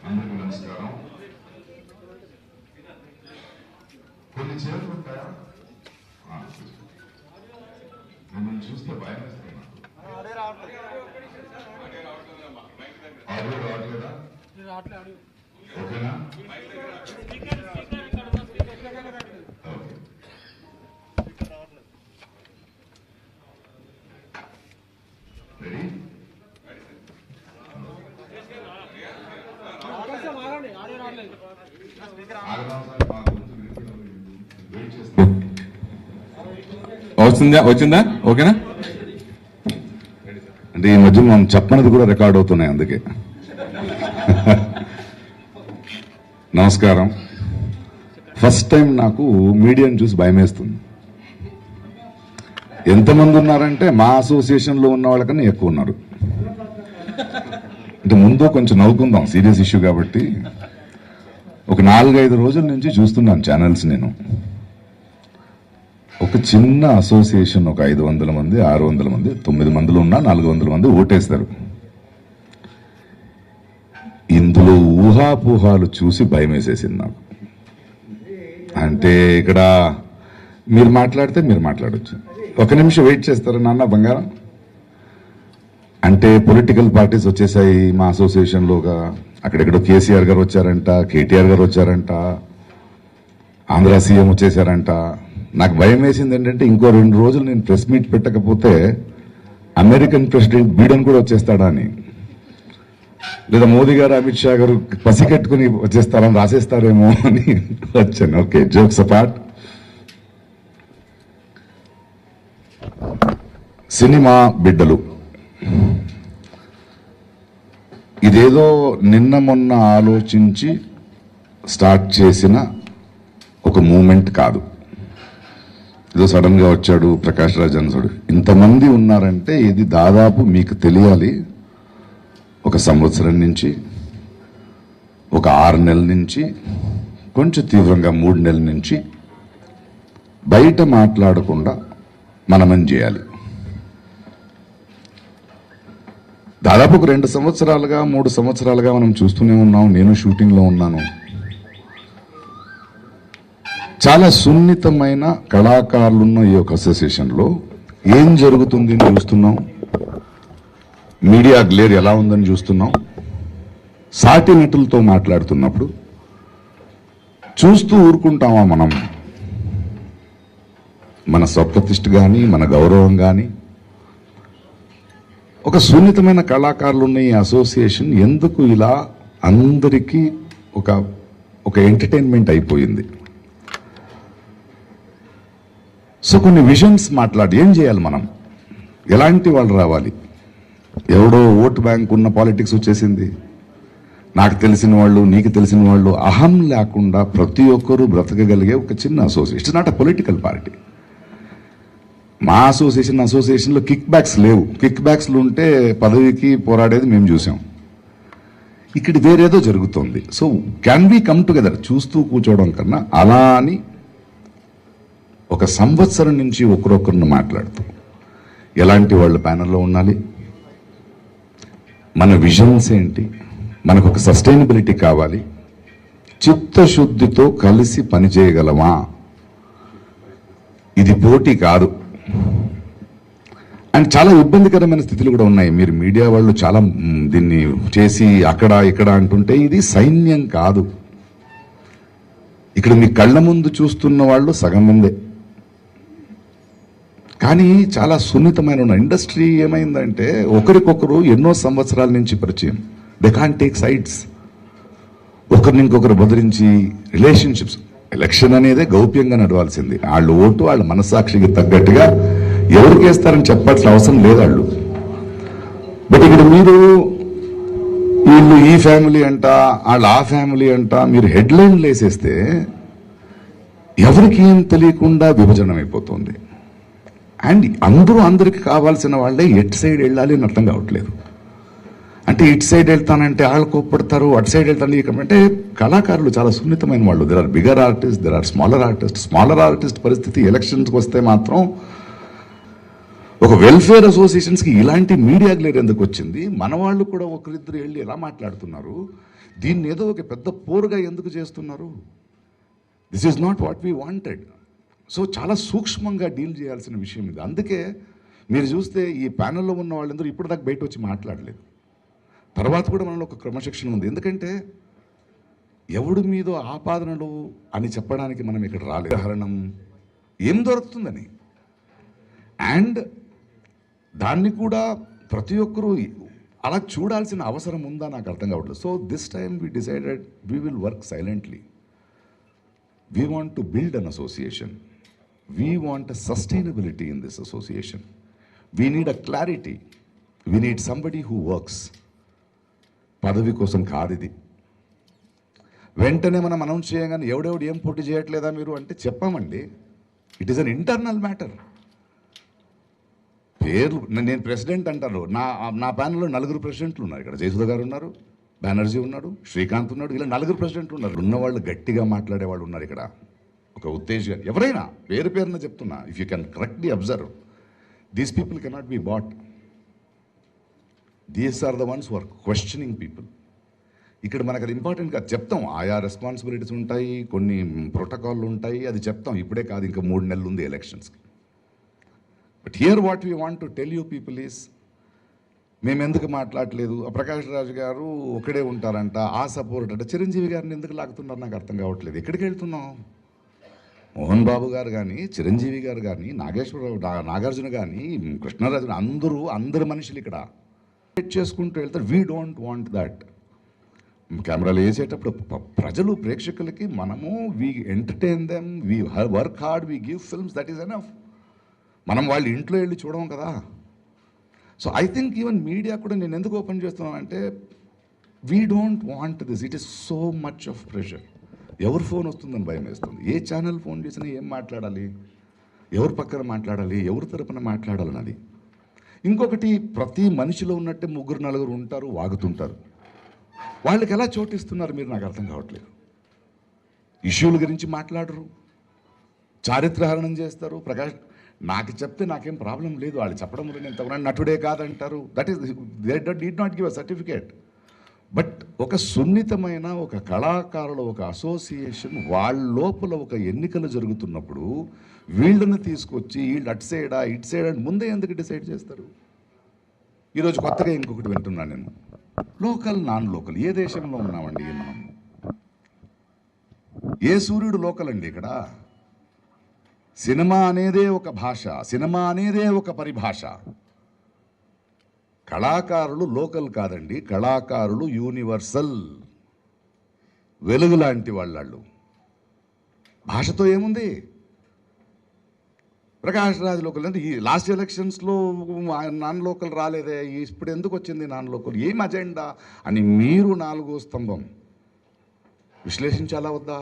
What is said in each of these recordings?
అందరికీ నమస్కారం. కొన్ని చేతులు ఉంటాయా? మిమ్మల్ని చూస్తే భయం వేస్తుంది. ఆడియో రావట్లేదా? ఓకేనా? రెడీ? వచ్చిందా? ఓకేనా? అంటే ఈ మధ్య మనం చెప్పనది కూడా రికార్డ్ అవుతున్నాయి, అందుకే. నమస్కారం. ఫస్ట్ టైం నాకు మీడియాని చూసి భయం వేస్తుంది. ఎంతమంది ఉన్నారంటే మా అసోసియేషన్లో ఉన్న వాళ్ళకన్నా ఎక్కువ ఉన్నారు. అంటే ముందు కొంచెం నవ్వుకుందాం, సీరియస్ ఇష్యూ కాబట్టి. ఒక 4-5 రోజుల నుంచి చూస్తున్నాను ఛానల్స్. నేను ఒక చిన్న అసోసియేషన్, ఒక 500 మంది, 600 మంది, 9 మందిలో ఉన్నా 400 మంది ఓటేస్తారు. ఇందులో ఊహాపోహాలు చూసి భయం వేసేసింది నాకు. అంటే ఇక్కడ మీరు మాట్లాడితే మీరు మాట్లాడచ్చు, ఒక నిమిషం వెయిట్ చేస్తారా నాన్న బంగారం? అంటే పొలిటికల్ పార్టీస్ వచ్చేసాయి మా అసోసియేషన్లోగా. అక్కడెక్కడో కేసీఆర్ గారు వచ్చారంట, కేటీఆర్ గారు వచ్చారంట, ఆంధ్ర సీఎం వచ్చేసారంట. నాకు భయం వేసింది ఏంటంటే ఇంకో 2 రోజులు నేను ప్రెస్ మీట్ పెట్టకపోతే అమెరికన్ ప్రెసిడెంట్ బైడెన్ కూడా వచ్చేస్తాడా అని, లేదా మోదీ గారు, అమిత్ షా గారు పసికట్టుకుని వచ్చేస్తారని రాసేస్తారేమో అని వచ్చాను. Okay, jokes apart. సినిమా బిడ్డలు ఇదేదో నిన్న మొన్న ఆలోచించి స్టార్ట్ చేసిన ఒక మూమెంట్ కాదు. ఏదో సడన్ గా వచ్చాడు ప్రకాష్ రాజ్ అన్సుడు. ఇంతమంది ఉన్నారంటే ఇది దాదాపు మీకు తెలియాలి, ఒక సంవత్సరం నుంచి, ఒక 6 నెలల నుంచి, కొంచెం తీవ్రంగా 3 నెలల నుంచి బయట మాట్లాడకుండా మనమని చేయాలి. దాదాపు ఒక 2 సంవత్సరాలుగా 3 సంవత్సరాలుగా మనం చూస్తూనే ఉన్నాం. నేను షూటింగ్లో ఉన్నాను. చాలా సున్నితమైన కళాకారులున్న ఈ యొక్క అసోసియేషన్లో ఏం జరుగుతుంది అని చూస్తున్నాం. మీడియా గ్లేర్ ఎలా ఉందని చూస్తున్నాం. సాటి నటులతో మాట్లాడుతున్నప్పుడు చూస్తూ ఊరుకుంటామా మనం? మన స్వప్రతిష్ఠ కానీ, మన గౌరవం కానీ, ఒక సున్నితమైన కళాకారులు ఉన్న ఈ అసోసియేషన్ ఎందుకు ఇలా అందరికీ ఒక ఎంటర్టైన్మెంట్ అయిపోయింది? సో కొన్ని విజన్స్ మాట్లాడి ఏం చేయాలి మనం? ఎలాంటి వాళ్ళు రావాలి? ఎవడో ఓటు బ్యాంక్ ఉన్న పాలిటిక్స్ వచ్చేసింది. నాకు తెలిసిన వాళ్ళు, నీకు తెలిసిన వాళ్ళు, అహం లేకుండా ప్రతి ఒక్కరూ బ్రతకగలిగే ఒక చిన్న association. It's not a political party. మా అసోసియేషన్లో కిక్ బ్యాక్స్ లేవు. కిక్ బ్యాక్స్లు ఉంటే పదవికి పోరాడేది మేము చూసాం. ఇక్కడ వేరేదో జరుగుతోంది. So can we come together? చూస్తూ కూర్చోవడం కన్నా అలా అని ఒక సంవత్సరం నుంచి ఒకరొకరిని మాట్లాడుతూ ఎలాంటి వాళ్ళు ప్యానల్లో ఉండాలి, మన విజన్స్ ఏంటి, మనకు ఒక సస్టైనబిలిటీ కావాలి, చిత్తశుద్ధితో కలిసి పనిచేయగలమా? ఇది పోటీ కాదు. అండ్ చాలా ఇబ్బందికరమైన స్థితులు కూడా ఉన్నాయి. మీరు మీడియా వాళ్ళు చాలా దీన్ని చేసి అక్కడ ఇక్కడ అంటుంటే ఇది సైన్యం కాదు. ఇక్కడ మీ కళ్ళ ముందు చూస్తున్న వాళ్ళు సగం మందే, కానీ చాలా సున్నితమైన ఇండస్ట్రీ ఏమైందంటే ఒకరికొకరు ఎన్నో సంవత్సరాల నుంచి పరిచయం. They can't take sides. ఒకరిని ఇంకొకరు బెదిరించి రిలేషన్షిప్స్, ఎలక్షన్ అనేదే గౌప్యంగా నడవాల్సింది. వాళ్ళు ఓటు వాళ్ళ మనస్సాక్షికి తగ్గట్టుగా ఎవరికి వేస్తారని చెప్పాల్సిన అవసరం లేదు వాళ్ళు. బట్ ఇక్కడ మీరు వీళ్ళు ఈ ఫ్యామిలీ అంట, వాళ్ళు ఆ ఫ్యామిలీ అంట, మీరు హెడ్లైన్లు వేసేస్తే ఎవరికి ఏం తెలియకుండా విభజనం అయిపోతుంది. అండ్ అందరికి కావాల్సిన వాళ్ళే ఎట్ సైడ్ వెళ్ళాలి అని అర్థం కావట్లేదు. అంటే ఇటు సైడ్ వెళ్తానంటే వాళ్ళు కోప్పడతారు, అటు సైడ్ వెళ్తాను. అంటే కళాకారులు చాలా సున్నితమైన వాళ్ళు. There are bigger artist, there are smaller artist పరిస్థితి ఎలక్షన్స్కి వస్తే మాత్రం ఒక వెల్ఫేర్ అసోసియేషన్స్కి ఇలాంటి మీడియా గ్లేర్ ఎందుకు వచ్చింది? మన వాళ్ళు కూడా ఒకరిద్దరు వెళ్ళి ఎలా మాట్లాడుతున్నారు? దీన్ని ఏదో ఒక పెద్ద పోరుగా ఎందుకు చేస్తున్నారు? This is not what we wanted. So చాలా సూక్ష్మంగా డీల్ చేయాల్సిన విషయం ఇది. అందుకే మీరు చూస్తే ఈ ప్యానెల్లో ఉన్న వాళ్ళందరూ ఇప్పటిదాకా బయట వచ్చి మాట్లాడలేదు. తర్వాత కూడా మనలో ఒక క్రమశిక్షణ ఉంది. ఎందుకంటే ఎవడి మీదో ఆపాదనలు అని చెప్పడానికి మనం ఇక్కడ రాలేదు. కారణం ఏం దొరుకుతుందని. అండ్ దాన్ని కూడా ప్రతి ఒక్కరూ అలా చూడాల్సిన అవసరం ఉందా నాకు అర్థం కావట్లేదు. So this time we decided we will work silently. We want to build an association. We want a sustainability in this association. We need a clarity. We need somebody who works. పదవి కోసం కాదు ఇది. వెంటనే మనం announce చేయగానే ఎవడెవడు ఏం పోటీ చేయట్లేదా మీరు అంటే చెప్పామండి. It is an internal matter. పేర్లు నేను ప్రెసిడెంట్ అంటారు. నా ప్యానల్లో 4 ప్రెసిడెంట్లు ఉన్నారు. ఇక్కడ జయసుధ గారు ఉన్నారు, బెనర్జీ ఉన్నాడు, శ్రీకాంత్ ఉన్నాడు. ఇలా 4 ప్రెసిడెంట్లు ఉన్నారు. ఉన్నవాళ్ళు గట్టిగా మాట్లాడేవాళ్ళు ఉన్నారు ఇక్కడ. ఒక ఉత్తేజ్ గారు ఎవరైనా పేరున చెప్తున్నా, if you can correctly observe, these people cannot be bought. These are the ones who are questioning people. ఇక్కడ మనకు అది ఇంపార్టెంట్ కాదు. చెప్తాం, ఆయా రెస్పాన్సిబిలిటీస్ ఉంటాయి, కొన్ని ప్రోటోకాల్లు ఉంటాయి, అది చెప్తాం. ఇప్పుడే కాదు, ఇంకా 3 నెలలు ఉంది ఎలక్షన్స్కి. But here what we want to tell you people is, మేము ఎందుకు మాట్లాడలేదు, ప్రకాష్ రాజు గారు ఒకడే ఉంటారంట, ఆ సపోర్ట్ అంటే చిరంజీవి గారిని ఎందుకు లాగుతున్నారు నాకు అర్థం కావట్లేదు. ఎక్కడికి వెళ్తున్నాం? మోహన్ బాబు గారు కానీ, చిరంజీవి గారు కానీ, నాగార్జున కానీ, కృష్ణరాజు, అందరు మనుషులు ఇక్కడ చేసుకుంటూ వెళ్తారు. We don't want that. కెమెరాలు వేసేటప్పుడు ప్రజలు, ప్రేక్షకులకి మనము we entertain them, we work hard, we give films, that is enough. మనం వాళ్ళ ఇంట్లో వెళ్ళి చూడము కదా. So I think even media కూడా నేను ఎందుకు ఓపెన్ చేస్తున్నానంటే, we don't want this. It is so much of pressure. ఎవరు ఫోన్ వస్తుందని భయం వేస్తుంది. ఏ ఛానల్ ఫోన్ చేసినా ఏం మాట్లాడాలి, ఎవరు పక్కన మాట్లాడాలి, ఎవరి తరపున మాట్లాడాలన్నది. ఇంకొకటి, ప్రతి మనిషిలో ఉన్నట్టే 3-4 ఉంటారు, వాగుతుంటారు. వాళ్ళకి ఎలా చోటిస్తున్నారు మీరు నాకు అర్థం కావట్లేదు. ఇష్యూల గురించి మాట్లాడరు, చారిత్రహరణం చేస్తారు. ప్రకాష్ నాకు చెప్తే నాకేం ప్రాబ్లం లేదు, వాళ్ళు చెప్పడం వల్ల నేను తగిన నటుడే కాదంటారు. That is they did not give a certificate. But ఒక సున్నితమైన ఒక కళాకారుల ఒక అసోసియేషన్ వాళ్ళ లోపల ఒక ఎన్నికలు జరుగుతున్నప్పుడు వీళ్ళని తీసుకొచ్చి వీళ్ళు అటు సైడా ఇటు సైడ్ అని ముందే ఎందుకు డిసైడ్ చేస్తారు? ఈరోజు కొత్తగా ఇంకొకటి వింటున్నాను నేను, లోకల్ నాన్ లోకల్. ఏ దేశంలో ఉన్నామండి మనం? ఏ సూర్యుడు లోకల్ అండి ఇక్కడ? సినిమా అనేదే ఒక భాష, సినిమా అనేదే ఒక పరిభాష. కళాకారులు లోకల్ కాదండి, కళాకారులు యూనివర్సల్, వెలుగు లాంటి వాళ్ళు. భాషతో ఏముంది? ప్రకాష్ రాజ్ లోకల్ అంటే ఈ లాస్ట్ ఎలక్షన్స్లో నాన్ లోకల్ రాలేదే, ఇప్పుడు ఎందుకు వచ్చింది నాన్ లోకల్, ఏం అజెండా అని మీరు 4వ స్తంభం విశ్లేషించాలా వద్దా?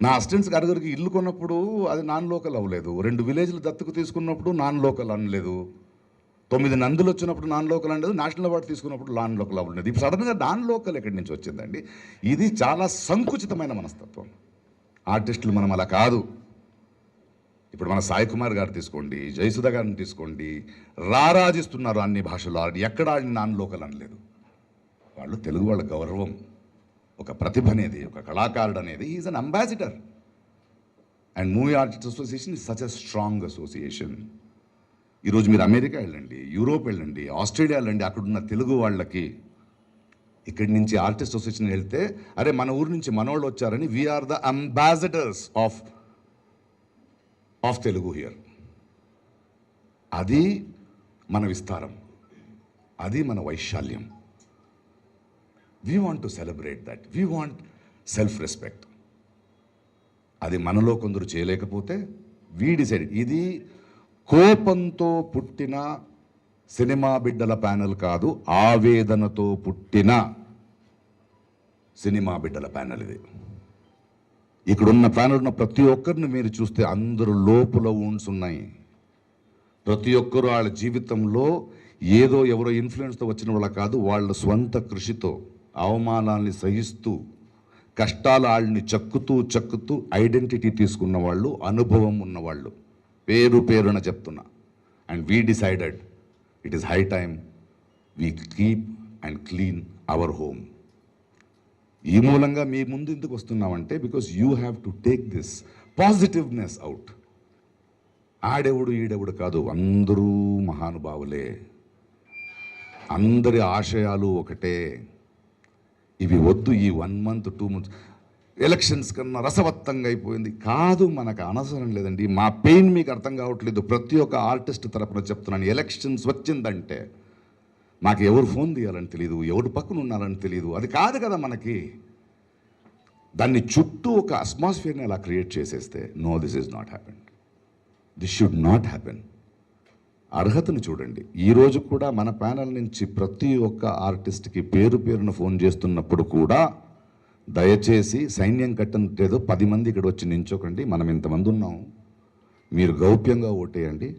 నా అసిస్టెంట్స్ గారికి ఇల్లు కొన్నప్పుడు అది నాన్ లోకల్ అవ్వలేదు. 2 విలేజ్లు దత్తుకు తీసుకున్నప్పుడు నాన్ లోకల్ అనలేదు. 9 నందులు వచ్చినప్పుడు నాన్ లోకల్ అనలేదు. నేషనల్ అవార్డు తీసుకున్నప్పుడు నాన్ లోకల్ అవ్వలేదు. ఇప్పుడు సడన్గా నాన్ లోకల్ ఎక్కడి నుంచి వచ్చిందండి? ఇది చాలా సంకుచితమైన మనస్తత్వం. ఆర్టిస్టులు మనం అలా కాదు. ఇప్పుడు మన సాయి కుమార్ గారు తీసుకోండి, జయసుధ గారిని తీసుకోండి, రారాజిస్తున్నారు అన్ని భాషలు. ఎక్కడ నాన్ లోకల్ అనలేదు. వాళ్ళు తెలుగు వాళ్ళ గౌరవం, ఒక ప్రతిభ అనేది, ఒక కళాకారుడు అనేది is an ambassador. And movie artist association is such a strong association. ఈరోజు మీరు అమెరికా వెళ్ళండి, యూరోప్ వెళ్ళండి, ఆస్ట్రేలియా వెళ్ళండి, అక్కడున్న తెలుగు వాళ్ళకి ఇక్కడి నుంచి ఆర్టిస్ట్ అసోసియేషన్ వెళ్తే, అరే మన ఊరు నుంచి మనోళ్ళు వచ్చారని, we are the ambassadors of Telugu here. అది మన విస్తారం, అది మన వైశాల్యం. We want to celebrate that. We want self respect. అది మనలో కొందరు చేయలేకపోతే వీ డిసైడ్. ఇది కోపంతో పుట్టిన సినిమా బిడ్డల ప్యానెల్ కాదు, ఆవేదనతో పుట్టిన సినిమా బిడ్డల ప్యానెల్ ఇది. ఇక్కడున్న ప్యానెల్ ఉన్న ప్రతి ఒక్కరిని మీరు చూస్తే అందరూ లోపల ఊన్స్ ఉన్నాయి. ప్రతి ఒక్కరు వాళ్ళ జీవితంలో ఏదో ఎవరో ఇన్ఫ్లుయెన్స్తో వచ్చిన వాళ్ళ కాదు, వాళ్ళ స్వంత కృషితో అవమానాల్ని సహిస్తూ కష్టాల వాళ్ళని చక్కుతూ ఐడెంటిటీ తీసుకున్న వాళ్ళు, అనుభవం ఉన్నవాళ్ళు, పేరున చెప్తున్నా. And we decided it is high time we keep and clean our home. ఈ మూలంగా మీ ముందు ఎందుకు వస్తున్నామంటే because you have to take this positiveness out. ఆడెవడు ఈడెవడు కాదు, అందరూ మహానుభావులే, అందరి ఆశయాలు ఒకటే. ఇవి వద్దు. ఈ 1 month 2 months ఎలక్షన్స్ కన్నా రసవత్తంగా అయిపోయింది కాదు, మనకు అనవసరం లేదండి. మా పెయిన్ మీకు అర్థం కావట్లేదు. ప్రతి ఒక్క ఆర్టిస్ట్ తరపున చెప్తున్నాను, ఎలక్షన్స్ వచ్చిందంటే మాకు ఎవరు ఫోన్ తీయాలని తెలియదు, ఎవరు పక్కన ఉన్నారని తెలియదు. అది కాదు కదా మనకి. దాన్ని చుట్టూ ఒక అట్మాస్ఫియర్ని అలా క్రియేట్ చేసేస్తే no, this is not happen, this should not happen. అర్హతను చూడండి. ఈరోజు కూడా మన ప్యానల్ నుంచి ప్రతి ఒక్క ఆర్టిస్ట్కి పేరున ఫోన్ చేస్తున్నప్పుడు కూడా దయచేసి సైన్యం కట్టనిదేదో 10 మంది ఇక్కడ వచ్చి నించోకండి, మనం ఇంతమంది ఉన్నాం, మీరు గౌప్యంగా ఓటేయండి,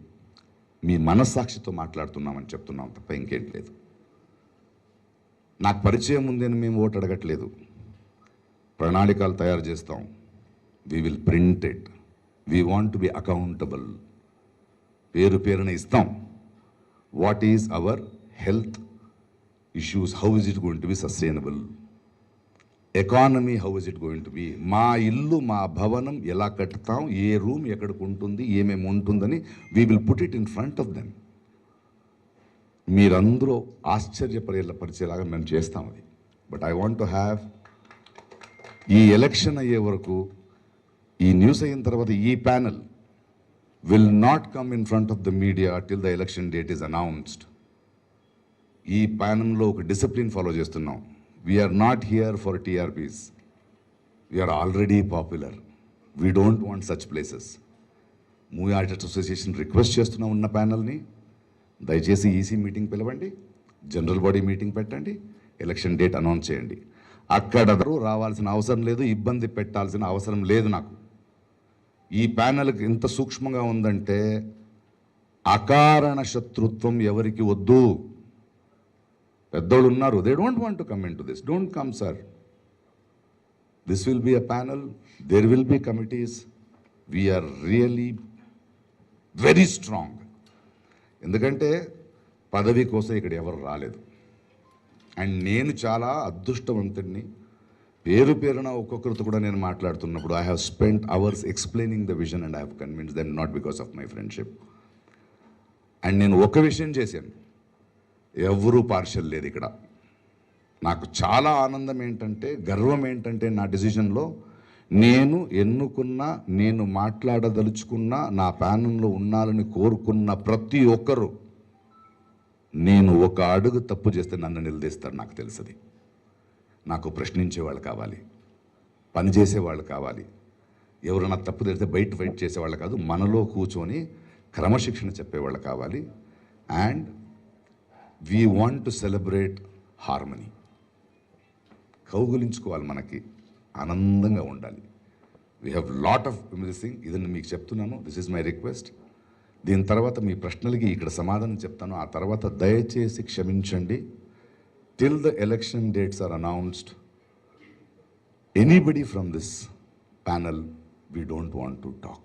మీ మనస్సాక్షితో మాట్లాడుతున్నామని చెప్తున్నాం తప్ప ఇంకేం లేదు. నాకు పరిచయం ఉందని మేము ఓటు అడగట్లేదు. ప్రణాళికలు తయారు చేస్తాం, we will print it, we want to be accountable. పేరున ఇస్తాం. What is our health issues, how is it going to be sustainable, economy how is it going to be, మా ఇల్లు మా భవనం ఎలా కట్టుతాం, ఏ రూమ్ ఎక్కడికి ఉంటుంది, ఏమేమి ఉంటుందని we will put it in front of them. మీరందరూ పరిచేలాగా మేము చేస్తాం అది. But I want to have, ఈ ఎలక్షన్ అయ్యే వరకు, ఈ న్యూస్ అయిన తర్వాత ఈ panel will not come in front of the media till the election date is announced. ఈ ప్యానెల్లో ఒక డిసిప్లిన్ ఫాలో చేస్తున్నాం. We are not here for TRPs, we are already popular, we don't want such places. Movie artist association request చేస్తున్నాం ఉన్న ప్యానల్ని, దయచేసి EC meeting పిలవండి, general body meeting పెట్టండి, ఎలక్షన్ డేట్ అనౌన్స్ చేయండి. అక్కడ రావాల్సిన అవసరం లేదు, ఇబ్బంది పెట్టాల్సిన అవసరం లేదు. నాకు ఈ ప్యానెల్కి ఇంత సూక్ష్మంగా ఉందంటే అకారణ శత్రుత్వం ఎవరికి వద్దు. పెద్దోళ్ళు ఉన్నారు, they don't want to come in to this, don't come sir. This will be a panel, there will be committees, we are really very strong. ఎందుకంటే పదవి కోసం ఇక్కడ ఎవరు రాలేదు. అండ్ నేను చాలా అదృష్టవంతుడిని. పేరున ఒక్కొక్కరితో కూడా నేను మాట్లాడుతున్నప్పుడు I have spent hours explaining the vision and I have convince them, not because of my friendship. And నేను ఒక విషయం చేశాను, ఎవరూ పార్షల్ లేదు ఇక్కడ. నాకు చాలా ఆనందం ఏంటంటే, గర్వం ఏంటంటే, నా డిసిషన్లో నేను ఎన్నుకున్న, నేను మాట్లాడదలుచుకున్న, నా ప్యానెల్లో ఉండాలని కోరుకున్న ప్రతి ఒక్కరూ, నేను ఒక అడుగు తప్పు చేస్తే నన్ను నిలదీస్తారు. నాకు తెలుసది. నాకు ప్రశ్నించే వాళ్ళు కావాలి, పనిచేసేవాళ్ళు కావాలి. ఎవరైనా తప్పు తెలిస్తే బయట ఫైట్ చేసేవాళ్ళు కాదు, మనలో కూర్చొని క్రమశిక్షణ చెప్పేవాళ్ళు కావాలి. And we want to celebrate harmony. కౌగులించుకోవాలి, మనకి ఆనందంగా ఉండాలి. We have lot of missing. ఇదని మీకు చెప్తున్నాను, దిస్ ఈజ్ మై రిక్వెస్ట్. దీని తర్వాత మీ ప్రశ్నలకి ఇక్కడ సమాధానం చెప్తాను. ఆ తర్వాత దయచేసి క్షమించండి. Till the election dates are announced, anybody from this panel, we don't want to talk.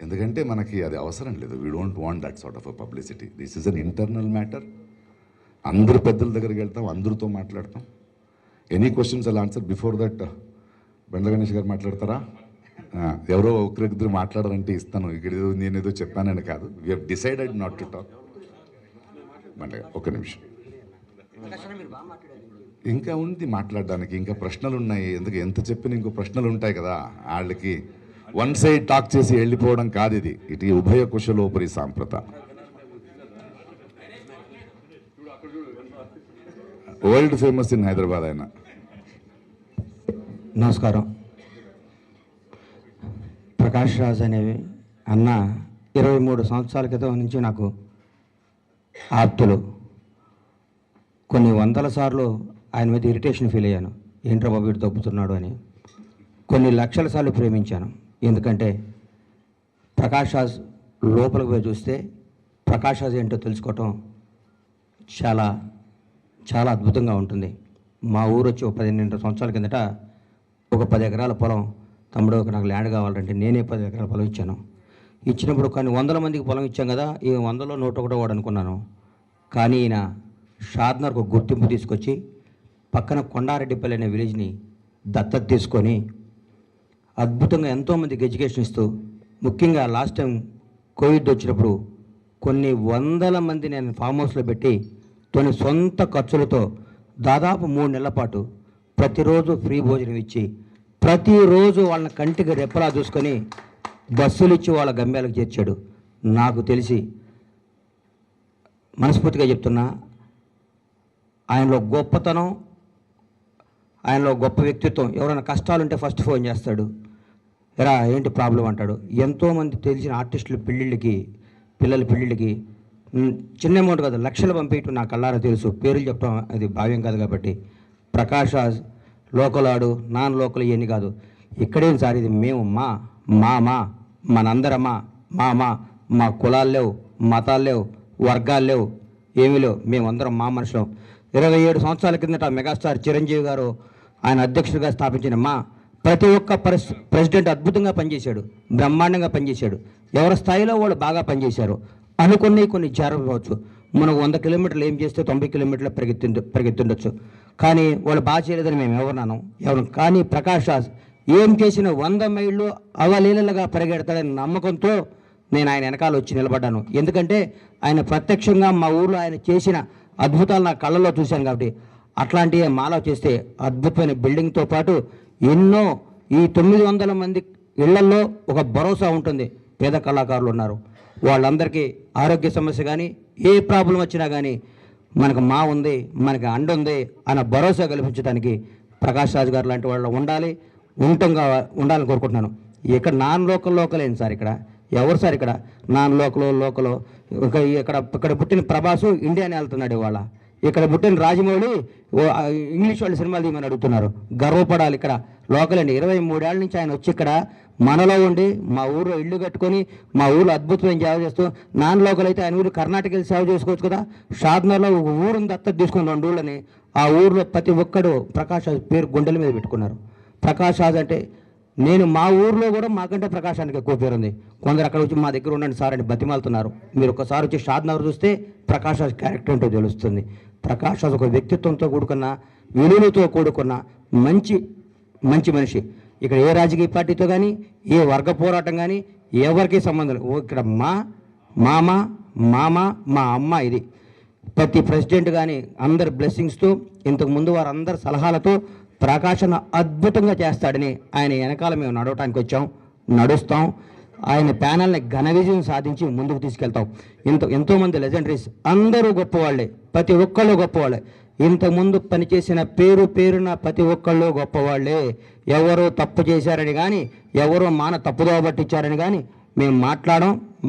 ఎందుకంటే మనకి అది అవసరం లేదు. We don't want that sort of a publicity. This is an internal matter. అందరు పెద్దల దగ్గరికి వెళ్తాం, అందరితో మాట్లాడతాం. ఎనీ క్వశ్చన్స్ అలా answer. Before that Bandla Ganesh గారు మాట్లాడతారా? ఎవరో ఒకరిద్దరు మాట్లాడారంటే ఇస్తాను. ఇక్కడ ఏదో నేనేదో చెప్పానని కాదు. We have decided not to talk. ఒక నిమిషం, ఇంకా ఉంది మాట్లాడడానికి, ఇంకా ప్రశ్నలు ఉన్నాయి. ఎందుకు ఎంత చెప్పినా ఇంకో ప్రశ్నలు ఉంటాయి కదా. వాళ్ళకి వన్ సైడ్ టాక్ చేసి వెళ్ళిపోవడం కాదు ఇది. ఇది ఉభయ కుశలోపరి సాంప్రత. వరల్డ్ ఫేమస్ ఇన్ హైదరాబాద్ ఆయన. నమస్కారం. ప్రకాష్ రాజ్ అనేవి అన్న 23 సంవత్సరాల క్రితం నుంచి నాకు ఆప్తులు. కొన్ని వందల సార్లు ఆయన మీద ఇరిటేషన్ ఫీల్ అయ్యాను, ఏంట్రా బాబు వీడు తప్పుతున్నాడు అని. కొన్ని లక్షల సార్లు ప్రేమించాను. ఎందుకంటే ప్రకాష్ రాజ్ లోపలికి పోయి చూస్తే ప్రకాష్ రాజ్ ఏంటో తెలుసుకోవటం చాలా చాలా అద్భుతంగా ఉంటుంది. మా ఊరు వచ్చి 12 సంవత్సరాల కిందట ఒక 10 ఎకరాల పొలం, తమ్ముడు నాకు ల్యాండ్ కావాలంటే నేనే 10 ఎకరాల పొలం ఇచ్చాను. ఇచ్చినప్పుడు కానీ 100 మందికి పొలం ఇచ్చాం కదా, ఈ 100లో 101 వాడు అనుకున్నాను. కానీ ఈయన షాద్నర్కు గుర్తింపు తీసుకొచ్చి పక్కన కొండారెడ్డిపల్లి అనే విలేజ్ని దత్తత తీసుకొని అద్భుతంగా ఎంతోమందికి ఎడ్యుకేషన్ ఇస్తూ, ముఖ్యంగా లాస్ట్ టైం కోవిడ్ వచ్చినప్పుడు కొన్ని వందల మంది నేను ఫామ్ హౌస్లో పెట్టి తన సొంత ఖర్చులతో దాదాపు 3 నెలల పాటు ప్రతిరోజు ఫ్రీ భోజనం ఇచ్చి ప్రతిరోజు వాళ్ళని కంటికి రెప్పలా చూసుకొని బస్సులు ఇచ్చి వాళ్ళ గమ్యాలకు చేర్చాడు. నాకు తెలిసి మనస్ఫూర్తిగా చెప్తున్నా, ఆయనలో గొప్పతనం, ఆయనలో గొప్ప వ్యక్తిత్వం. ఎవరైనా కష్టాలుంటే ఫస్ట్ ఫోన్ చేస్తాడు, ఎరా ఏంటి ప్రాబ్లం అంటాడు. ఎంతోమంది తెలిసిన ఆర్టిస్టులు పిల్లల పెళ్ళిళ్ళకి చిన్న అమౌంట్ కాదు, లక్షలు పంపించడం నా కళ్ళారా తెలుసు. పేర్లు చెప్పడం అది భావ్యం కాదు. కాబట్టి ప్రకాష్ రాజ్ లోకల్ ఆడు, నాన్ లోకల్ ఇవన్నీ కాదు. ఇక్కడేం సార్, ఇది మేము మనందరమ్మా, మా కులాలు లేవు, మతాలు లేవు, వర్గాలు లేవు, ఏమీ లేవు, మేమందరం మా మనుషులం. 27 సంవత్సరాల కిందట మెగాస్టార్ చిరంజీవి గారు ఆయన అధ్యక్షుడిగా స్థాపించిన ప్రతి ఒక్క ప్రెసిడెంట్ అద్భుతంగా పనిచేశాడు, బ్రహ్మాండంగా పనిచేశాడు. ఎవరి స్థాయిలో వాళ్ళు బాగా పనిచేశారు. కొన్ని జరగవచ్చు. మనం 100 కిలోమీటర్లు ఏం చేస్తే 90 కిలోమీటర్లు పరిగెత్తుండొచ్చు. కానీ వాళ్ళు బాగా చేయలేదని మేము ఎవరు. కానీ ప్రకాష్ రాజ్ ఏం చేసిన 100 మైళ్ళు అవలీలలుగా పరిగెడతాడని నమ్మకంతో నేను ఆయన వెనకాల వచ్చి నిలబడ్డాను. ఎందుకంటే ఆయన ప్రత్యక్షంగా మా ఊళ్ళో ఆయన చేసిన అద్భుతాలు నా కళ్ళలో చూశాను. కాబట్టి అట్లాంటివి మాలో చేస్తే అద్భుతమైన బిల్డింగ్తో పాటు ఎన్నో ఈ 900 మంది ఇళ్లల్లో ఒక భరోసా ఉంటుంది. పేద కళాకారులు ఉన్నారు, వాళ్ళందరికీ ఆరోగ్య సమస్య కానీ ఏ ప్రాబ్లం వచ్చినా కానీ మనకు ఉంది, మనకి అండ ఉంది అన్న భరోసా కల్పించడానికి ప్రకాష్ రాజ్ గారు లాంటి వాళ్ళు ఉండాలని కోరుకుంటున్నాను. ఇక్కడ నాన్ లోకల్ ఏంటి సార్, ఇక్కడ ఎవరు సార్, ఇక్కడ నాన్ లోకల్ ఇక్కడ పుట్టిన ప్రభాసు ఇండియాని వెళ్తున్నాడు ఇవాళ. ఇక్కడ పుట్టిన రాజమౌళి ఇంగ్లీష్ వాళ్ళు సినిమాలు తీయమని అడుగుతున్నారు. గర్వపడాలి. ఇక్కడ లోకల్ అండి. 23 ఏళ్ళ నుంచి ఆయన వచ్చి ఇక్కడ మనలో ఉండి మా ఊరు ఇల్లు కట్టుకొని మా ఊరు అద్భుతమైన సేవ చేస్తూ, నాన్ లోకల్ అయితే ఆయన ఊరు కర్ణాటక వెళ్ళి సేవ చేసుకోవచ్చు కదా. షాద్నర్లో ఒక ఊరుని దత్తత తీసుకుని 2 ఊళ్ళని, ఆ ఊరిలో ప్రతి ఒక్కడు ప్రకాష్ రాజ్ పేరు గుండెల మీద పెట్టుకున్నారు. ప్రకాష్ రాజ్ అంటే నేను మా ఊర్లో కూడా మాకంటే ప్రకాశానికి ఎక్కువ పేరుంది. కొందరు అక్కడ వచ్చి మా దగ్గర ఉండండి సార్ అని బతిమాలుతున్నారు. మీరు ఒకసారి వచ్చి షాద్నగర్ చూస్తే ప్రకాష్ రాజ్ క్యారెక్టర్ ఏంటో తెలుస్తుంది. ప్రకాష్ రాజ్ ఒక వ్యక్తిత్వంతో కూడుకున్న, విలువలతో కూడుకున్న మంచి మనిషి. ఇక్కడ ఏ రాజకీయ పార్టీతో కానీ ఏ వర్గ పోరాటం కానీ ఎవరికి సంబంధం లేదు. ఇక్కడ మామ మా అమ్మ ఇది. ప్రతి ప్రెసిడెంట్ కానీ అందరి బ్లెస్సింగ్స్తో, ఇంతకుముందు వారందరి సలహాలతో ప్రకాశన అద్భుతంగా చేస్తాడని ఆయన వెనకాల మేము నడవటానికి నడుస్తాం. ఆయన ప్యానల్ని ఘన విజయం సాధించి ముందుకు తీసుకెళ్తాం. ఎంతోమంది లెజెండరీస్ అందరూ గొప్పవాళ్ళే, ప్రతి ఒక్కళ్ళు గొప్పవాళ్ళే. ఇంతకుముందు పనిచేసిన పేరున ప్రతి ఒక్కళ్ళు గొప్పవాళ్ళే. ఎవరో తప్పు చేశారని కానీ, ఎవరో తప్పుదో పట్టించారని కానీ మేము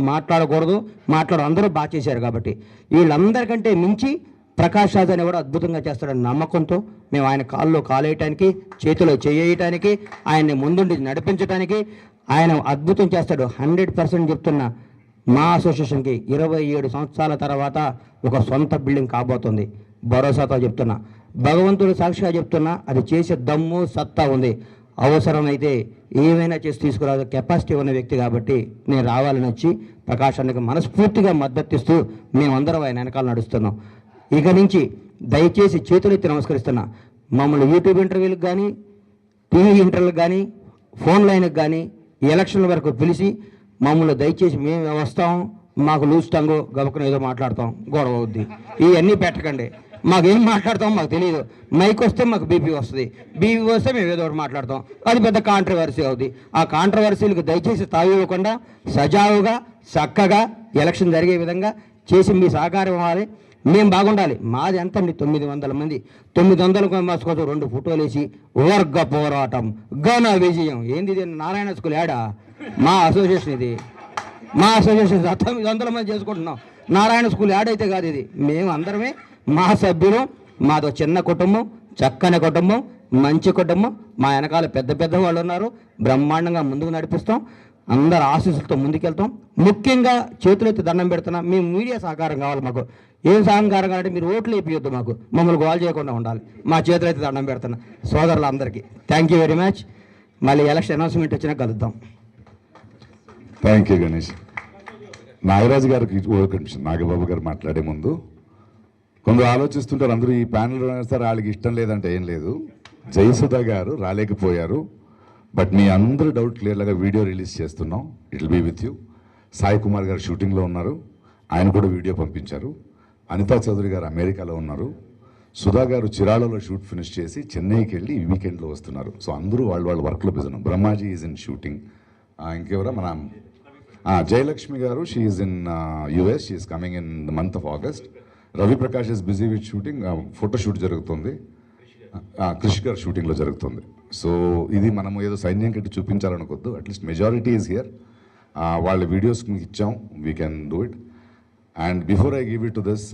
మాట్లాడకూడదు. అందరూ బాగా చేశారు. కాబట్టి వీళ్ళందరికంటే మించి ప్రకాష్ రాజ్ అనేవాడు అద్భుతంగా చేస్తాడని నమ్మకంతో మేము ఆయన కాల్లో కాలేయటానికి, చేతిలో చేయటానికి, ఆయన్ని ముందుండి నడిపించడానికి ఆయన అద్భుతం చేస్తాడు. 100% చెప్తున్నా, మా అసోసియేషన్కి 27 సంవత్సరాల తర్వాత ఒక సొంత బిల్డింగ్ కాబోతుంది. భరోసాతో చెప్తున్నా, భగవంతుడు సాక్షిగా చెప్తున్నా, అది చేసే దమ్ము సత్తా ఉంది. అవసరమైతే ఏమైనా చేసి తీసుకురాదు కెపాసిటీ ఉన్న వ్యక్తి. కాబట్టి నేను రావాలని వచ్చి ప్రకాశానికి మనస్ఫూర్తిగా మద్దతిస్తూ మేమందరం ఆయన వెనకాల నడుస్తున్నాం. ఇక నుంచి దయచేసి చేతులెత్తి నమస్కరిస్తున్నా, మమ్మల్ని యూట్యూబ్ ఇంటర్వ్యూలకు కానీ, టీవీ ఇంటర్వ్యూలకు కానీ, ఫోన్ లైన్కి కానీ, ఎలక్షన్ల వరకు పిలిచి మమ్మల్ని దయచేసి మేము వస్తాం, మాకు లూజ్ టంగు గబుకుని ఏదో మాట్లాడతాం, గొడవ అవుద్ది, ఇవన్నీ పెట్టకండి. మాకేం మాట్లాడతాం మాకు తెలియదు. మైక్ వస్తే మాకు బీపీ వస్తుంది, బీపీ వస్తే మేము ఏదో ఒకటి మాట్లాడతాం, అది పెద్ద కాంట్రవర్సీ అవుద్ది. ఆ కాంట్రవర్సీలకు దయచేసి తావి ఇవ్వకుండా సజావుగా చక్కగా ఎలక్షన్ జరిగే విధంగా చేసి మీ సహకారం ఇవ్వాలి. మేము బాగుండాలి. మాది ఎంత అండి, 900 మంది. 900 మెంబర్స్ కోసం 2 ఫోటోలు వేసి వర్గ పోరాటం ఘన విజయం. ఏంది ఇది? నారాయణ స్కూల్ యాడా? మా అసోసియేషన్ ఇది. మా అసోసియేషన్ 900 మంది చేసుకుంటున్నాం. నారాయణ స్కూల్ యాడ్ అయితే కాదు ఇది. మేము అందరమే మా సభ్యులు. మాదో చిన్న కుటుంబం, చక్కని కుటుంబం, మంచి కుటుంబం. మా వెనకాల పెద్ద పెద్ద వాళ్ళు ఉన్నారు. బ్రహ్మాండంగా ముందుకు నడిపిస్తాం. అందరు ఆశీస్సులతో ముందుకెళ్తాం. ముఖ్యంగా చేతులెత్తి దండం పెడుతున్నాం. మేము మీడియా సహకారం కావాలి. మాకు ఏం సహకారం కావాలంటే మీరు ఓట్లు వేయొద్దు, మాకు మమ్మల్ని గోల్ చేయకుండా ఉండాలి. మా చేతులెత్తి దండం పెడుతున్నా సోదరులందరికీ. Thank you very much. మళ్ళీ ఎలక్షన్ అనౌన్స్మెంట్ వచ్చినా కలుద్దాం. Thank you Ganesh. నాగరాజు గారికి ఒక నిమిషం, నాగబాబు గారు మాట్లాడే ముందు కొందరు ఆలోచిస్తుంటారు, అందరూ ఈ ప్యానెల్ సార్ వాళ్ళకి ఇష్టం లేదంటే ఏం లేదు. జయసుధ గారు రాలేకపోయారు, బట్ మీ అందరూ డౌట్ క్లియర్గా వీడియో రిలీజ్ చేస్తున్నాం. It will be with you. Sai Kumar గారు షూటింగ్లో ఉన్నారు, ఆయన కూడా వీడియో పంపించారు. అనితా చౌదరి గారు అమెరికాలో ఉన్నారు. సుధా గారు చిరాలలో షూట్ ఫినిష్ చేసి చెన్నైకి వెళ్ళి ఈ వీకెండ్లో వస్తున్నారు. సో అందరూ వాళ్ళ వర్క్లో బిజీ ఉన్నారు. Brahmaji is in shooting. ఇంకెవరా మన Jayalakshmi garu, she is in US, she is coming in the month of August. Ravi Prakash is busy with shooting, photo shoot జరుగుతుంది. క్రిష్ గారు షూటింగ్లో జరుగుతుంది. సో ఇది మనం ఏదో సైన్యం కట్టి చూపించాలనుకోద్దు. At least majority is here. వాళ్ళ వీడియోస్ మీకు ఇచ్చాం, we can do it. And before I give it to this,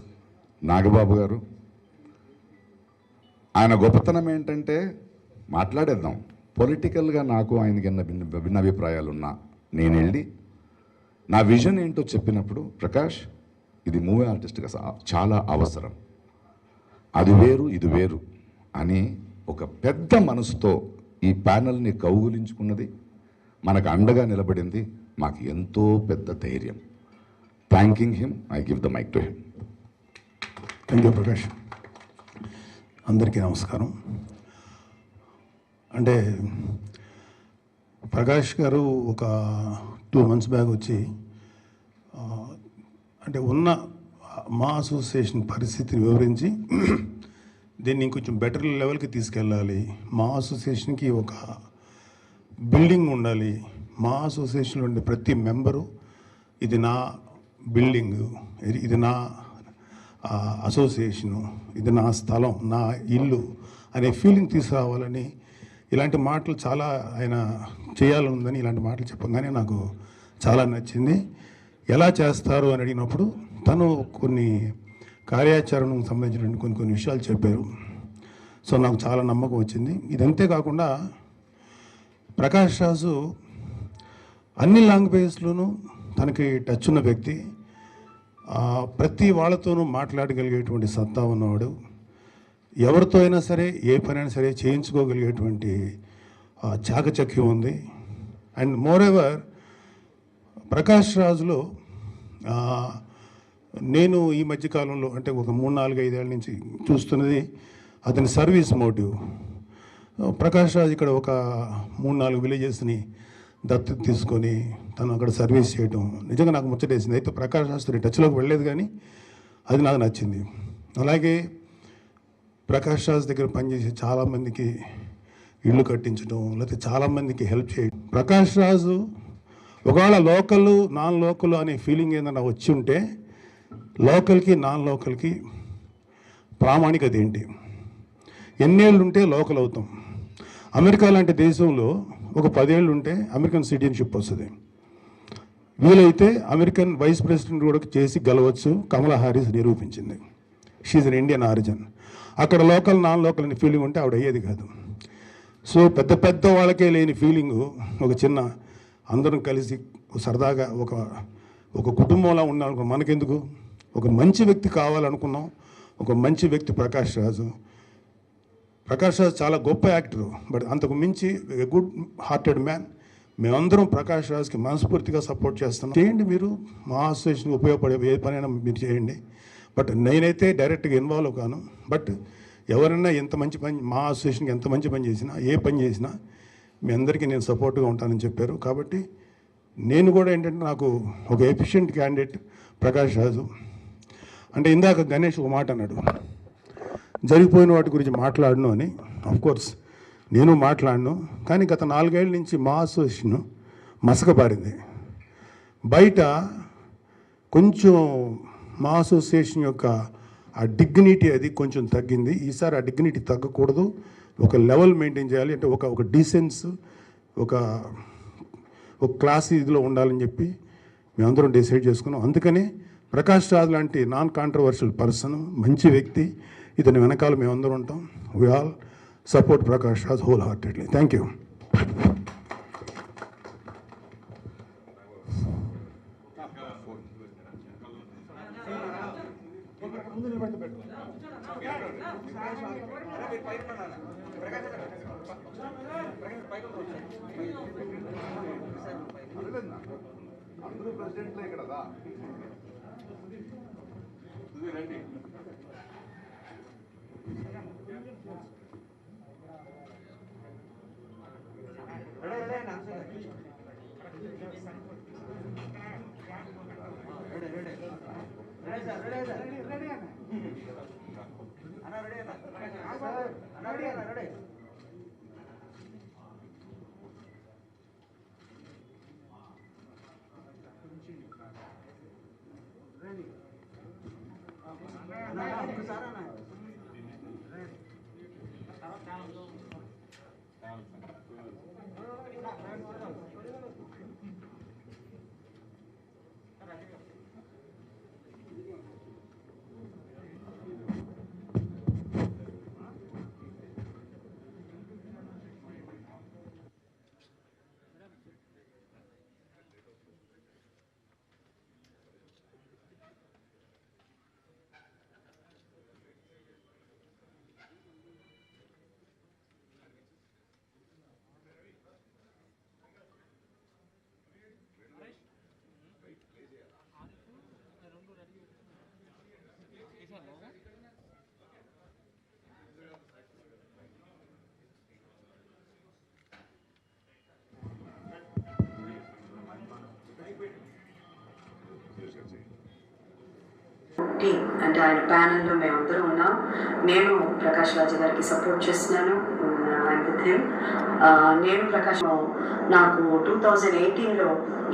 Nagababu garu, ఆయన గొప్పతనం ఏంటంటే మాట్లాడేద్దాం. పొలిటికల్గా నాకు ఆయనకి భిన్న అభిప్రాయాలు ఉన్నా నేను వెళ్ళి నా విజన్ ఏంటో చెప్పినప్పుడు, ప్రకాష్ ఇది మూవీ ఆర్టిస్ట్గా చాలా అవసరం, అది వేరు ఇది వేరు అని ఒక పెద్ద మనసుతో ఈ ప్యానల్ని కౌగులించుకున్నది, మనకు అండగా నిలబడింది, మాకు ఎంతో పెద్ద ధైర్యం. Thanking him, I give the mic to him. Thank you Prakash. అందరికీ నమస్కారం. అంటే ప్రకాష్ గారు ఒక 2 months బ్యాక్ వచ్చి అంటే ఉన్న మా అసోసియేషన్ పరిస్థితిని వివరించి దీన్ని ఇంకొంచెం బెటర్ లెవెల్కి తీసుకెళ్ళాలి, మా అసోసియేషన్కి ఒక బిల్డింగ్ ఉండాలి, మా అసోసియేషన్లో ఉండే ప్రతి మెంబరు ఇది నా బిల్డింగ్, ఇది నా అసోసియేషను, ఇది నా స్థలం, నా ఇల్లు అనే ఫీలింగ్ తీసుకురావాలని ఇలాంటి మాటలు చాలా ఆయన చేయాలనుందని ఇలాంటి మాటలు చెప్పగానే నాకు చాలా నచ్చింది. ఎలా చేస్తారు అని అడిగినప్పుడు తను కొన్ని కార్యాచరణకు సంబంధించిన కొన్ని విషయాలు చెప్పారు. సో నాకు చాలా నమ్మకం వచ్చింది. ఇదంతే కాకుండా ప్రకాష్ రాజు అన్ని లాంగ్వేజ్లోనూ తనకి టచ్ ఉన్న వ్యక్తి, ప్రతి వాళ్ళతోనూ మాట్లాడగలిగేటువంటి సత్తా ఉన్నవాడు, ఎవరితో అయినా సరే ఏ పనైనా సరే చేయించుకోగలిగేటువంటి చాకచక్యం ఉంది. అండ్ మోరెవర్ ప్రకాష్ రాజులో నేను ఈ మధ్యకాలంలో అంటే ఒక 3-4-5 ఏళ్ళ నుంచి చూస్తున్నది అతని సర్వీస్ మోటివ్. ప్రకాష్ రాజు ఇక్కడ ఒక 3-4 విలేజెస్ని దత్తత తీసుకొని తను అక్కడ సర్వీస్ చేయడం నిజంగా నాకు ముచ్చటేసింది. అయితే ప్రకాష్ రాజుతో టచ్లోకి వెళ్ళలేదు, కానీ అది నాకు నచ్చింది. అలాగే ప్రకాష్ రాజు దగ్గర పనిచేసే చాలామందికి ఇళ్ళు కట్టించడం, లేకపోతే చాలామందికి హెల్ప్ చేయడం. ప్రకాష్ రాజు ఒకవేళ లోకల్ నాన్ లోకల్ అనే ఫీలింగ్ ఏదైనా వచ్చి ఉంటే లోకల్కి నాన్ లోకల్కి ప్రామాణికత ఏంటి, ఎన్నేళ్ళు ఉంటే లోకల్ అవుతాం. అమెరికా లాంటి దేశంలో ఒక 10 ఏళ్ళు ఉంటే అమెరికన్ సిటిజన్షిప్ వస్తుంది. వీలైతే అమెరికన్ వైస్ ప్రెసిడెంట్ కూడా చేసి గెలవచ్చు. కమలా హారిస్ నిరూపించింది. She's an Indian origin. అక్కడ లోకల్ నాన్ లోకల్ అనే ఫీలింగ్ ఉంటే ఆవిడ అయ్యేది కాదు. సో పెద్ద పెద్ద వాళ్ళకే లేని ఫీలింగు ఒక చిన్న అందరం కలిసి సరదాగా ఒక కుటుంబంలా ఉండాలనుకున్నాం. మనకెందుకు, ఒక మంచి వ్యక్తి కావాలనుకున్నాం. ఒక మంచి వ్యక్తి ప్రకాష్ రాజు. ప్రకాష్ రాజు చాలా గొప్ప యాక్టర్, బట్ అంతకు మించి ఎ గుడ్ హార్టెడ్ మ్యాన్. మేమందరం ప్రకాష్ రాజుకి మనస్ఫూర్తిగా సపోర్ట్ చేస్తున్నాం. చేయండి, మీరు మా అసోసియేషన్కి ఉపయోగపడే ఏ పనైనా మీరు చేయండి. బట్ నేనైతే డైరెక్ట్గా ఇన్వాల్వ్ కాను. బట్ ఎవరైనా ఎంత మంచి పని, మా అసోసియేషన్కి ఎంత మంచి పని చేసినా, ఏ పని చేసినా మీ అందరికీ నేను సపోర్ట్గా ఉంటానని చెప్పారు. కాబట్టి నేను కూడా ఏంటంటే నాకు ఒక ఎఫిషియెంట్ క్యాండిడేట్ ప్రకాష్ రాజు. అంటే ఇందాక గణేష్ ఒక మాట అన్నాడు, జరిగిపోయిన వాటి గురించి మాట్లాడను అని. ఆఫ్కోర్స్ నేను మాట్లాడను, కానీ గత 4 ఏళ్ళ నుంచి మా అసోసియేషన్ మసకబారింది. బయట కొంచెం మా అసోసియేషన్ యొక్క ఆ డిగ్నిటీ అది కొంచెం తగ్గింది. ఈసారి ఆ డిగ్నిటీ తగ్గకూడదు, ఒక లెవెల్ మెయింటైన్ చేయాలి. అంటే ఒక డీసెన్స్, ఒక క్లాస్ ఇదిలో ఉండాలని చెప్పి మేమందరం డిసైడ్ చేసుకున్నాం. అందుకని ప్రకాష్ రాజ్ లాంటి నాన్ కాంట్రవర్షియల్ పర్సన్, మంచి వ్యక్తి, ఇతని వెనకాల మేమందరం ఉంటాం. We all support Prakash Raj whole heartedly. Thank you. అందరూ ప్రెసిడెంట్లే కదా. అంటే ఆయన ప్యానెల్లో మేమందరం ఉన్నాం. నేను ప్రకాష్ రాజ్ గారికి సపోర్ట్ చేస్తున్నాను. నేను ప్రకాష్ నాకు 2018లో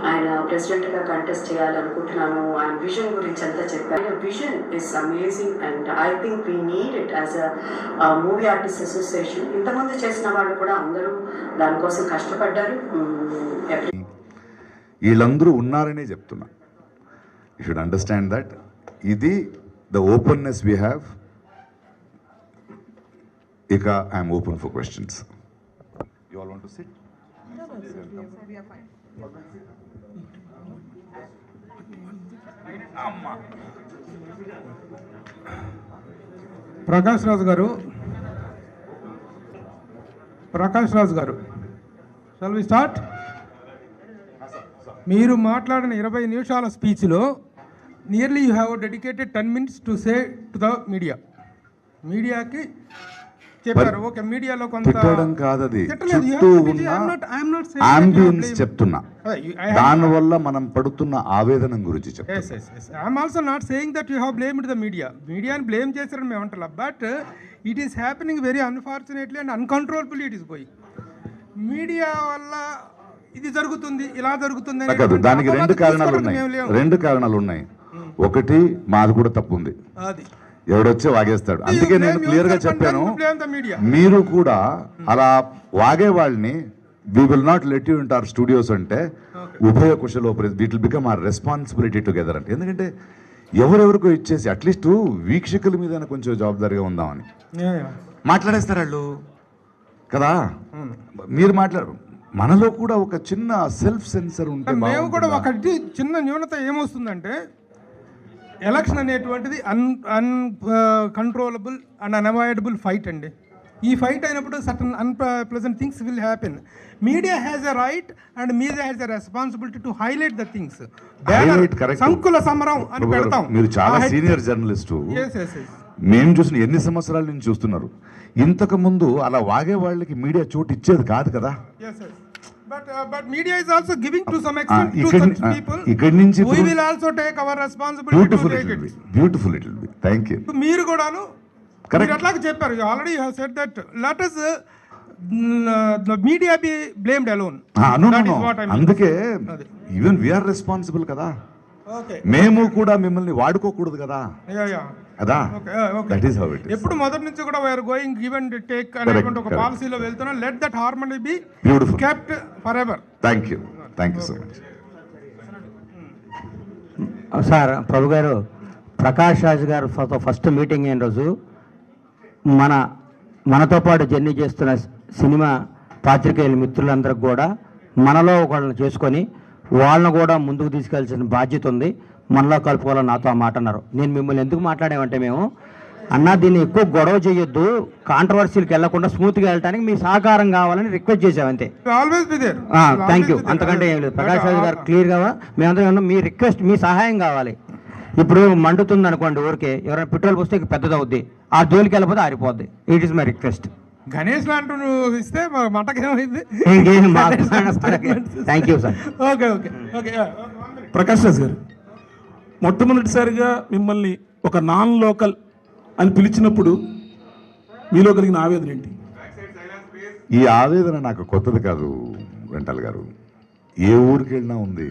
ఆయన ప్రెసిడెంట్గా కంటెస్ట్ చేయాలనుకుంటున్నాను. ఆయన విజన్ గురించి అంతా చెప్పాను. Vision is amazing and I think we need it as a movie artist association. ఇంతకుముందు చేసిన వాళ్ళు కూడా అందరూ దానికోసం కష్టపడ్డారు. వీళ్ళందరూ ఉన్నారనే చెప్తున్నా. యూ షుడ్ అండర్స్టాండ్ దట్ ఇది ద ఓపెన్నెస్ వీ హ్యావ్. ఇక I'm open for questions. You all want to sit? Prakash Raj garu shall we start? మీరు మాట్లాడిన 20 నిమిషాల స్పీచ్లో nearly you have dedicated 10 minutes to say to the మీడియాకి చెప్పారు. ఓకే, మీడియాలో కొంత తిట్టడం కాదది, చుట్టూ ఉన్న అంబియన్స్ చెప్తున్నా. దానివల్ల మనం పడుతున్న ఆవేదన గురించి చెప్తున్నా. I'm also not saying that you have blamed the మీడియాని బ్లేమ్ చేశారని మేము అంటాం. But it is happening very unfortunately and uncontrollably it is going. Media వల్ల ఇది జరుగుతుంది, ఇలా జరుగుతుంది. దానికి రెండు కారణాలు ఉన్నాయి. ఒకటి, మాది కూడా తప్పు ఉంది, ఎవడొచ్చే వాగేస్తాడు. అందుకే నేను క్లియర్ గా చెప్పాను, మీరు కూడా అలా వాగే వాళ్ళని we will not let you into our studios అంటే ఉభయ కుశలోపరి it will become our responsibility together అంటే. ఎందుకంటే ఎవరెవరికో ఇచ్చేసి అట్లీస్ట్ వీక్షకుల మీద కొంచెం జవాబుదారిగా ఉందామని మాట్లాడేస్తారు వాళ్ళు కదా. మీరు మాట్లాడు, మనలో కూడా ఒక చిన్న సెల్ఫ్ సెన్సర్ ఉంటే. మేము కూడా ఒకటి చిన్న న్యూనత ఏమొస్తుందంటే, ఎలక్షన్ అనేటువంటిది అన్కంట్రోలబుల్ అండ్ అన్అవాయిడబుల్ ఫైట్ అండి. ఈ ఫైట్ అయినప్పుడు certain unpleasant things will happen. Media has a right and media has a responsibility to highlight the things. సంకుల సమరం అని పెడతాం. మీరు చాలా సీనియర్ జర్నలిస్టు, మేము చూసిన ఎన్ని సంవత్సరాల నుంచి చూస్తున్నారు. ఇంతకు ముందు అలా వాగే వాళ్ళకి మీడియా చోటు ఇచ్చేది కాదు కదా. But media is also giving to some extent to such people. We will also take our responsibility to take it. Beautiful it will be. Thank you. మీరు కూడాను అట్లాగే చెప్పారు. Already you have said that let us the media be blamed alone. That is what I mean. అందుకే even we are responsible కదా. మేము కూడా మిమ్మల్ని వాడుకోకూడదు కదా. అదా okay that is how it is. ఎప్పుడు మొదటి నుంచి కూడా we're going give and take అనేటువంటి ఒక correct. పాలసీలో వెళ్తున్నాం. Let that harmony be Beautiful. Kept forever. Thank you so much. Sir Prabhu garu, Prakash Raj గారు ఫస్ట్ మీటింగ్ అయిన రోజు మనతో పాటు జర్నీ చేస్తున్న సినిమా పాత్రికేయుల మిత్రులందరికీ కూడా మనలో ఒకళ్ళని చేసుకొని వాళ్ళని కూడా ముందుకు తీసుకెళ్లాల్సిన బాధ్యత ఉంది, మనలో కలుపుకోవాలని నాతో ఆ మాట అన్నారు. నేను మిమ్మల్ని ఎందుకు మాట్లాడామంటే, మేము అన్నా దీన్ని ఎక్కువ గొడవ చేయొద్దు, కాంట్రవర్సీలకు వెళ్లకుండా స్మూత్గా వెళ్ళడానికి మీ సహకారం కావాలని రిక్వెస్ట్ చేసాం అంతే. Always be there. Thank you, అంతకంటే ఏం లేదు. ప్రకాష్ రాజ్ గారు క్లియర్గా మేమందరం మీ రిక్వెస్ట్, మీ సహాయం కావాలి. ఇప్పుడు మండుతుంది అనుకోండి, ఊరికే ఎవరైనా పెట్రోల్ పోస్తే పెద్దదవుద్ది, ఆ జోలికి వెళ్ళిపోతే ఆరిపోద్ది. It is my request. Ganesh లాంటి నువ్వు ఇస్తే మంటకేమైంది. Thank you sir. Okay okay okay. Prakash Raj garu, మొట్టమొదటిసారిగా మిమ్మల్ని ఒక నాన్ లోకల్ అని పిలిచినప్పుడు మీలో కలిగిన ఆవేదన ఏంటి? ఈ ఆవేదన నాకు కొత్తది కాదు వెంటల్ గారు. ఏ ఊరికి వెళ్ళినా ఉంది.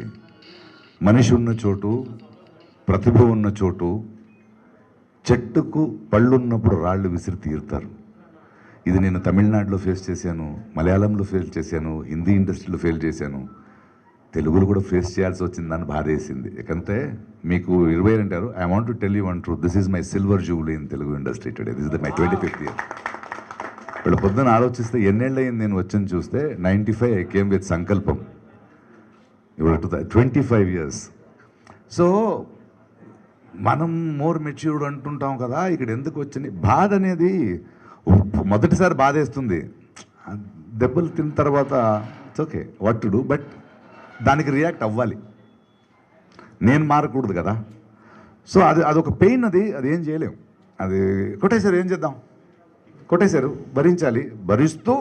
మనిషి ఉన్న చోటు, ప్రతిభ ఉన్న చోటు, చెట్టుకు పళ్ళున్నప్పుడు రాళ్ళు విసిరి తీరుతారు. ఇది నేను తమిళనాడులో ఫేస్ చేశాను, మలయాళంలో ఫేస్ చేశాను, హిందీ ఇండస్ట్రీలో ఫేల్ చేశాను, తెలుగులో కూడా ఫేస్ చేయాల్సి వచ్చిందని బాధ వేసింది. ఎందుకంటే మీకు 20 అంటారు. I want to tell you one truth, this is my silver Jubilee in Telugu industry today. This is my 25th year. వీళ్ళు పొద్దున ఆలోచిస్తే ఎన్నేళ్ళు అయింది నేను వచ్చని చూస్తే 95 ఐ కేమ్ విత్ సంకల్పం. ఇప్పుడు 25 years. సో మనం మోర్ మెచ్యూర్డ్ అంటుంటాం కదా, ఇక్కడ ఎందుకు వచ్చింది బాధ అనేది. మొదటిసారి బాధ వేస్తుంది, దెబ్బలు తిన్న తర్వాత it's okay what to do, but దానికి రియాక్ట్ అవ్వాలి. నేను మారకూడదు కదా. సో అదొక పెయిన్, అది ఏం చేయలేం. అది కొట్టేశారు, ఏం చేద్దాం, కొట్టేశారు, భరించాలి. భరిస్తూ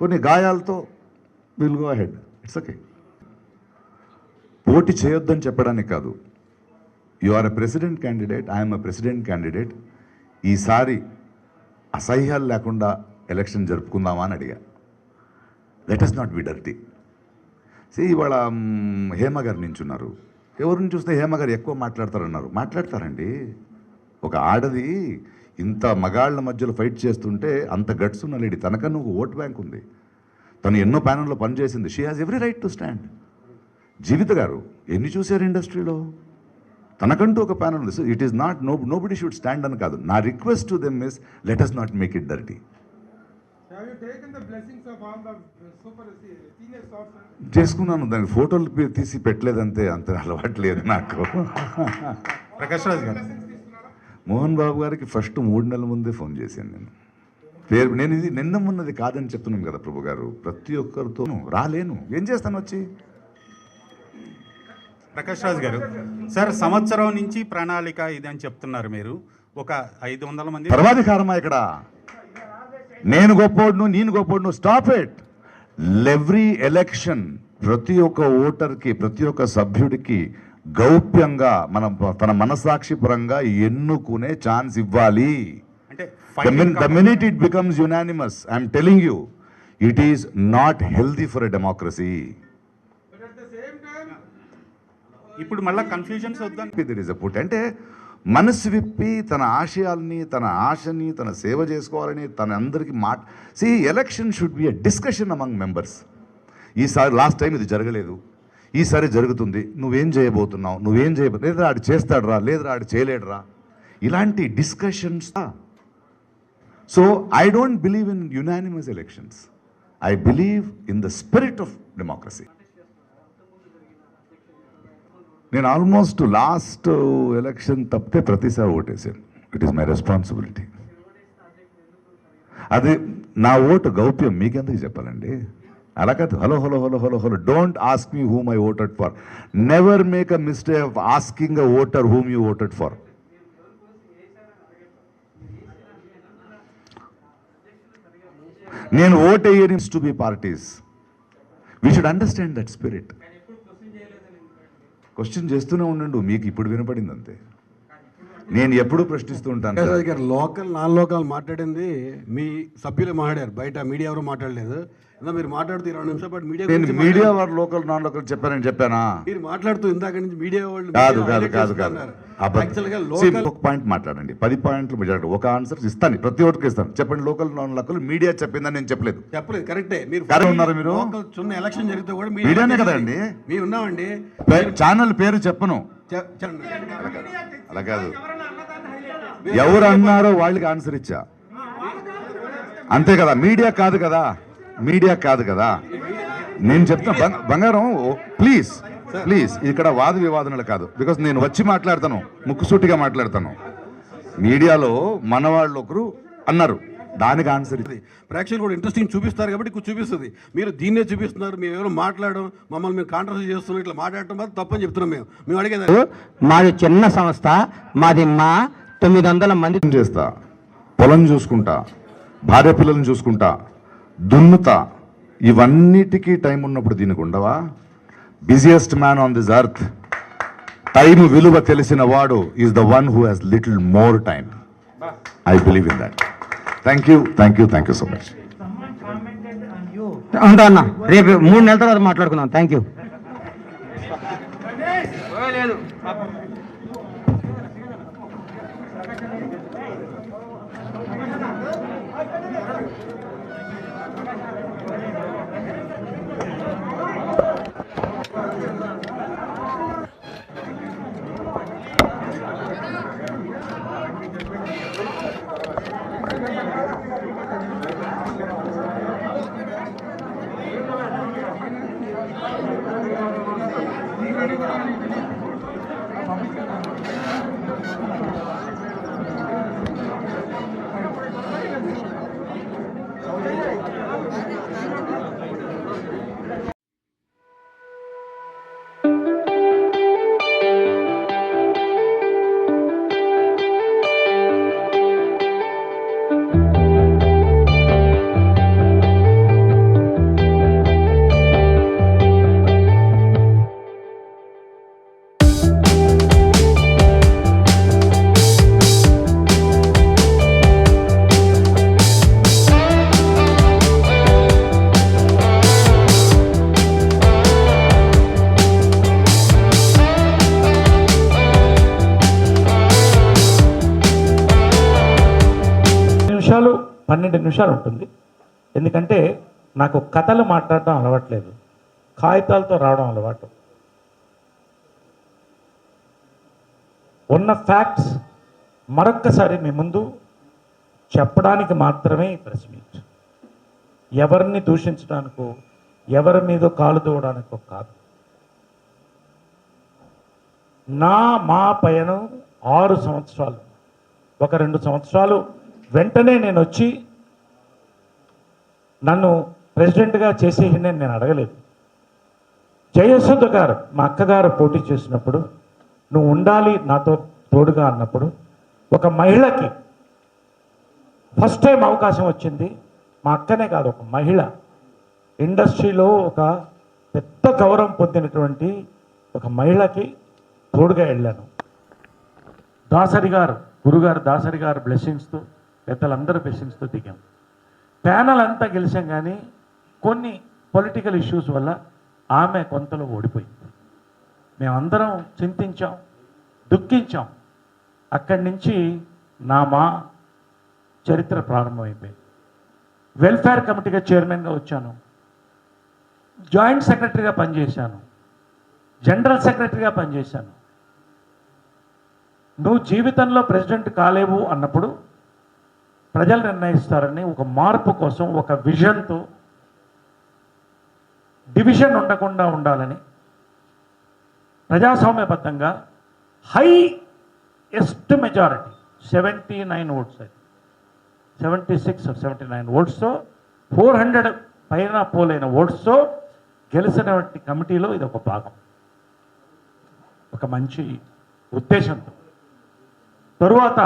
కొన్ని గాయాలతో will go ahead, it's okay. పోటీ చేయొద్దని చెప్పడానికి కాదు. You are a president candidate, I'm a president candidate. ఈసారి అసహ్యాలు లేకుండా ఎలక్షన్ జరుపుకుందామా అని అడిగా. Let us not be dirty. ఇవాళ హేమ గారు నించున్నారు. ఎవరిని చూస్తే హేమ గారు ఎక్కువ మాట్లాడతారన్నారు. మాట్లాడతారండి. ఒక ఆడది ఇంత మగాళ్ళ మధ్యలో ఫైట్ చేస్తుంటే అంత గట్స్ ఉన్న లేడీ, తనకన్నా ఒక ఓట్ బ్యాంక్ ఉంది, తను ఎన్నో ప్యానల్లో పనిచేసింది. She has every right to stand. Jeevitha garu ఎన్ని చూశారు ఇండస్ట్రీలో, తనకంటూ ఒక ప్యానల్ ఉంది. So it is not nobody should stand అని కాదు. నా request to them is let us not make it dirty. చేసుకున్నాను, దానికి ఫోటోలు తీసి పెట్టలేదంతే, అంత అలవాట్లేదు నాకు. ప్రకాష్ రాజ్ గారు, మోహన్ బాబు గారికి ఫస్ట్ 3 నెలల ముందే ఫోన్ చేశాను నేను. నేను ఇది నిన్న మొన్నది కాదని చెప్తున్నాను కదా ప్రభు గారు. ప్రతి ఒక్కరితో రాలేను, ఏం చేస్తాను వచ్చి. ప్రకాష్ రాజ్ గారు, సార్ సంవత్సరం నుంచి ప్రణాళిక ఇది అని చెప్తున్నారు మీరు. ఒక 500 మంది సర్వాధికారమా ఇక్కడ? నేను గొప్పోడును గొప్పోడును. Stop it. ఎవ్రీ ఎలక్షన్ ప్రతి ఒక్క ఓటర్కి, ప్రతి ఒక్క సభ్యుడికి గౌప్యంగా తన మనసాక్షి పరంగా ఎన్నుకునే ఛాన్స్ ఇవ్వాలి. అంటే the minute it becomes unanimous, I am telling you, it is not healthy for a democracy. ఇప్పుడు మళ్ళీ కన్ఫ్యూజన్స్ వద్దని There is a put. అంటే మనసు విప్పి తన ఆశయాల్ని, తన ఆశని, తన సేవ చేసుకోవాలని తన అందరికీ election should be a discussion among members. ఈసారి లాస్ట్ టైం ఇది జరగలేదు, ఈసారి జరుగుతుంది, నువ్వేం చేయబోతున్నావు, లేదా ఆడు చేస్తాడురా, లేదా ఆడు చేయలేడురా, ఇలాంటి discussions. So I don't believe in unanimous elections. I believe in the spirit of democracy. నేను ఆల్మోస్ట్ లాస్ట్ ఎలక్షన్ తప్పితే ప్రతిసారి ఓటేసాను. It is my responsibility. అది నా ఓటు గౌప్యం, మీకెందుకు చెప్పాలండి? అలా కాదు. Hello, don't ask me whom I voted for. Never make a mistake of asking a voter whom you voted for. నేను ఓట్ వేయని to be parties. We should understand that spirit. Question చేస్తూనే ఉండండు, మీకు ఇప్పుడు వినపడింది అంతే. నేను ఎప్పుడూ ప్రశ్నిస్తూ ఉంటాను. లోకల్ నాన్ లోకల్ మాట్లాడింది మీ సభ్యులు మాట్లాడారు, బయట మీడియా ఎవరు మాట్లాడలేదు. అలా మీరు మాట్లాడుతూ 20 నిమిషాల పాటు మీడియా నేను గురించి మీడియా వారు లోకల్ నాన్ లోకల్ చెప్పానని చెప్పానా? మీరు మాట్లాడుతూ ఇందాక నుంచి మీడియా వాళ్ళు కాదు మీడియా కాదు highlight కాదు కాదు చేస్తున్నారు. అబద్ధం. Actual గా See, లోకల్ ఒక పాయింట్ మాట్లాడండి, 10 పాయింట్లు మాట్లాడండి, ఒక ఆన్సర్ ఇస్తాను, ప్రతి ఒక్కరికి ఇస్తాను. చెప్పండి, లోకల్ నాన్ లోకల్ మీడియా చెప్పిందని నేను చెప్పలేదు. చెప్పలేదు, కరెక్టే. మీరు కరెక్ట్ ఉన్నారా మీరు? లోకల్ చిన్న ఎలక్షన్ జరిగితే కూడా మీడియానే కదండి. మేము ఉన్నామండి. ఛానల్ పేరు చెప్పను. చెప్పండి. అలా కాదు, ఎవరు అన్నారో వాళ్ళకి ఆన్సర్ ఇచ్చా, అంతే కదా. మీడియా కాదు కదా, మీడియా కాదు కదా. నేను చెప్తాను బంగారం, ప్లీజ్ ప్లీజ్, ఇక్కడ వాద వివాదనలు కాదు. బికాస్ నేను వచ్చి మాట్లాడతాను, ముక్కుసూటిగా మాట్లాడతాను. మీడియాలో మన వాళ్ళు ఒకరు అన్నారు, దానికి ఆన్సర్ ఇది. ప్రేక్షకులు కూడా ఇంట్రెస్టింగ్ చూపిస్తారు కాబట్టి చూపిస్తుంది. మీరు దీన్నే చూపిస్తున్నారు. మేము ఎవరు మాట్లాడడం, మమ్మల్ని మేము కాంట్రవర్సీ చేస్తున్నాం, ఇట్లా మాట్లాడటం మాత్రం తప్పని చెప్తున్నాం. మేము అడిగేది మాది చిన్న సంస్థ, మాది 900 మంది. చేస్తా, పొలం చూసుకుంటా, భార్య పిల్లల్ని చూసుకుంటా, దున్నుతా, ఇవన్నిటికీ టైం ఉన్నప్పుడు దీనికి ఉండవా? Busiest man on this earth, time విలువ తెలిసిన వాడు is the one who has little more time. I believe in that. Thank you so much. ఉంటా అన్న, రేపు 3 నెలల తర్వాత మాట్లాడుకుందాం. Thank you. నిమిషాలు 12 నిమిషాలు ఉంటుంది. ఎందుకంటే నాకు కథలు మాట్లాడటం అలవాట్లేదు, కాగితాలతో రావడం అలవాటు. ఉన్న ఫ్యాక్ట్స్ మరొక్కసారి మీ ముందు చెప్పడానికి మాత్రమే ఈ ప్రెస్ మీట్. ఎవరిని దూషించడానికో, ఎవరి మీద కాలు దూవడానికో కాదు. మా పయనం 6 సంవత్సరాలు. ఒక 2 సంవత్సరాలు వెంటనే నేను వచ్చి నన్ను ప్రెసిడెంట్గా చేసేయండి నేను అడగలేదు. జయసుధ గారు, మా అక్కగారు పోటీ చేసినప్పుడు, నువ్వు ఉండాలి నాతో తోడుగా అన్నప్పుడు, ఒక మహిళకి ఫస్ట్ టైం అవకాశం వచ్చింది. మా అక్కనే కాదు, ఒక మహిళ ఇండస్ట్రీలో ఒక పెద్ద గౌరవం పొందినటువంటి ఒక మహిళకి తోడుగా వెళ్ళాను. దాసరి గారు, గురుగారు దాసరి గారు బ్లెస్సింగ్స్తో, పెద్దలందరూ బ్లెస్సింగ్స్తో దిగాం. ప్యానల్ అంతా గెలిచాం, కానీ కొన్ని పొలిటికల్ ఇష్యూస్ వల్ల ఆమె కొంతలో ఓడిపోయింది. మేమందరం చింతించాం, దుఃఖించాం. అక్కడి నుంచి మా చరిత్ర ప్రారంభమైపోయింది. వెల్ఫేర్ కమిటీగా చైర్మన్గా వచ్చాను, జాయింట్ సెక్రటరీగా పనిచేశాను, జనరల్ సెక్రటరీగా పనిచేశాను. నువ్వు జీవితంలో ప్రెసిడెంట్ కాలేవు అన్నప్పుడు ప్రజలు నిర్ణయిస్తారని ఒక మార్పు కోసం, ఒక విజన్తో, డివిజన్ ఉండకుండా ఉండాలని ప్రజాస్వామ్యబద్ధంగా హైయెస్ట్ మెజారిటీ 79 ఓట్స్, 76 or 79 ఓట్స్తో, 400 పైన పోలైన ఓట్స్తో గెలిచినటువంటి కమిటీలో ఇది ఒక భాగం, ఒక మంచి ఉద్దేశంతో. తరువాత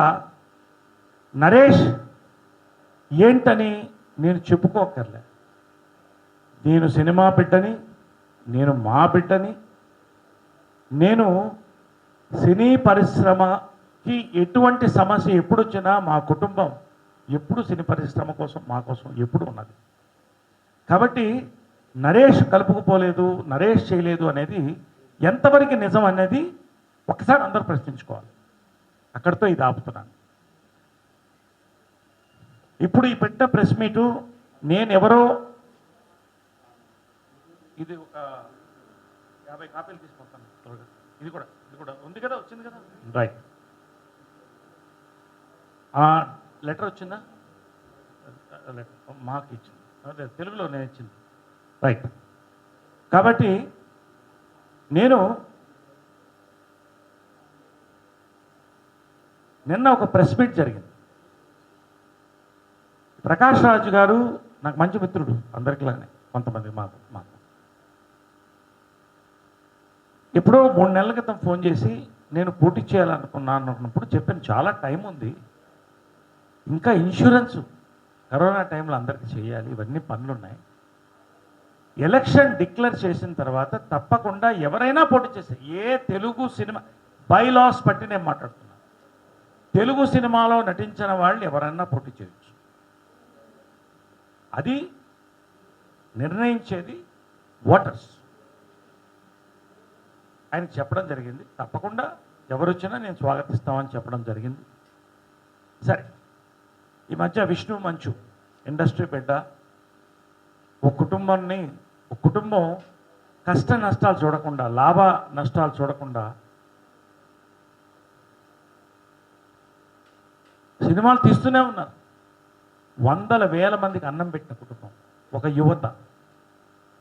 నరేష్ ఏంటని నేను చెప్పుకోకర్లే. నేను సినిమా బిడ్డని, నేను మా బిడ్డని. నేను సినీ పరిశ్రమకి ఎటువంటి సమస్య ఎప్పుడు వచ్చినా మా కుటుంబం ఎప్పుడు సినీ పరిశ్రమ కోసం, మా కోసం ఎప్పుడు ఉన్నది. కాబట్టి నరేష్ కలుపుకుపోలేదు, నరేష్ చేయలేదు అనేది ఎంతవరకు నిజం అనేది ఒకసారి అందరూ ప్రశ్నించుకోవాలి. అక్కడితో ఇది ఆపుతున్నాను. ఇప్పుడు ఈ పెట్టిన ప్రెస్ మీటు నేను ఎవరో, ఇది ఒక 50 కాపీలు తీసుకుంటాను త్వరగా. ఇది కూడా ఉంది కదా, వచ్చింది కదా, రైట్. లెటర్ వచ్చిందా? మాకు ఇచ్చింది, అదే తెలుగులో నేను ఇచ్చింది, రైట్. కాబట్టి నేను నిన్న ఒక ప్రెస్ మీట్ జరిగింది. ప్రకాష్ రాజ్ గారు నాకు మంచి మిత్రుడు, అందరికిలానే కొంతమంది మాకు ఎప్పుడో 3 నెలల క్రితం ఫోన్ చేసి నేను పోటీ చేయాలనుకున్నాను అనుకున్నప్పుడు చెప్పాను, చాలా టైం ఉంది, ఇంకా ఇన్సూరెన్స్ కరోనా టైంలో అందరికీ చేయాలి, ఇవన్నీ పనులు ఉన్నాయి, ఎలక్షన్ డిక్లేర్ చేసిన తర్వాత తప్పకుండా ఎవరైనా పోటీ చేస్తే, ఏ తెలుగు సినిమా బైలాస్ బట్టి నేను మాట్లాడుతున్నాను, తెలుగు సినిమాలో నటించిన వాళ్ళు ఎవరైనా పోటీ చేయొచ్చు, అది నిర్ణయించేది ఓటర్స్. ఆయనకు చెప్పడం జరిగింది, తప్పకుండా ఎవరు వచ్చినా నేను స్వాగతిస్తామని చెప్పడం జరిగింది. సరే, ఈ మధ్య విష్ణు మంచు ఇండస్ట్రీ బిడ్డ, ఒక కుటుంబం కష్ట నష్టాలు చూడకుండా, లాభ నష్టాలు చూడకుండా సినిమాలు తీస్తూనే ఉన్నారు. వందల వేల మందికి అన్నం పెట్టిన కుటుంబం, ఒక యువత.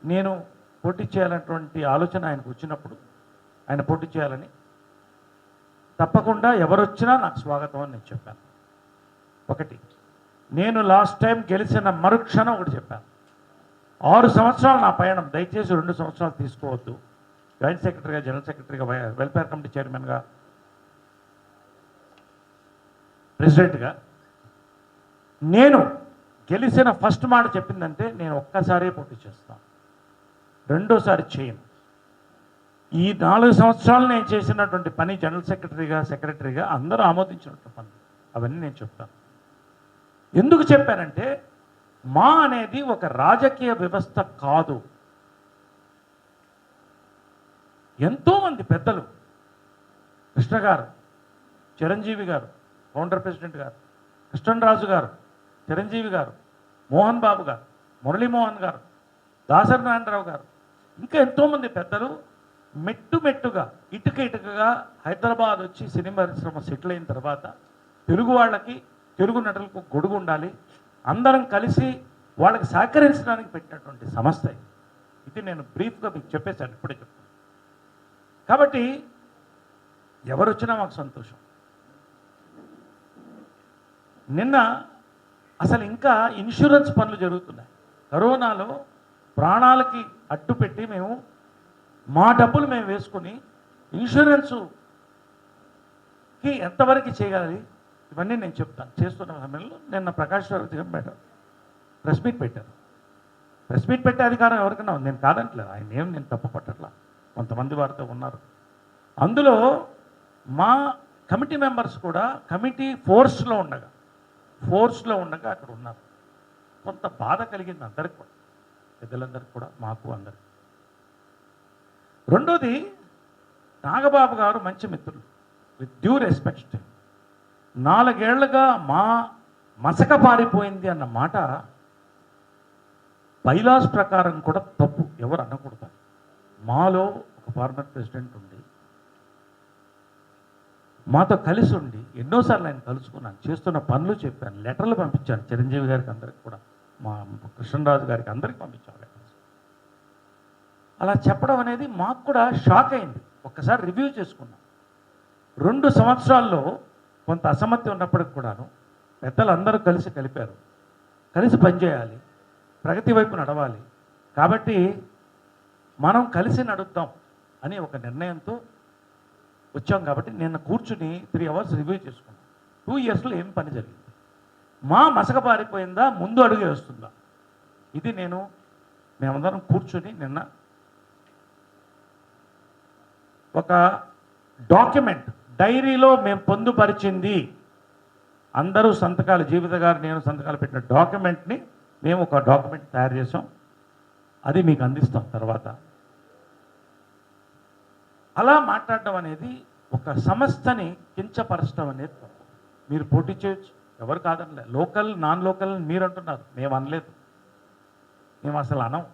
నేను పోటీ చేయాలన్నటువంటి ఆలోచన ఆయనకు వచ్చినప్పుడు, ఆయన పోటీ చేయాలని, తప్పకుండా ఎవరు వచ్చినా నాకు స్వాగతం అని నేను చెప్పాను. ఒకటి, నేను లాస్ట్ టైం గెలిచిన మరుక్షణం ఒకటి చెప్పాను, 6 సంవత్సరాలు నా పయనం, దయచేసి 2 సంవత్సరాలు తీసుకోవద్దు, జాయింట్ సెక్రటరీగా, జనరల్ సెక్రటరీగా, వెల్ఫేర్ కమిటీ చైర్మన్గా, ప్రెసిడెంట్గా నేను గెలిచిన ఫస్ట్ మాట చెప్పిందంటే నేను ఒక్కసారే పోటీ చేస్తాను, రెండోసారి చేయను. ఈ 4 సంవత్సరాలు నేను చేసినటువంటి పని, జనరల్ సెక్రటరీగా అందరూ ఆమోదించినటువంటి పని, అవన్నీ నేను చెప్తాను. ఎందుకు చెప్పానంటే, మా అనేది ఒక రాజకీయ వ్యవస్థ కాదు. ఎంతోమంది పెద్దలు, కృష్ణ గారు, చిరంజీవి గారు, ఫౌండర్ ప్రెసిడెంట్ గారు, కృష్ణరాజు గారు, చిరంజీవి గారు, మోహన్ బాబు గారు, మురళీమోహన్ గారు, దాసరి నారాయణరావు గారు, ఇంకా ఎంతోమంది పెద్దలు మెట్టుగా ఇటుకగా హైదరాబాద్ వచ్చి సినిమా పరిశ్రమ సెటిల్ అయిన తర్వాత తెలుగు వాళ్ళకి, తెలుగు నటులకు గొడుగు ఉండాలి, అందరం కలిసి వాళ్ళకి సహకరించడానికి పెట్టినటువంటి సంస్థ ఇది. నేను బ్రీఫ్గా మీకు చెప్పేశాను, ఇప్పుడే చెప్తాను. కాబట్టి ఎవరు వచ్చినా మాకు సంతోషం. నిన్న అసలు ఇంకా ఇన్సూరెన్స్ పనులు జరుగుతున్నాయి. కరోనాలో ప్రాణాలకి అడ్డు పెట్టి మేము మా డబ్బులు మేము వేసుకొని ఇన్సూరెన్స్కి ఎంతవరకు చేయగలి, ఇవన్నీ నేను చెప్తాను. చేస్తున్న సమయంలో నిన్న ప్రకాష్ రావు గారు ప్రెస్ మీట్ పెట్టారు. ప్రెస్ మీట్ పెట్టే అధికారం ఎవరికైనా ఉంది, నేను కాదంటలేదు, ఆయన ఏం నేను తప్పు పట్టట్లా, కొంతమంది వారితో ఉన్నారు. అందులో మా కమిటీ మెంబర్స్ కూడా కమిటీ ఫోర్స్లో ఉండగా అక్కడ ఉన్నారు. కొంత బాధ కలిగింది అందరికి కూడా, పెద్దలందరికీ కూడా, మాకు అందరికి. రెండోది, నాగబాబు గారు మంచి మిత్రులు, విత్ డ్యూ రెస్పెక్ట్, 4 ఏళ్లుగా మా మసక పారిపోయింది అన్న మాట బైలాస్ ప్రకారం కూడా తప్పు, ఎవరు అనకూడదు. మాలో ఒక ఫార్మర్ ప్రెసిడెంట్ ఉండి, మాతో కలిసి ఉండి, ఎన్నోసార్లు ఆయన కలుసుకున్నాను, చేస్తున్న పనులు చెప్పాను, లెటర్లు పంపించాను చిరంజీవి గారికి, అందరికి కూడా, మా కృష్ణరాజు గారికి, అందరికి పంపించాను లెటర్స్. అలా చెప్పడం అనేది మాకు కూడా షాక్ అయింది. ఒక్కసారి రివ్యూ చేసుకున్నాం. 2 సంవత్సరాల్లో కొంత అసమ్మతి ఉన్నప్పటికి కూడాను పెద్దలందరూ కలిపారు, కలిసి పనిచేయాలి, ప్రగతి వైపు నడవాలి, కాబట్టి మనం కలిసి నడుద్దాం అని ఒక నిర్ణయంతో వచ్చాం. కాబట్టి నిన్న కూర్చుని 3 అవర్స్ రివ్యూ చేసుకున్నాం. 2 ఇయర్స్లో ఏం పని జరిగింది, మా మసక పారిపోయిందా, ముందు అడుగే వస్తుందా, ఇది మేమందరం కూర్చుని నిన్న ఒక డాక్యుమెంట్, డైరీలో మేము పొందుపరిచింది, అందరూ సంతకాలు, జీవిత గారు నేను సంతకాలు పెట్టిన డాక్యుమెంట్ని మేము ఒక డాక్యుమెంట్ తయారు చేసాం. అది మీకు అందిస్తాం తర్వాత. అలా మాట్లాడడం అనేది ఒక సంస్థని కించపరచడం అనేది తప్పు. మీరు పోటీ చేయొచ్చు, ఎవరు కాదనలే. లోకల్ నాన్ లోకల్ మీరు అంటున్నారు, మేము అనలేదు, మేము అసలు అనం.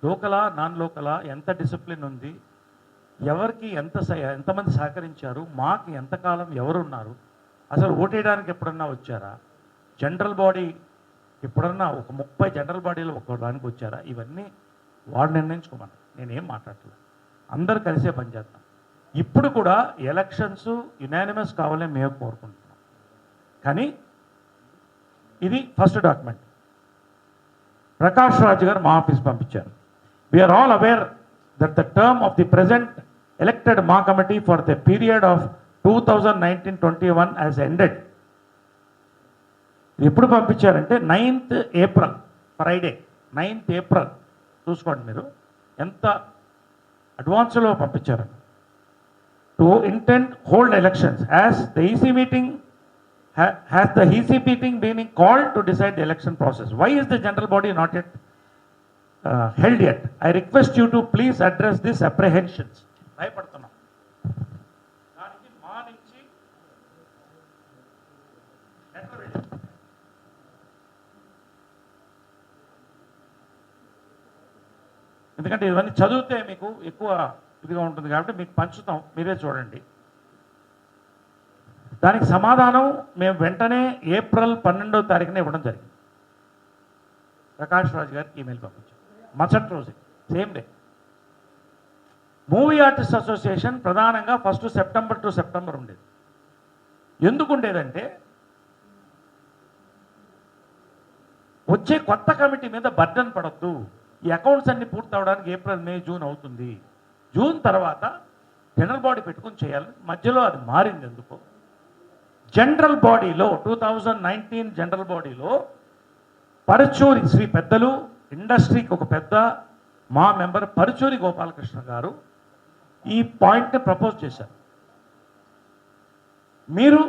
లోకలా నాన్ లోకలా, ఎంత డిసిప్లిన్ ఉంది, ఎవరికి ఎంతమంది సహకరించారు, మాకు ఎంతకాలం ఎవరున్నారు, అసలు ఓటేయడానికి ఎప్పుడన్నా వచ్చారా, జనరల్ బాడీ ఎప్పుడన్నా ఒక 30 జనరల్ బాడీలో ఒక్కడానికి వచ్చారా, ఇవన్నీ వాడు నిర్ణయించుకోమని నేనేం మాట్లాడలేదు. అందరు కలిసే పనిచేస్తాం. ఇప్పుడు కూడా ఎలక్షన్స్ యునానిమస్ కావాలని మేము కోరుకుంటున్నాం. కానీ ఇది ఫస్ట్ డాక్యుమెంట్ ప్రకాష్ రాజ్ గారు మా ఆఫీస్ పంపించారు. We're all aware that the term of the present elected MAA committee for the period of 2019-21 has ended. ఎప్పుడు పంపించారంటే 9th April, Friday 9th April. చూసుకోండి మీరు ఎంత అడ్వాన్స్లో పంపించారని. To intend hold elections as the EC meeting has the EC meeting been called to decide the election process. Why is the general body not yet held yet? I request you to please address these apprehensions. భయపడుతున్నాం. దానికి మా నుంచి letter వెళ్ళింది. ఎందుకంటే ఇవన్నీ చదివితే మీకు ఎక్కువ ఇదిగా ఉంటుంది కాబట్టి మీకు పంచుతాం, మీరే చూడండి. దానికి సమాధానం మేము వెంటనే ఏప్రిల్ 12వ తారీఖున ఇవ్వడం జరిగింది. ప్రకాష్ రాజ్ గారికి ఈమెయిల్ పంపించాం మరుసటి రోజే, same day. Movie artist association ప్రధానంగా 1 సెప్టెంబర్ టు సెప్టెంబర్ ఉండేది. ఎందుకు ఉండేదంటే వచ్చే కొత్త కమిటీ మీద బర్డన్ పడద్దు, ఈ అకౌంట్స్ అన్ని పూర్తి అవడానికి ఏప్రిల్, మే, జూన్ అవుతుంది. జూన్ తర్వాత జనరల్ బాడీ పెట్టుకుని చేయాలి. మధ్యలో అది మారింది ఎందుకో. జనరల్ బాడీలో 2019 జనరల్ బాడీలో పరుచూరి శ్రీ పెద్దలు, ఇండస్ట్రీకి ఒక పెద్ద మా మెంబర్ పరుచూరి గోపాలకృష్ణ గారు ఈ పాయింట్ని ప్రపోజ్ చేశారు. మీరు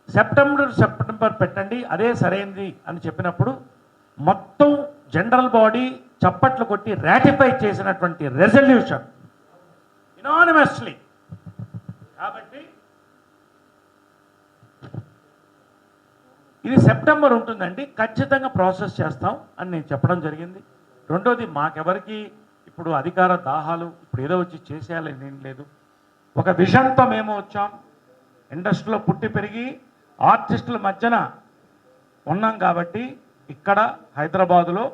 సెప్టెంబర్ పెట్టండి, అదే సరైనది అని చెప్పినప్పుడు మొత్తం జనరల్ బాడీ చప్పట్లు కొట్టి రాటిఫై చేసినటువంటి రెజల్యూషన్ యునానిమస్లీ. కాబట్టి ఇది సెప్టెంబర్ ఉంటుందండి, ఖచ్చితంగా ప్రాసెస్ చేస్తాం అని నేను చెప్పడం జరిగింది. రెండోది, మాకెవరికి ఇప్పుడు అధికార దాహాలు ఇప్పుడు ఏదో వచ్చి చేసేయాలని ఏం లేదు. ఒక విజన్తో మేము వచ్చాం. ఇండస్ట్రీలో పుట్టి పెరిగి ఆర్టిస్టుల మధ్యన ఉన్నాం కాబట్టి ఇక్కడ హైదరాబాదులో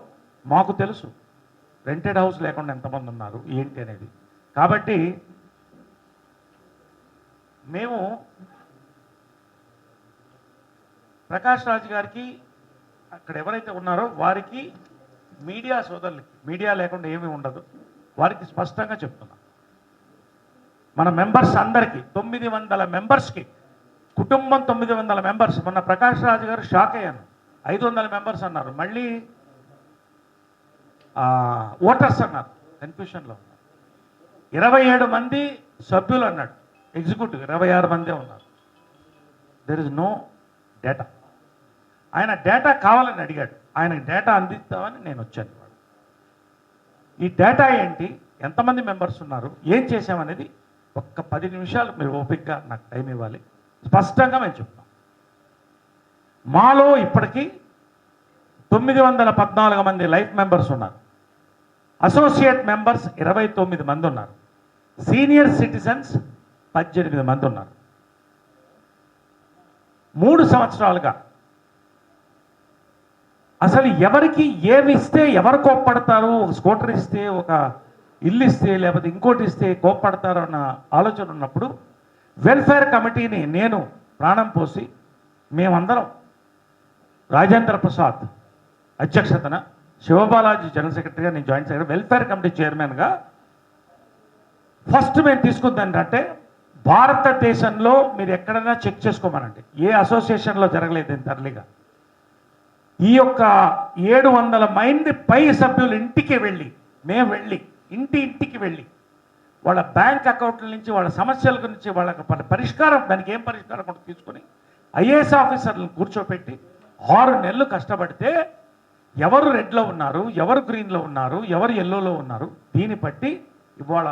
మాకు తెలుసు రెంటెడ్ హౌస్ లేకుండా ఎంతమంది ఉన్నారు ఏంటి అనేది. కాబట్టి మేము ప్రకాష్ రాజ్ గారికి అక్కడ ఎవరైతే ఉన్నారో వారికి, మీడియా సోదరులకి, మీడియా లేకుండా ఏమీ ఉండదు, వారికి స్పష్టంగా చెప్తున్నాం. మన మెంబర్స్ అందరికీ 900 మెంబర్స్కి, కుటుంబం 900 మెంబర్స్. మొన్న ప్రకాష్ రాజ్ గారు షాక్ అయ్యాను, 500 మెంబర్స్ అన్నారు, మళ్ళీ ఓటర్స్ అన్నారు, కన్ఫ్యూషన్లో ఉన్నారు. 27 మంది సభ్యులు అన్నాడు, ఎగ్జిక్యూటివ్ 26 మందే ఉన్నారు. There is no data. ఆయన డేటా కావాలని అడిగాడు, ఆయనకి డేటా అందిస్తామని నేను వచ్చాను. ఈ డేటా ఏంటి, ఎంతమంది మెంబర్స్ ఉన్నారు, ఏం చేసామనేది ఒక్క 10 నిమిషాలు మీరు ఓపికగా నాకు టైం ఇవ్వాలి. స్పష్టంగా మేము చెప్తాం. మాలో ఇప్పటికీ 914 మంది లైఫ్ మెంబర్స్ ఉన్నారు. అసోసియేట్ మెంబర్స్ 29 మంది ఉన్నారు. సీనియర్ సిటిజన్స్ 18 మంది ఉన్నారు. 3 సంవత్సరాలుగా అసలు ఎవరికి ఏమి ఇస్తే ఎవరు కోప్పడతారు, ఒక స్కూటర్ ఇస్తే, ఒక ఇల్లు ఇస్తే, లేకపోతే ఇంకోటి ఇస్తే కోప్పడతారు అన్న ఆలోచన ఉన్నప్పుడు వెల్ఫేర్ కమిటీని నేను ప్రాణం పోసి మేమందరం రాజేంద్ర ప్రసాద్ అధ్యక్షతన, శివబాలాజీ జనరల్ సెక్రటరీగా, నేను జాయింట్ సెక్రటరీ, వెల్ఫేర్ కమిటీ చైర్మన్గా ఫస్ట్ మేము తీసుకుంది ఏంటంటే భారతదేశంలో మీరు ఎక్కడైనా చెక్ చేసుకోమనండి, ఏ అసోసియేషన్లో జరగలేదు ఇంత ఎర్లీగా. ఈ యొక్క 700 మంది పై సభ్యులు ఇంటికి వెళ్ళి, మేము వెళ్ళి ఇంటికి వెళ్ళి వాళ్ళ బ్యాంక్ అకౌంట్ల నుంచి, వాళ్ళ సమస్యల గురించి, వాళ్ళ పరిష్కారం, దానికి ఏం పరిష్కారం కూడా తీసుకొని ఐఏఎస్ ఆఫీసర్లను కూర్చోపెట్టి 6 నెలలు కష్టపడితే ఎవరు రెడ్లో ఉన్నారు, ఎవరు గ్రీన్లో ఉన్నారు, ఎవరు ఎల్లోలో ఉన్నారు, దీన్ని బట్టి ఇవాళ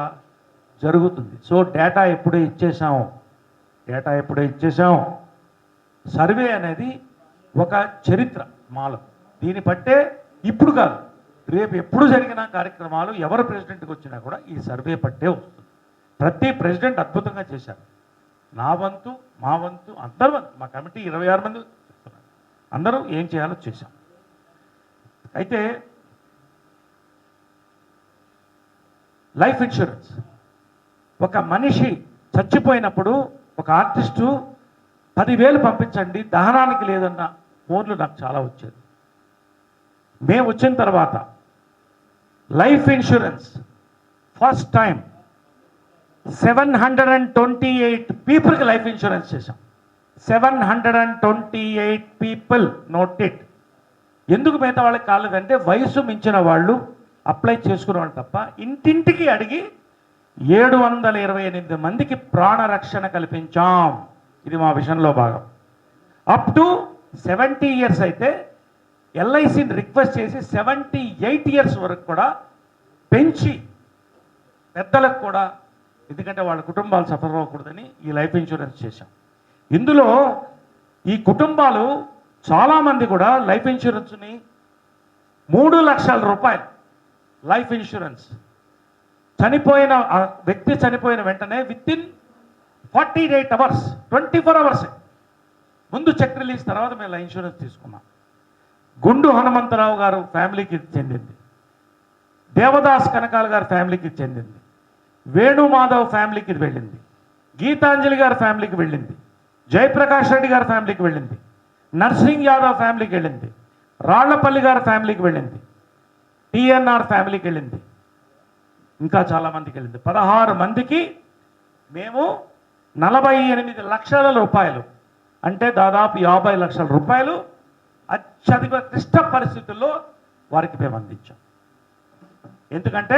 జరుగుతుంది. సో డేటా ఎప్పుడే ఇచ్చేసాం. సర్వే అనేది ఒక చరిత్ర మాలో. దీన్ని బట్టే ఇప్పుడు కాదు, రేపు ఎప్పుడు జరిగిన కార్యక్రమాలు ఎవరు ప్రెసిడెంట్కి వచ్చినా కూడా ఈ సర్వే పట్టే వస్తుంది. ప్రతి ప్రెసిడెంట్ అద్భుతంగా చేశారు. నా వంతు, మా వంతు, అందరి వంతు, మా కమిటీ 26 మంది చెప్తున్నారు, అందరూ ఏం చేయాలో చేశాం. అయితే లైఫ్ ఇన్సూరెన్స్, ఒక మనిషి చచ్చిపోయినప్పుడు ఒక ఆర్టిస్టు 10,000 పంపించండి దహనానికి లేదన్న ఫోన్లు నాకు చాలా వచ్చేది. మేము వచ్చిన తర్వాత లైఫ్ ఇన్సూరెన్స్ ఫస్ట్ టైం 728 పీపుల్కి లైఫ్ ఇన్సూరెన్స్ చేశాం. 728 పీపుల్, నోట్ ఇట్. ఎందుకు మిగతా వాళ్ళకి కాలేదంటే వయసు మించిన వాళ్ళు అప్లై చేసుకునే వాళ్ళు తప్ప ఇంటింటికి అడిగి 728 మందికి ప్రాణరక్షణ కల్పించాం. ఇది మా విషయంలో భాగం. అప్ టు 70 ఇయర్స్ అయితే ఎల్ఐసిని రిక్వెస్ట్ చేసి 78 ఇయర్స్ వరకు కూడా పెంచి పెద్దలకు కూడా, ఎందుకంటే వాళ్ళ కుటుంబాలు సఫర్ అవ్వకూడదని ఈ లైఫ్ ఇన్సూరెన్స్ చేశాం. ఇందులో ఈ కుటుంబాలు చాలామంది కూడా లైఫ్ ఇన్సూరెన్స్ని 3 లక్షల రూపాయలు లైఫ్ ఇన్సూరెన్స్ చనిపోయిన వ్యక్తి చనిపోయిన వెంటనే వితిన్ 48 అవర్స్ 24 అవర్స్ ముందు చెక్ రిలీజ్, తర్వాత మేము ఇన్సూరెన్స్ తీసుకున్నాం. గుండు హనుమంతరావు గారు ఫ్యామిలీకి చెందింది, దేవదాస్ కనకాల గారి ఫ్యామిలీకి చెందింది, వేణుమాధవ్ ఫ్యామిలీకి వెళ్ళింది, గీతాంజలి గారి ఫ్యామిలీకి వెళ్ళింది, జయప్రకాష్ రెడ్డి గారి ఫ్యామిలీకి వెళ్ళింది, నర్సింగ్ యాదవ్ ఫ్యామిలీకి వెళ్ళింది, రాళ్లపల్లి గారి ఫ్యామిలీకి వెళ్ళింది, టిఎన్ఆర్ ఫ్యామిలీకి వెళ్ళింది, ఇంకా చాలామందికి వెళ్ళింది. 16 మందికి మేము 48 లక్షల రూపాయలు, అంటే దాదాపు 50 లక్షల రూపాయలు అత్యధిక క్లిష్ట పరిస్థితుల్లో వారికి మేము అందించాం. ఎందుకంటే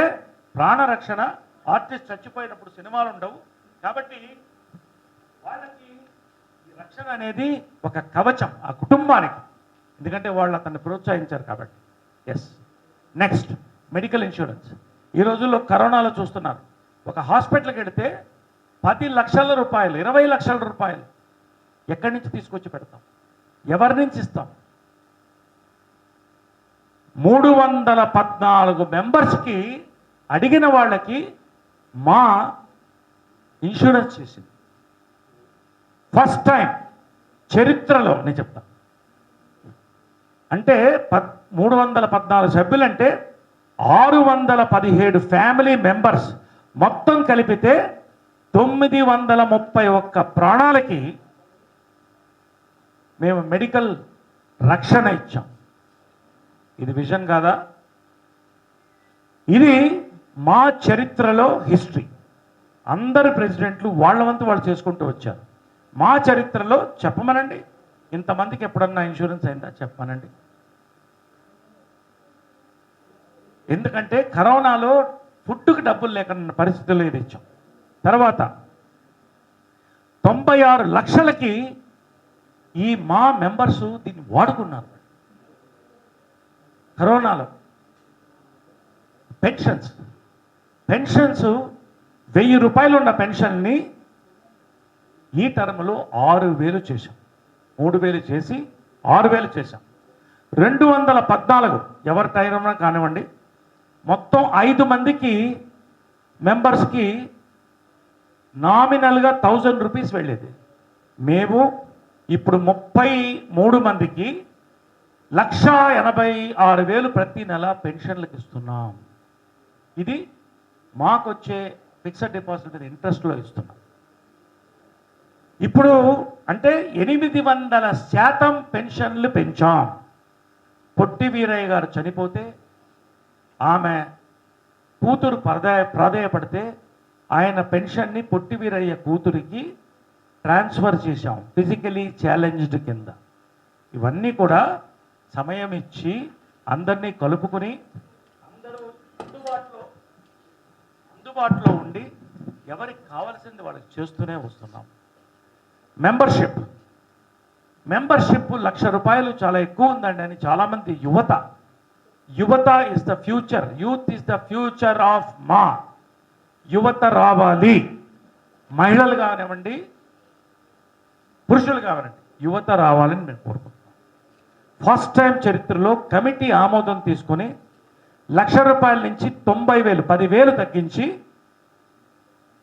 ప్రాణరక్షణ, ఆర్టిస్ట్ చచ్చిపోయినప్పుడు సినిమాలు ఉండవు కాబట్టి వాళ్ళకి ఈ రక్షణ అనేది ఒక కవచం ఆ కుటుంబానికి, ఎందుకంటే వాళ్ళు అతన్ని ప్రోత్సహించారు కాబట్టి. Yes, next medical insurance. ఈ రోజుల్లో కరోనాలో చూస్తున్నారు, ఒక హాస్పిటల్కి వెళితే 10 లక్షల రూపాయలు, 20 లక్షల రూపాయలు ఎక్కడి నుంచి తీసుకొచ్చి పెడతాం, ఎవరి నుంచి ఇస్తాం? 314 మెంబర్స్కి అడిగిన వాళ్ళకి మా ఇన్సూరెన్స్ చేసింది. ఫస్ట్ టైం చరిత్రలో నేను చెప్తా. అంటే 314 సభ్యులంటే 617 ఫ్యామిలీ మెంబర్స్ మొత్తం కలిపితే 931 ప్రాణాలకి మేము మెడికల్ రక్షణ ఇచ్చాం. ఇది విజన్ కాదా? ఇది మా చరిత్రలో హిస్టరీ. అందరు ప్రెసిడెంట్లు వాళ్ళ వంతు వాళ్ళు చేసుకుంటూ వచ్చారు. మా చరిత్రలో చెప్పమనండి, ఇంతమందికి ఎప్పుడన్నా ఇన్సూరెన్స్ అయిందా చెప్పమనండి. ఎందుకంటే కరోనాలో ఫుడ్కి డబ్బులు లేకుండా పరిస్థితుల్లో ఇది ఇచ్చాం. తర్వాత 96 లక్షలకి ఈ మా మెంబర్స్ దీన్ని వాడుకున్నారు. కరోనాలో పెన్షన్స్ 1000 రూపాయలు ఉన్న పెన్షన్ని ఈ టర్మ్లో 6,000 చేశాం. 3,000 చేసి 6,000 చేశాం. 214 ఎవరి టైం కానివ్వండి, మొత్తం 5 మందికి మెంబర్స్కి నామినల్గా 1000 రూపీస్ వెళ్ళేది. మేము ఇప్పుడు 33 మందికి 1,86,000 ప్రతి నెల పెన్షన్లకు ఇస్తున్నాం. ఇది మాకొచ్చే ఫిక్స్డ్ డిపాజిట్ మీద ఇంట్రెస్ట్లో ఇస్తున్నాం. ఇప్పుడు అంటే 800% పెన్షన్లు పెంచాం. పొట్టి వీరయ్య గారు చనిపోతే ఆమె కూతురు ప్రాధేయపడితే ఆయన పెన్షన్ని పొట్టి వీరయ్య కూతురికి ట్రాన్స్ఫర్ చేశాం ఫిజికలీ ఛాలెంజ్డ్ కింద. ఇవన్నీ కూడా సమయం ఇచ్చి అందరినీ కలుపుకొని అందరూ అందుబాటులో ఉండి ఎవరికి కావాల్సింది వాళ్ళకి చేస్తూనే వస్తున్నాం. మెంబర్షిప్ 1,00,000 రూపాయలు చాలా ఎక్కువ ఉందండి అని చాలామంది యువత యువత is the future, youth is the future of మా. యువత రావాలి, మహిళలు కానివ్వండి, పురుషులు కానివ్వండి, యువత రావాలని నేను కోరుకుంటున్నాను. ఫస్ట్ టైం చరిత్రలో కమిటీ ఆమోదం తీసుకొని ₹1,00,000 నుంచి 90,000, 10,000 తగ్గించి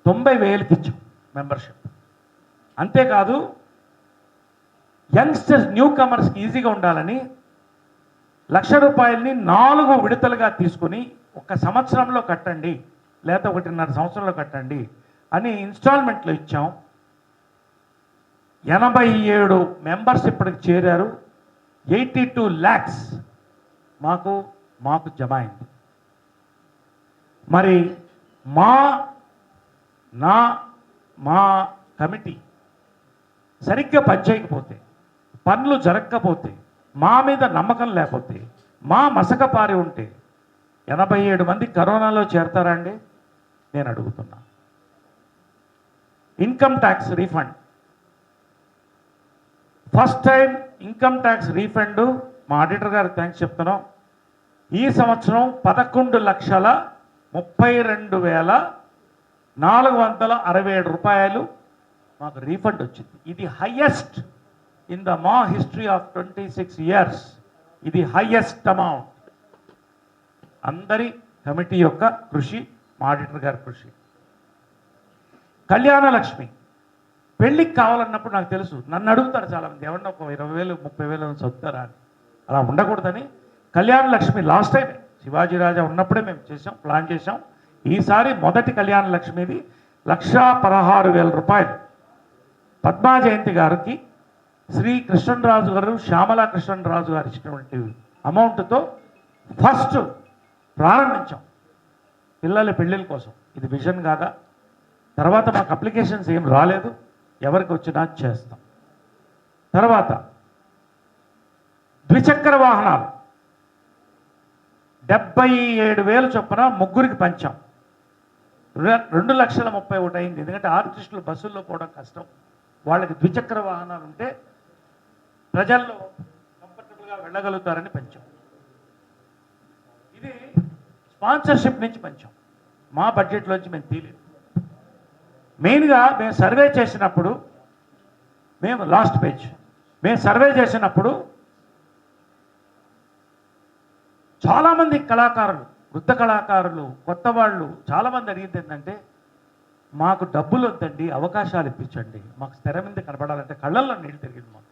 90,000కి ఇచ్చాం మెంబర్షిప్. అంతేకాదు యంగ్స్టర్స్, న్యూ కమర్స్కి ఈజీగా ఉండాలని ₹1,00,000 4 విడతలుగా తీసుకుని 1 సంవత్సరంలో కట్టండి లేదా 1.5 సంవత్సరంలో కట్టండి అని ఇన్స్టాల్మెంట్లో ఇచ్చాం. 87 మెంబర్స్ ఇప్పటికి చేరారు. 82 lakhs మాకు జమ అయింది. మరి మా కమిటీ సరిగ్గా పనిచేయకపోతే, పనులు జరగకపోతే, మా మీద నమ్మకం లేకపోతే, మా మసక పారి ఉంటే 87 మంది కరోనాలో చేరతారా అండి? నేను అడుగుతున్నా. Income tax refund, first time income tax refund, మా ఆడిటర్ గారికి థ్యాంక్స్ చెప్తున్నాం. ఈ సంవత్సరం 11,32,467 మాకు రీఫండ్ వచ్చింది. ఇది హయ్యెస్ట్ ఇన్ ద మా హిస్టరీ ఆఫ్ 26 years. ఇది హయ్యెస్ట్ అమౌంట్. అందరి కమిటీ యొక్క కృషి, మా ఆడిటర్ గారి కృషి. కళ్యాణ లక్ష్మి పెళ్ళికి కావాలన్నప్పుడు నాకు తెలుసు, నన్ను అడుగుతారు చాలామంది, ఎవరన్నా ఒక 20,000 30,000 చదువుతారా అని. అలా ఉండకూడదని కళ్యాణ లక్ష్మి లాస్ట్ టైం శివాజీ రాజా ఉన్నప్పుడే మేము చేసాం, ప్లాన్ చేసాం. ఈసారి మొదటి కళ్యాణ లక్ష్మిది ₹1,16,000 పద్మా జయంతి గారికి శ్రీ కృష్ణరాజు గారు, శ్యామలా కృష్ణరాజు గారు ఇచ్చినటువంటి అమౌంట్తో ఫస్ట్ ప్రారంభించాం పిల్లల పెళ్ళిళ్ళ కోసం. ఇది విజన్ కాదా? తర్వాత మాకు అప్లికేషన్స్ ఏం రాలేదు, ఎవరికి వచ్చినా చేస్తాం. తర్వాత ద్విచక్ర వాహనాలు 77,000 చొప్పున ముగ్గురికి పంచాం. 2,31,000 అయింది. ఎందుకంటే ఆర్టిస్టులు బస్సుల్లో పోవడం కష్టం, వాళ్ళకి ద్విచక్ర వాహనాలు ఉంటే ప్రజల్లో కంఫర్టబుల్గా వెళ్ళగలుగుతారని పంచాం. ఇది స్పాన్సర్షిప్ నుంచి పంచాం, మా బడ్జెట్లోంచి మేము తీయలేదు. మెయిన్గా మేము సర్వే చేసినప్పుడు, లాస్ట్ పేజ్, మేము సర్వే చేసినప్పుడు చాలామంది కళాకారులు, వృద్ధ కళాకారులు, కొత్త వాళ్ళు చాలామంది అడిగింది ఏంటంటే, మాకు డబ్బులు వద్దండి, అవకాశాలు ఇప్పించండి, మాకు స్థిర మీద కనపడాలంటే కళ్ళల్లో నీళ్ళు తిరిగింది మాకు.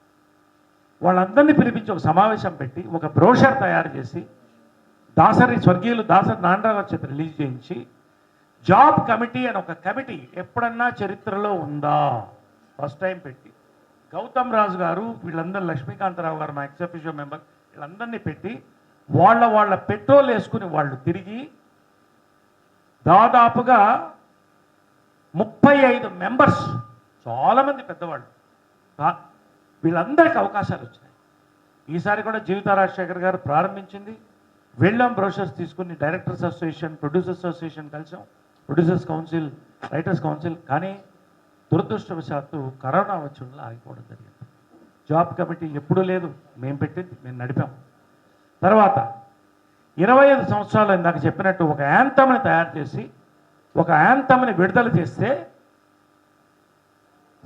వాళ్ళందరినీ పిలిపించి ఒక సమావేశం పెట్టి ఒక బ్రోషర్ తయారు చేసి స్వర్గీయులు దాసరి నారాయణరావు చేత రిలీజ్ చేయించి, జాబ్ కమిటీ అని ఒక కమిటీ ఎప్పుడన్నా చరిత్రలో ఉందా ఫస్ట్ టైం పెట్టి, గౌతమ్ రాజు గారు వీళ్ళందరూ, లక్ష్మీకాంతరావు గారు మా ఎక్స్-అఫీషియో మెంబర్, వీళ్ళందరినీ పెట్టి వాళ్ళ పెట్రోల్ వేసుకుని వాళ్ళు తిరిగి దాదాపుగా 35 మెంబర్స్, చాలామంది పెద్దవాళ్ళు, వీళ్ళందరికీ అవకాశాలు వచ్చినాయి. ఈసారి కూడా జీవిత రాజశేఖర్ గారు ప్రారంభించింది. వెళ్ళాం, బ్రోషర్స్ తీసుకుని డైరెక్టర్స్ అసోసియేషన్, ప్రొడ్యూసర్స్ అసోసియేషన్ కలిసాం, ప్రొడ్యూసర్స్ కౌన్సిల్, రైటర్స్ కౌన్సిల్. కానీ దురదృష్టవశాత్తు కరోనా వచ్చి ఆగిపోవడం జరిగింది. జాబ్ కమిటీ ఎప్పుడూ లేదు, మేము పెట్టింది, మేము నడిపాం. తర్వాత 25 సంవత్సరాలు ఇందాక చెప్పినట్టు ఒక యాంథమ్ని తయారు చేసి ఒక యాంథమ్ని విడుదల చేస్తే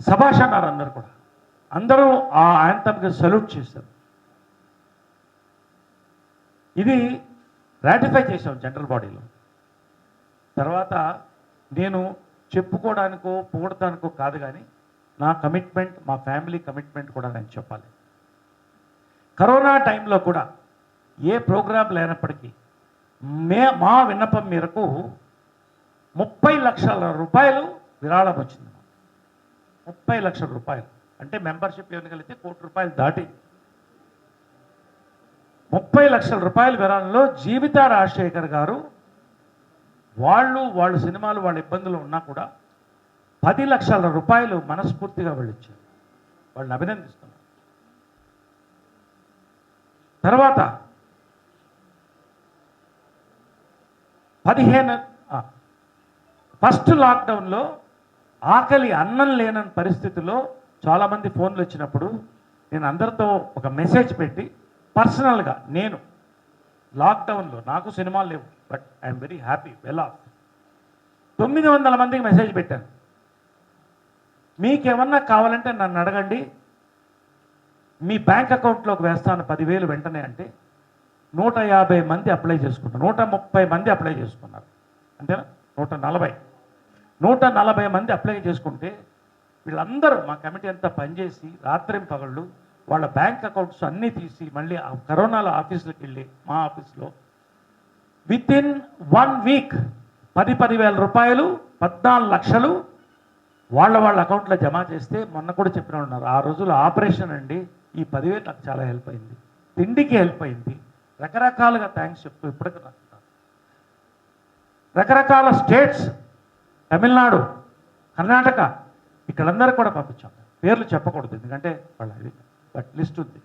సభాష్ అన్నారు అందరూ కూడా. అందరూ ఆ యాంథమ్కి సల్యూట్ చేశారు. ఇది రాటిఫై చేశాం జనరల్ బాడీలో. తర్వాత నేను చెప్పుకోవడానికో పొగడటానికో కాదు, కానీ నా కమిట్మెంట్, మా ఫ్యామిలీ కమిట్మెంట్ కూడా నేను చెప్పాలి. కరోనా టైంలో కూడా ఏ ప్రోగ్రాం లేనప్పటికీ మా విన్నపం మేరకు 30 లక్షల రూపాయలు విరాళం వచ్చింది. 30 లక్షల రూపాయలు అంటే మెంబర్షిప్ ఎన్నికలైతే ₹1,00,00,000 దాటి 30 లక్షల రూపాయల విరాళంలో జీవిత రాజశేఖర్ గారు వాళ్ళు సినిమాలు, వాళ్ళ ఇబ్బందులు ఉన్నా కూడా 10 లక్షల రూపాయలు మనస్ఫూర్తిగా వెళ్ళిచ్చారు. వాళ్ళని అభినందిస్తున్నారు. తర్వాత 15 ఫస్ట్ లాక్డౌన్లో ఆకలి అన్నం లేనని పరిస్థితిలో చాలామంది ఫోన్లు వచ్చినప్పుడు నేను అందరితో ఒక మెసేజ్ పెట్టి పర్సనల్గా నేను లాక్డౌన్లో నాకు సినిమాలు లేవు, but I'm very happy, well of. 900 మందికి మెసేజ్ పెట్టాను, మీకేమన్నా కావాలంటే నన్ను అడగండి, మీ బ్యాంక్ అకౌంట్లోకి వేస్తాను 10,000 వెంటనే అంటే 150 మంది అప్లై చేసుకున్నారు, 130 మంది అప్లై చేసుకున్నారు, అంతేనా? 140 మంది అప్లై చేసుకుంటే వీళ్ళందరూ మా కమిటీ అంతా పనిచేసి రాత్రి పగళ్ళు వాళ్ళ బ్యాంక్ అకౌంట్స్ అన్నీ తీసి మళ్ళీ ఆ కరోనాలో ఆఫీసులకు వెళ్ళి మా ఆఫీస్లో విత్ ఇన్ 1 వీక్ 10,000 రూపాయలు 14 లక్షలు వాళ్ళ అకౌంట్లో జమ చేస్తే మొన్న కూడా చెప్పిన ఉన్నారు, ఆ రోజుల్లో ఆపరేషన్ అండి, ఈ 10,000 నాకు చాలా హెల్ప్ అయింది, తిండికి హెల్ప్ అయింది, రకరకాలుగా థ్యాంక్స్ చెప్తూ ఇప్పటికీ రాస్తున్నారు. రకరకాల స్టేట్స్, తమిళనాడు, కర్ణాటక, ఇక్కడందరూ కూడా పంపించాం. పేర్లు చెప్పకూడదు ఎందుకంటే వాళ్ళ ఇది, బట్ లిస్ట్ ఉంది.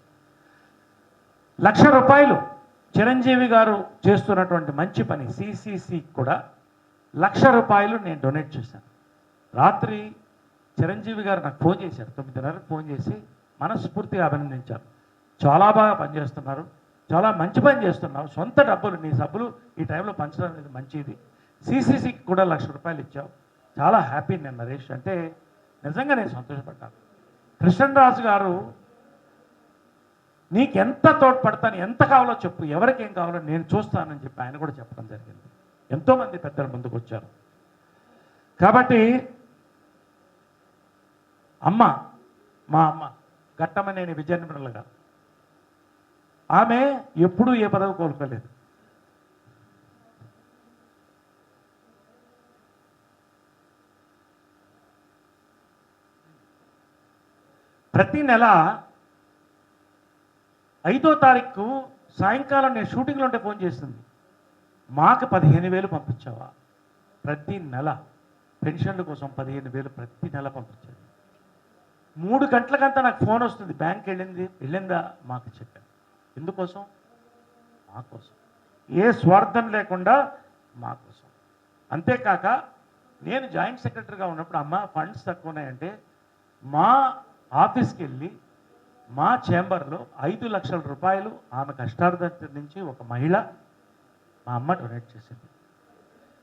1,00,000 రూపాయలు చిరంజీవి గారు చేస్తున్నటువంటి మంచి పని సిసిసి కూడా 1,00,000 రూపాయలు నేను డొనేట్ చేశాను. రాత్రి చిరంజీవి గారు నాకు ఫోన్ చేశారు, 9:30కి ఫోన్ చేసి మనస్ఫూర్తిగా అభినందించారు. చాలా బాగా పనిచేస్తున్నారు, చాలా మంచి పని చేస్తున్నావు, సొంత డబ్బులు నీ సబ్బులు ఈ టైంలో పంచడం అనేది మంచిది, సిసిసికి కూడా 1,00,000 రూపాయలు ఇచ్చావు, చాలా హ్యాపీ నేను నరేష్ అంటే నిజంగా నేను సంతోషపడ్డాను. కృష్ణరాజు గారు నీకెంత తోడ్పడతాను, ఎంత కావాలో చెప్పు, ఎవరికి ఏం కావాలో నేను చూస్తానని చెప్పి ఆయన కూడా చెప్పడం జరిగింది. ఎంతోమంది పెద్దలు ముందుకు వచ్చారు. కాబట్టి అమ్మ, మా అమ్మ ఘట్టమనేని విజయనిర్మల గారు, ఆమె ఎప్పుడూ ఏ పదవి కోల్పోలేదు. ప్రతి నెల 5వ తారీఖు సాయంకాలం నేను షూటింగ్లో ఉంటే ఫోన్ చేసింది, మాకు 15,000 పంపించావా? ప్రతి నెల పెన్షన్ల కోసం 15,000 ప్రతి నెల పంపించారు. 3 గంటలకంతా నాకు ఫోన్ వస్తుంది, బ్యాంక్ వెళ్ళిందా మాకు చెప్పాను. ఎందుకోసం? మా కోసం, ఏ స్వార్థం లేకుండా మా కోసం. అంతేకాక నేను జాయింట్ సెక్రటరీగా ఉన్నప్పుడు అమ్మ ఫండ్స్ తక్కువ ఉన్నాయంటే మా ఆఫీస్కి వెళ్ళి మా చేంబర్లో 5 లక్షల రూపాయలు ఆమె కష్టార్జితం నుంచి ఒక మహిళ మా అమ్మ డొనేట్ చేసింది.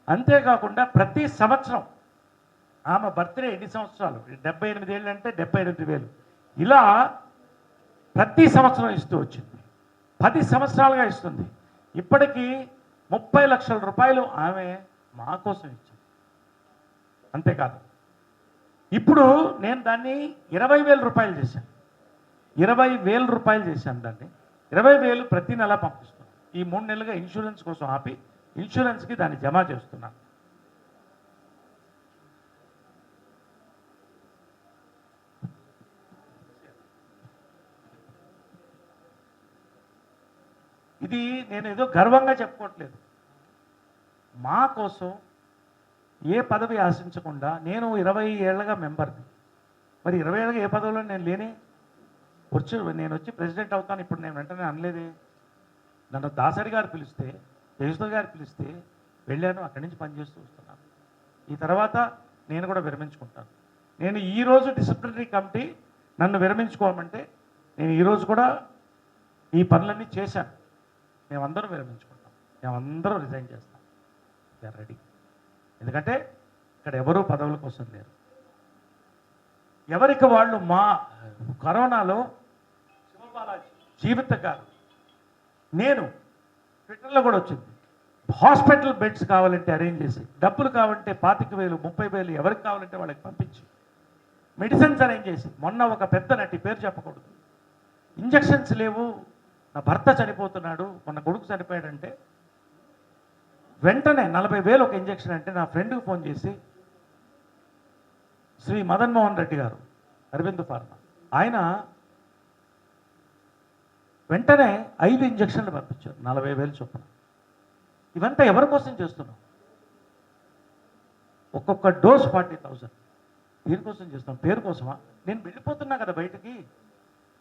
అంతేకాకుండా ప్రతి సంవత్సరం ఆమె బర్త్డే ఎన్ని సంవత్సరాలు, 78 ఏళ్ళు అంటే 78,000 ఇలా ప్రతి సంవత్సరం ఇస్తూ వచ్చింది. 10 సంవత్సరాలుగా ఇస్తుంది. ఇప్పటికీ 30 లక్షల రూపాయలు ఆమె మా కోసం ఇచ్చింది. అంతేకాదు ఇప్పుడు నేను దాన్ని 20,000 రూపాయలు చేశాను. 20,000 రూపాయలు చేశాను దాన్ని. 20,000 ప్రతి నెల పంపిస్తున్నాను. ఈ 3 నెలలుగా ఇన్సూరెన్స్ కోసం ఆపి ఇన్సూరెన్స్కి దాన్ని జమ చేస్తున్నాను. ఇది నేను ఏదో గర్వంగా చెప్పుకోవట్లేదు, మా కోసం ఏ పదవి ఆశించకుండా. నేను 20 ఏళ్ళగా మెంబర్ని, మరి 20 ఏళ్ళగా ఏ పదవిలో నేను లేనే. నేను వచ్చి ప్రెసిడెంట్ అవుతాను ఇప్పుడు నేను వెంటనే అనలేదే. నన్ను దాసరి గారు పిలిస్తే, జయసుధ గారు పిలిస్తే వెళ్ళాను, అక్కడి నుంచి పనిచేస్తూ వస్తున్నాను. ఈ తర్వాత నేను కూడా విరమించుకుంటాను. నేను ఈరోజు డిసిప్లినరీ కమిటీ నన్ను విరమించుకోమంటే నేను ఈరోజు కూడా ఈ పనులన్నీ చేశాను. మేమందరం విరమించుకుంటాం, మేమందరం రిజైన్ చేస్తాం. We are ready. ఎందుకంటే ఇక్కడ ఎవరూ పదవుల కోసం లేరు, ఎవరికి వాళ్ళు. మా కరోనాలో శివబాలాజీ జీవిత గారు, నేను ట్విట్టర్లో కూడా వచ్చింది, హాస్పిటల్ బెడ్స్ కావాలంటే అరేంజ్ చేసి, డబ్బులు కావాలంటే 25,000 30,000 ఎవరికి కావాలంటే వాళ్ళకి పంపించి, మెడిసిన్స్ అరేంజ్ చేసి. మొన్న ఒక పెద్ద నటి, పేరు చెప్పకూడదు, ఇంజక్షన్స్ లేవు, నా భర్త చనిపోతున్నాడు, మొన్న కొడుకు చనిపోయాడంటే వెంటనే 40,000 ఒక ఇంజక్షన్ అంటే నా ఫ్రెండ్కి ఫోన్ చేసి, శ్రీ మదన్ మోహన్ రెడ్డి గారు, అరవింద్ ఫార్మా, ఆయన వెంటనే 5 ఇంజక్షన్లు పంపించారు 40,000 చొప్పున. ఇవంతా ఎవరి కోసం చేస్తున్నాం? ఒక్కొక్క డోస్ 40,000. దీనికోసం చేస్తాం, పేరు కోసమా? నేను వెళ్ళిపోతున్నా కదా బయటికి,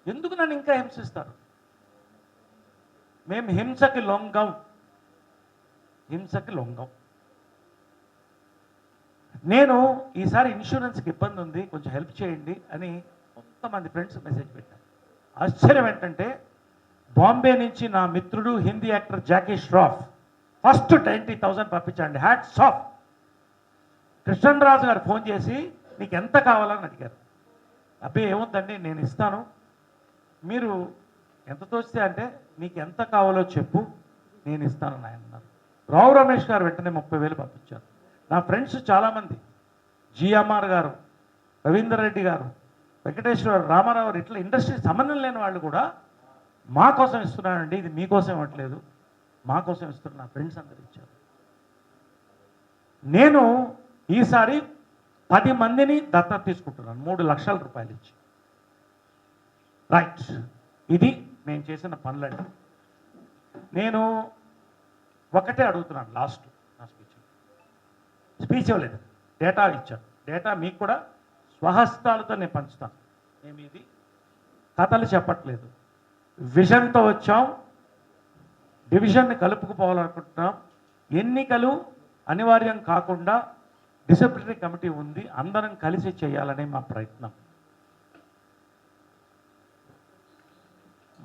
ఎందుకు నన్ను ఇంకా హింసిస్తారు? మేము హింసకి లొంగం, హింసకి లొంగం. నేను ఈసారి ఇన్సూరెన్స్కి ఇబ్బంది ఉంది, కొంచెం హెల్ప్ చేయండి అని కొంతమంది ఫ్రెండ్స్ మెసేజ్ పెట్టారు. ఆశ్చర్యం ఏంటంటే బాంబే నుంచి నా మిత్రుడు హిందీ యాక్టర్ జాకీ ష్రాఫ్ ఫస్ట్ 90,000 పంపించండి, హ్యాట్స్ ఆఫ్. కృష్ణరాజు గారు ఫోన్ చేసి నీకు ఎంత కావాలని అడిగారు. అబ్బాయి ఏముందండి నేను ఇస్తాను, మీరు ఎంత తోస్తే అంటే నీకు ఎంత కావాలో చెప్పు నేను ఇస్తాను ఆయన అన్నారు. రావు రమేష్ గారు వెంటనే 30,000 పంపించారు. నా ఫ్రెండ్స్ చాలామంది, జిఎంఆర్ గారు, రవీందర్ రెడ్డి గారు, వెంకటేశ్వర రామారావు గారు, ఇట్లా ఇండస్ట్రీ సంబంధం లేని వాళ్ళు కూడా మా కోసం ఇస్తున్నానండి, ఇది మీకోసం ఇవ్వట్లేదు, మా కోసం ఇస్తున్న నా ఫ్రెండ్స్ అందరు ఇచ్చారు. నేను ఈసారి 10 మందిని దత్తత తీసుకుంటున్నాను 3 లక్షల రూపాయలు ఇచ్చి. రైట్, ఇది నేను చేసిన పనులండి. నేను ఒకటే అడుగుతున్నాను లాస్ట్ నా స్పీచ్ ఇవ్వలేదు, డేటా ఇచ్చాను. డేటా మీకు కూడా స్వహస్తాలతో నేను పంచుతాను. మేము ఇది కథలు చెప్పట్లేదు, విజన్తో వచ్చాం, డివిజన్ని కలుపుకుపోవాలనుకుంటున్నాం. ఎన్నికలు అనివార్యం కాకుండా డిసిప్లినరీ కమిటీ ఉంది, అందరం కలిసి చేయాలనే మా ప్రయత్నం.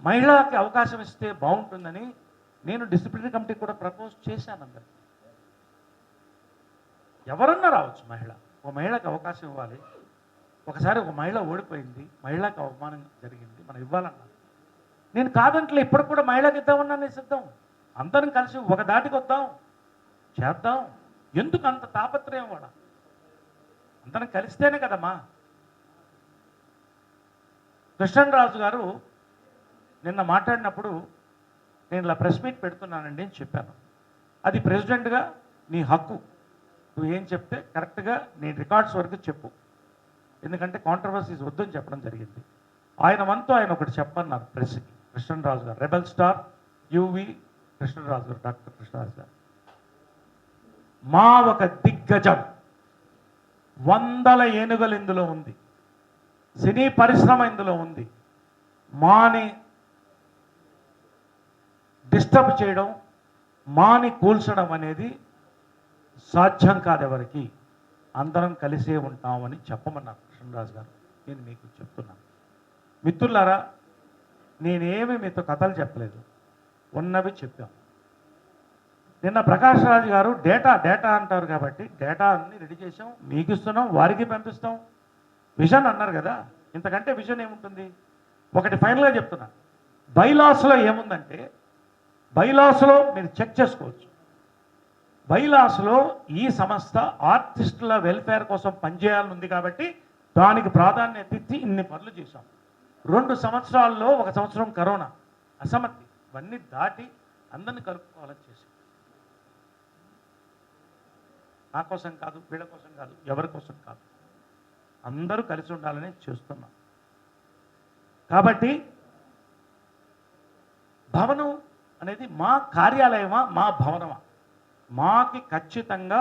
మహిళకి అవకాశం ఇస్తే బాగుంటుందని నేను డిసిప్లినరీ కమిటీ కూడా ప్రపోజ్ చేశాను. అందరికీ ఎవరన్నా రావచ్చు, ఒక మహిళకు అవకాశం ఇవ్వాలి. ఒకసారి ఒక మహిళ ఓడిపోయింది, మహిళకు అవమానం జరిగింది, మనం ఇవ్వాలన్నా నేను కాదంటలే, ఇప్పటికి కూడా మహిళకి ఇద్దామన్నా నేను సిద్ధం. అందరం కలిసి ఒక దాటికి వద్దాం, చేద్దాం. ఎందుకు అంత తాపత్రయం వాడ? అందరం కలిస్తేనే కదమ్మా. కృష్ణరాజు గారు నిన్న మాట్లాడినప్పుడు నేను ఇలా ప్రెస్ మీట్ పెడుతున్నానండి అని చెప్పాను. అది ప్రెసిడెంట్గా నీ హక్కు, నువ్వు ఏం చెప్తే కరెక్ట్గా నీ రికార్డ్స్ వరకు చెప్పు, ఎందుకంటే కాంట్రవర్సీస్ వద్దని చెప్పడం జరిగింది. ఆయన వంతు ఆయన ఒకటి చెప్పన్నారు ప్రెస్కి. కృష్ణరాజు గారు, రెబల్ స్టార్ యువి కృష్ణరాజు గారు, డాక్టర్ కృష్ణరాజు గారు, మా ఒక దిగ్గజం, 100 ఏనుగలు ఇందులో ఉంది, సినీ పరిశ్రమ ఇందులో ఉంది. మాని డిస్టర్బ్ చేయడం, మాని కూల్చడం అనేది సాధ్యం కాదు ఎవరికి. అందరం కలిసే ఉంటామని చెప్పమన్నారు కృష్ణరాజు గారు. నేను మీకు చెప్తున్నాను మిత్రులారా, నేనేమి మీతో కథలు చెప్పలేదు, ఉన్నవి చెప్పాం. నిన్న ప్రకాష్ రాజు గారు డేటా అంటారు కాబట్టి డేటా అన్ని రెడీ చేసాం, మీకు ఇస్తున్నాం, వారికి పంపిస్తాం. విజన్ అన్నారు కదా, ఇంతకంటే విజన్ ఏముంటుంది? ఒకటి ఫైనల్గా చెప్తున్నా, బైలాస్లో ఏముందంటే, బైలాస్లో మీరు చెక్ చేసుకోవచ్చు. బైలాస్లో ఈ సంస్థ ఆర్టిస్టుల వెల్ఫేర్ కోసం పనిచేయాలని ఉంది కాబట్టి దానికి ప్రాధాన్యత ఇచ్చి ఇన్ని పనులు చేశాం. 2 సంవత్సరాల్లో 1 సంవత్సరం కరోనా, అసమర్థి, ఇవన్నీ దాటి అందరిని కలుపుకోవాలని చేశాం. నా కోసం కాదు, వీళ్ళ కోసం కాదు, ఎవరి కోసం కాదు, అందరూ కలిసి ఉండాలని చేస్తున్నాం. కాబట్టి భవనం అనేది మా కార్యాలయమా, మా భవనమా? మాకి ఖచ్చితంగా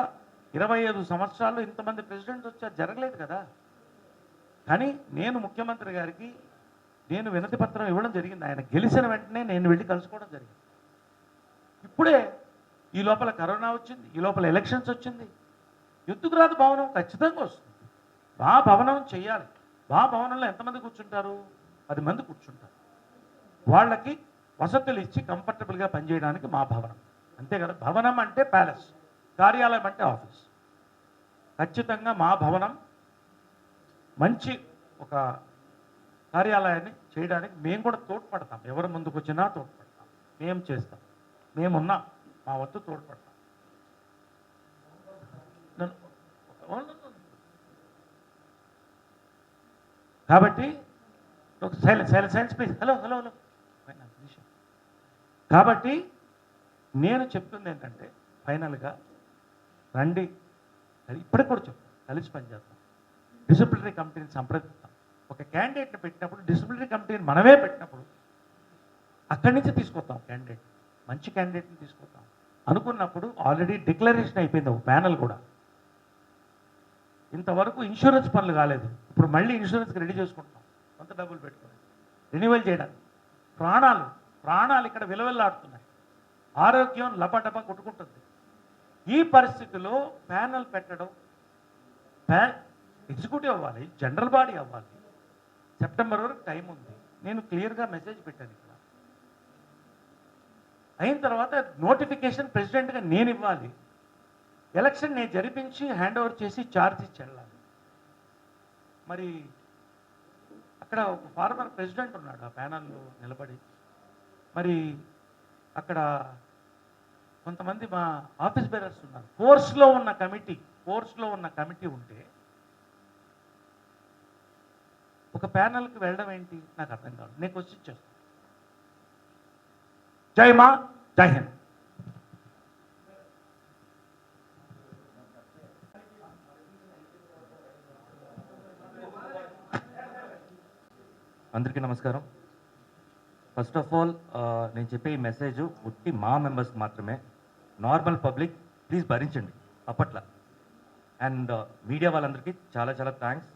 25 సంవత్సరాల్లో ఇంతమంది ప్రెసిడెంట్స్ వచ్చారు, జరగలేదు కదా. కానీ నేను ముఖ్యమంత్రి గారికి నేను వినతి పత్రం ఇవ్వడం జరిగింది. ఆయన గెలిచిన వెంటనే నేను వెళ్ళి కలుసుకోవడం జరిగింది. ఇప్పుడే ఈ లోపల కరోనా వచ్చింది, ఈ లోపల ఎలక్షన్స్ వచ్చింది. ఎందుకు రాదు భవనం? ఖచ్చితంగా వస్తుంది. మా భవనం చెయ్యాలి. మా భవనంలో ఎంతమంది కూర్చుంటారు? 10 మంది కూర్చుంటారు. వాళ్ళకి వసతులు ఇచ్చి కంఫర్టబుల్గా పనిచేయడానికి మా భవనం, అంతే కదా. భవనం అంటే ప్యాలెస్, కార్యాలయం అంటే ఆఫీస్. ఖచ్చితంగా మా భవనం మంచి ఒక కార్యాలయాన్ని చేయడానికి మేము కూడా తోడ్పడతాం. ఎవరు ముందుకు వచ్చినా తోడ్పడతాం, మేము చేస్తాం, మేమున్నాం, మా వద్ద తోడ్పడతాం. కాబట్టి silence please. Hello hello hello కాబట్టి నేను చెప్తుంది ఏంటంటే, ఫైనల్గా రండి, ఇప్పటికి కూడా చెప్తాం, కలిసి పనిచేస్తాం, డిసిప్లినరీ కమిటీని సంప్రదిస్తాం. ఒక క్యాండిడేట్ని పెట్టినప్పుడు, డిసిప్లినరీ కమిటీని మనమే పెట్టినప్పుడు అక్కడి నుంచి తీసుకొస్తాం క్యాండిడేట్, మంచి క్యాండిడేట్ని తీసుకొస్తాం అనుకున్నప్పుడు ఆల్రెడీ డిక్లరేషన్ అయిపోయింది ఒక ప్యానల్ కూడా. ఇంతవరకు ఇన్సూరెన్స్ పనులు కాలేదు, ఇప్పుడు మళ్ళీ ఇన్సూరెన్స్కి రెడీ చేసుకుంటున్నాం, కొంత డబ్బులు పెట్టుకొని రెన్యువల్ చేయడానికి. ప్రాణాలు ఇక్కడ విలువెల్లాడుతున్నాయి, ఆరోగ్యం లపటప కొట్టుకుంటుంది. ఈ పరిస్థితిలో ప్యానల్ పెట్టడం, ఎగ్జిక్యూటివ్ అవ్వాలి, జనరల్ బాడీ అవ్వాలి, సెప్టెంబర్ వరకు టైం ఉంది. నేను క్లియర్గా మెసేజ్ పెట్టాను ఇక్కడ, అయిన తర్వాత నోటిఫికేషన్ ప్రెసిడెంట్గా నేను ఇవ్వాలి, ఎలక్షన్ నేను జరిపించి హ్యాండ్ ఓవర్ చేసి ఛార్జ్ ఇచ్చి వెళ్ళాలి. మరి అక్కడ ఒక ఫార్మర్ ప్రెసిడెంట్ ఉన్నాడు ఆ ప్యానల్లో నిలబడి. మరి అక్కడ కొంతమంది మా ఆఫీస్ బేరర్స్ ఉన్నారు. ఫోర్స్లో ఉన్న కమిటీ ఉంటే ఒక ప్యానల్కి వెళ్ళడం ఏంటి నాకు అర్థం కాదు. నేను క్వశ్చన్ చేస్తాను. జై మా, జై హింద్. అందరికీ నమస్కారం. ఫస్ట్ ఆఫ్ ఆల్ నేను చెప్పే ఈ మెసేజ్ ఉట్టి మా మెంబర్స్కి మాత్రమే. నార్మల్ పబ్లిక్ ప్లీజ్ భరించండి అప్పట్లో. అండ్ మీడియా వాళ్ళందరికీ చాలా చాలా థ్యాంక్స్.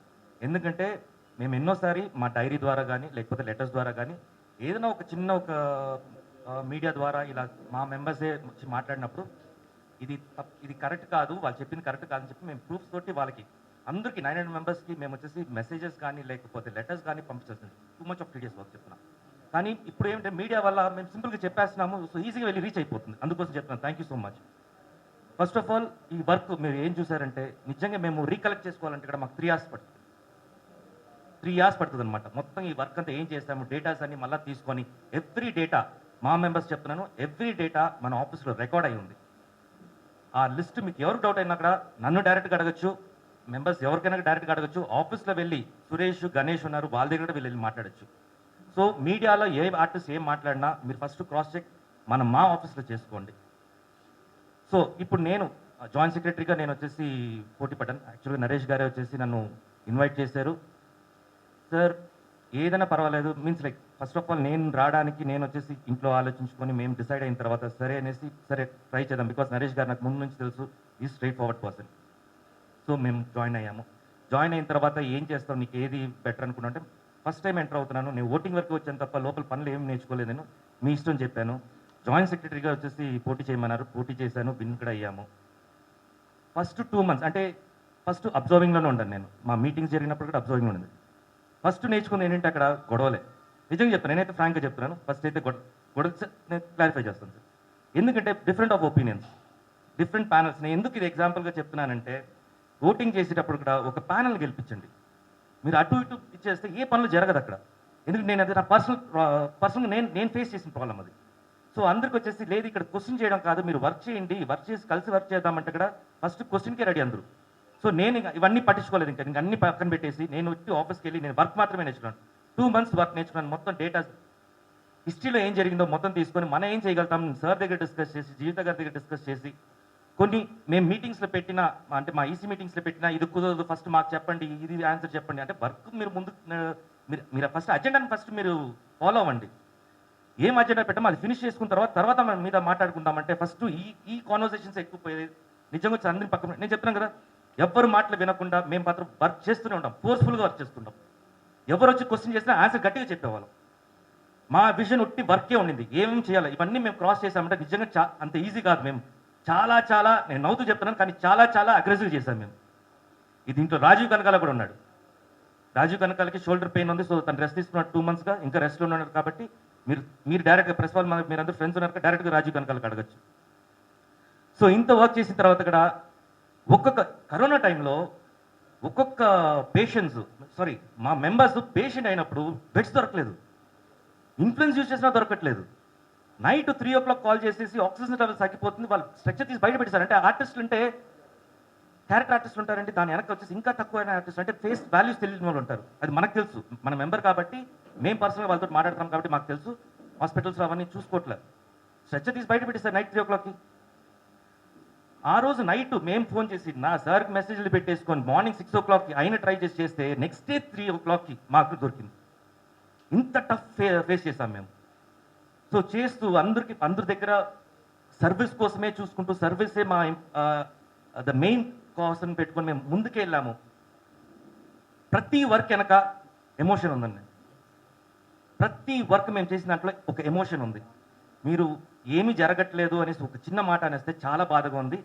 ఎందుకంటే మేము ఎన్నోసారి మా డైరీ ద్వారా కానీ లేకపోతే లెటర్స్ ద్వారా కానీ ఏదైనా ఒక చిన్న ఒక మీడియా ద్వారా ఇలా మా మెంబర్సే వచ్చి మాట్లాడినప్పుడు ఇది కరెక్ట్ కాదు, వాళ్ళు చెప్పింది కరెక్ట్ కాదని చెప్పి మేము ప్రూఫ్స్ తోటి వాళ్ళకి అందరికీ 900 మెంబర్స్కి మేము వచ్చేసి మెసేజెస్ కానీ లేకపోతే లెటర్స్ కానీ పంపించేస్తుంది. Too much of TDS work చెప్తున్నాం. కానీ ఇప్పుడు ఏంటంటే మీడియా వల్ల మేము సింపుల్గా చెప్పేస్తున్నాము, సో ఈజీగా వెళ్ళి రీచ్ అయిపోతుంది. అందుకోసం చెప్తున్నాను. Thank you so much. First of all ఈ వర్క్ మీరు ఏం చూసారంటే నిజంగా మేము రీకలెక్ట్ చేసుకోవాలంటే ఇక్కడ మాకు 3 hours పడుతుంది. 3 hours పడుతుంది అనమాట. మొత్తం ఈ వర్క్ అంతా ఏం చేస్తాము, డేటాస్ అన్ని మళ్ళీ తీసుకొని ఎవ్రీ డేటా మా మెంబర్స్ చెప్తున్నాను, ఎవ్రీ డేటా మన ఆఫీస్లో రికార్డ్ అయి ఉంది. ఆ లిస్ట్ మీకు ఎవరికి డౌట్ అయినా అక్కడ నన్ను డైరెక్ట్గా అడగచ్చు, మెంబర్స్ ఎవరికైనా డైరెక్ట్గా అడగచ్చు. ఆఫీస్లో వెళ్ళి సురేష్, గణేష్ ఉన్నారు, వాళ్ళ దగ్గర కూడా వెళ్ళి మాట్లాడచ్చు. సో మీడియాలో ఏ ఆర్టిస్ట్ ఏం మాట్లాడినా మీరు ఫస్ట్ క్రాస్ చెక్ మా ఆఫీస్లో చేసుకోండి. సో ఇప్పుడు నేను జాయింట్ సెక్రటరీగా నేను వచ్చేసి పోటీ పడ్డాను. యాక్చువల్గా నరేష్ గారే వచ్చేసి నన్ను ఇన్వైట్ చేశారు. సార్ ఏదైనా పర్వాలేదు, means like first of all నేను రావడానికి నేను వచ్చేసి ఇంట్లో ఆలోచించుకొని మేము డిసైడ్ అయిన తర్వాత సరే అనేసి సరే ట్రై చేద్దాం. బికాస్ నరేష్ గారు నాకు ముందు నుంచి తెలుసు, ఈ స్ట్రైట్ ఫార్వర్డ్ పర్సన్. సో మేము జాయిన్ అయ్యాము. జాయిన్ అయిన తర్వాత ఏం చేస్తాం, నీకు ఏది బెటర్ అనుకున్నా, ఫస్ట్ టైం ఎంటర్ అవుతున్నాను, నేను ఓటింగ్ వరకు వచ్చాను తప్ప లోపల పనులు ఏమి నేర్చుకోలేదు, నేను మీ ఇష్టం చెప్పాను. జాయింట్ సెక్రటరీగా వచ్చేసి పోటీ చేయమన్నారు, పోటీ చేశాను, విన్ కూడా అయ్యాము. ఫస్ట్ 2 months అంటే ఫస్ట్ అబ్జర్వింగ్లోనే ఉన్నాను నేను. మా మీటింగ్స్ జరిగినప్పుడు కూడా అబ్జర్వింగ్ ఉండేది. ఫస్ట్ నేర్చుకుంది ఏంటంటే అక్కడ గొడవలే. నిజంగా చెప్తాను, నేనైతే ఫ్రాంక్గా చెప్తున్నాను. ఫస్ట్ అయితే గొడవ నేను క్లారిఫై చేస్తాను సార్. ఎందుకంటే different of opinions, different panels. నేను ఎందుకు ఇది ఎగ్జాంపుల్గా చెప్తున్నానంటే ఓటింగ్ చేసేటప్పుడు కూడా ఒక ప్యానల్ గెలిపించండి. మీరు అటు ఇటు ఇచ్చేస్తే ఏ పనులు జరగదు అక్కడ. ఎందుకంటే నేను అది నా పర్సనల్గా నేను ఫేస్ చేసిన ప్రాబ్లం అది. సో అందరికి వచ్చేసి లేదు ఇక్కడ క్వశ్చన్ చేయడం కాదు, మీరు వర్క్ చేయండి, వర్క్ చేసి కలిసి వర్క్ చేద్దామంటే కూడా ఫస్ట్ క్వశ్చన్కే రెడీ అందరూ. సో నేను ఇవన్నీ పట్టించుకోలేదు, ఇంకా అన్ని పక్కన పెట్టేసి నేను వచ్చి ఆఫీస్కి వెళ్ళి నేను వర్క్ మాత్రమే నేర్చుకున్నాను. 2 months వర్క్ నేర్చుకున్నాను. మొత్తం డేటా హిస్టరీలో ఏం జరిగిందో మొత్తం తీసుకొని మనం ఏం చేయగలుగుతాం సార్ దగ్గర డిస్కస్ చేసి, జీవిత గారి దగ్గర డిస్కస్ చేసి, కొన్ని మేము మీటింగ్స్లో పెట్టిన అంటే మా ఈసీ మీటింగ్స్లో పెట్టిన ఇది కుదరదు, ఫస్ట్ మాకు చెప్పండి, ఇది ఆన్సర్ చెప్పండి అంటే వర్క్ మీరు ముందు మీరు ఫస్ట్ అజెండాని ఫస్ట్ మీరు ఫాలో అవ్వండి. ఏం అజెండా పెట్టామో అది ఫినిష్ చేసుకున్న తర్వాత మన మీద మాట్లాడుకుందామంటే ఫస్ట్ ఈ కాన్వర్సేషన్స్ ఎక్కువ పోయేది. నిజంగా వచ్చి అందరిని పక్కన నేను చెప్తున్నాను కదా, ఎవ్వరు మాటలు వినకుండా మేము మాత్రం వర్క్ చేస్తూనే ఉంటాం, ఫోర్స్ఫుల్గా వర్క్ చేస్తుంటాం. ఎవరు వచ్చి క్వశ్చన్ చేసినా ఆన్సర్ గట్టిగా చెప్పేవాళ్ళం. మా విజన్ ఉట్టి వర్కే ఉండింది, ఏమేమి చేయాలి ఇవన్నీ మేము క్రాస్ చేసామంటే నిజంగా అంత ఈజీ కాదు. మేము చాలా నేను నవ్వుతూ చెప్తున్నాను కానీ చాలా అగ్రెసివ్ చేశాం మేము. దీంట్లో రాజీవ్ కనకాల కూడా ఉన్నాడు. రాజీవ్ కనకాలకి షోల్డర్ పెయిన్ ఉంది, సో తను రెస్ట్ తీసుకున్నాడు 2 monthsగా, ఇంకా రెస్ట్లో ఉన్నాడు. కాబట్టి మీరు డైరెక్ట్గా ప్రెస్ వాళ్ళు మీరందరూ ఫ్రెండ్స్ ఉన్నారు డైరెక్ట్గా రాజీవ్ కనకాలకి అడగచ్చు. సో ఇంత వర్క్ చేసిన తర్వాత కూడా ఒక్కొక్క కరోనా టైంలో ఒక్కొక్క మా మెంబర్స్ పేషెంట్ అయినప్పుడు బెడ్స్ దొరకలేదు, ఇన్ఫ్లుయెన్స్ యూజ్ చేసినా దొరకట్లేదు. నైట్ 3 o'clock కాల్ చేసేసి ఆక్సిజన్ లెవెల్స్ తగ్గిపోతుంది, వాళ్ళు స్ట్రక్చర్ తీసి బయట పెట్టేశారు. అంటే ఆర్టిస్టులు అంటే క్యారెక్టర్ ఆర్టిస్ట్ ఉంటారంటే దాని వెనక వచ్చేసి ఇంకా తక్కువైన ఆర్టిస్ట్ అంటే ఫేస్ వాల్యూస్ తెలియని వాళ్ళు ఉంటారు. అది మనకు తెలుసు, మన మెంబర్ కాబట్టి మేము పర్సనల్గా వాళ్ళతో మాట్లాడతాం కాబట్టి మాకు తెలుసు. హాస్పిటల్స్లో అవన్నీ చూసుకోవట్లేదు, స్ట్రక్చర్ తీసి బయట పెట్టేస్తారు నైట్ 3 o'clockకి. ఆ రోజు నైట్ మేము ఫోన్ చేసి నా సార్కి మెసేజ్లు పెట్టేసుకొని మార్నింగ్ 6 o'clockకి ఆయన ట్రై చేస్తే నెక్స్ట్ డే 3 o'clockకి మాకు దొరికింది. ఇంత టఫ్ ఫేస్ చేసాం మేము. సో చేస్తూ అందరి దగ్గర సర్వీస్ కోసమే చూసుకుంటూ సర్వీసే మా ద మెయిన్ కాస్ట్ అని పెట్టుకొని మేము ముందుకే వెళ్ళాము. ప్రతి వర్క్ వెనక ఎమోషన్ ఉందండి. ప్రతి వర్క్ మేము చేసిన దాంట్లో ఒక ఎమోషన్ ఉంది. మీరు ఏమీ జరగట్లేదు అనేసి ఒక చిన్న మాట అనేస్తే చాలా బాధగా ఉంది.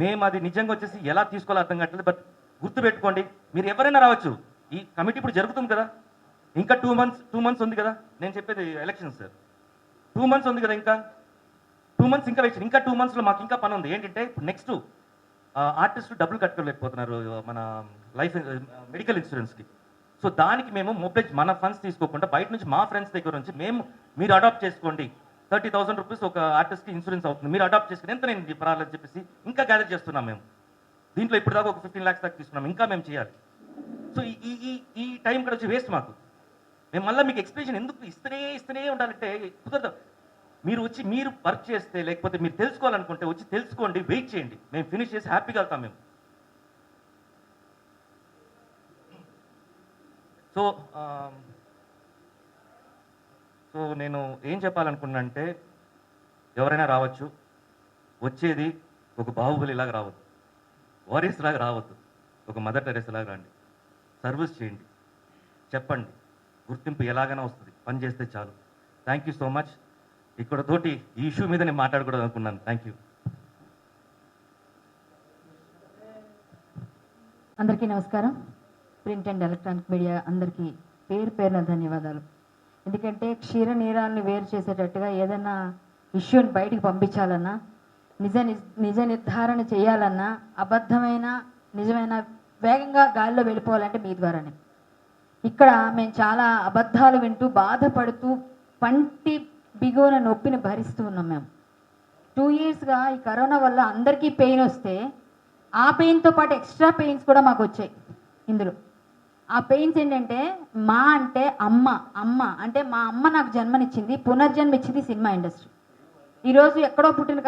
మేము అది నిజంగా వచ్చేసి ఎలా తీసుకోవాలో అర్థం కావట్లేదు. బట్ గుర్తుపెట్టుకోండి, మీరు ఎవరైనా రావచ్చు. ఈ కమిటీ ఇప్పుడు జరుగుతుంది కదా, ఇంకా 2 months ఉంది కదా. నేను చెప్పేది ఎలక్షన్ సార్, 2 months ఉంది కదా. ఇంకా మంత్స్ ఇంకా వెయిట్, ఇంకా 2 మంత్స్లో మాకు ఇంకా పని ఉంది. ఏంటంటే ఇప్పుడు నెక్స్ట్ ఆర్టిస్టులు డబ్బులు కట్టుకోలేకపోతున్నారు మన లైఫ్ మెడికల్ ఇన్సూరెన్స్కి. సో దానికి మేము మొబైల్ మన ఫండ్స్ తీసుకోకుండా బయట నుంచి మా ఫ్రెండ్స్ దగ్గర నుంచి మీరు అడాప్ట్ చేసుకోండి, 30,000 రూపీస్ ఒక ఆర్టిస్ట్కి ఇన్సూరెన్స్ అవుతుంది, మీరు అడాప్ట్ చేసుకుని ఎంత నేను పర్వాలని చెప్పేసి ఇంకా గ్యాదర్ చేస్తున్నాం మేము. దీంట్లో ఇప్పుడు దాకా ఒక 15 lakhs దాకా తీసుకున్నాం, ఇంకా మేము చేయాలి. సో ఈ టైం కూడా వచ్చి వేస్ట్ మాకు. మేము మళ్ళీ మీకు ఎక్స్ప్లెనేషన్ ఎందుకు ఇస్తూనే ఉండాలంటే కుదరదు. మీరు వచ్చి మీరు వర్క్ చేస్తే, లేకపోతే మీరు తెలుసుకోవాలనుకుంటే వచ్చి తెలుసుకోండి, వెయిట్ చేయండి, మేము ఫినిష్ చేసి హ్యాపీగా వెళ్తాం మేము. సో నేను ఏం చెప్పాలనుకున్నా అంటే, ఎవరైనా రావచ్చు, వచ్చేది ఒక బాహుబలి లాగా రావద్దు, వారియర్స్ లాగా రావద్దు, ఒక మదర్ టెరెసా లాగా రండి, సర్వీస్ చేయండి, చెప్పండి, గుర్తింపు ఎలాగైనా వస్తుంది, పని చేస్తే చాలు. Thank you so much. ఇక్కడ తోటి ఈ ఇష్యూ మీద నేను మాట్లాడకూడదు అనుకున్నాను. Thank you. అందరికీ నమస్కారం. ప్రింట్ అండ్ ఎలక్ట్రానిక్ మీడియా అందరికీ పేరు పేరున ధన్యవాదాలు. ఎందుకంటే క్షీర నీరాలను వేరు చేసేటట్టుగా ఏదైనా ఇష్యూని బయటికి పంపించాలన్నా, నిజ నిర్ధారణ చేయాలన్నా, అబద్ధమైన నిజమైన వేగంగా గాలిలో వెళ్ళిపోవాలంటే మీ ద్వారానే. ఇక్కడ మేము చాలా అబద్ధాలు వింటూ బాధపడుతూ పంటి బిగువన నొప్పిని భరిస్తూ ఉన్నాం. మేము 2 yearsగా ఈ కరోనా వల్ల అందరికీ పెయిన్ వస్తే ఆ పెయిన్తో పాటు ఎక్స్ట్రా పెయిన్స్ కూడా మాకు వచ్చాయి. ఇందులో ఆ పెయిన్స్ ఏంటంటే, మా అంటే అమ్మ అంటే మా అమ్మ నాకు జన్మనిచ్చింది, పునర్జన్మ ఇచ్చింది సినిమా ఇండస్ట్రీ. ఈరోజు ఎక్కడో పుట్టిన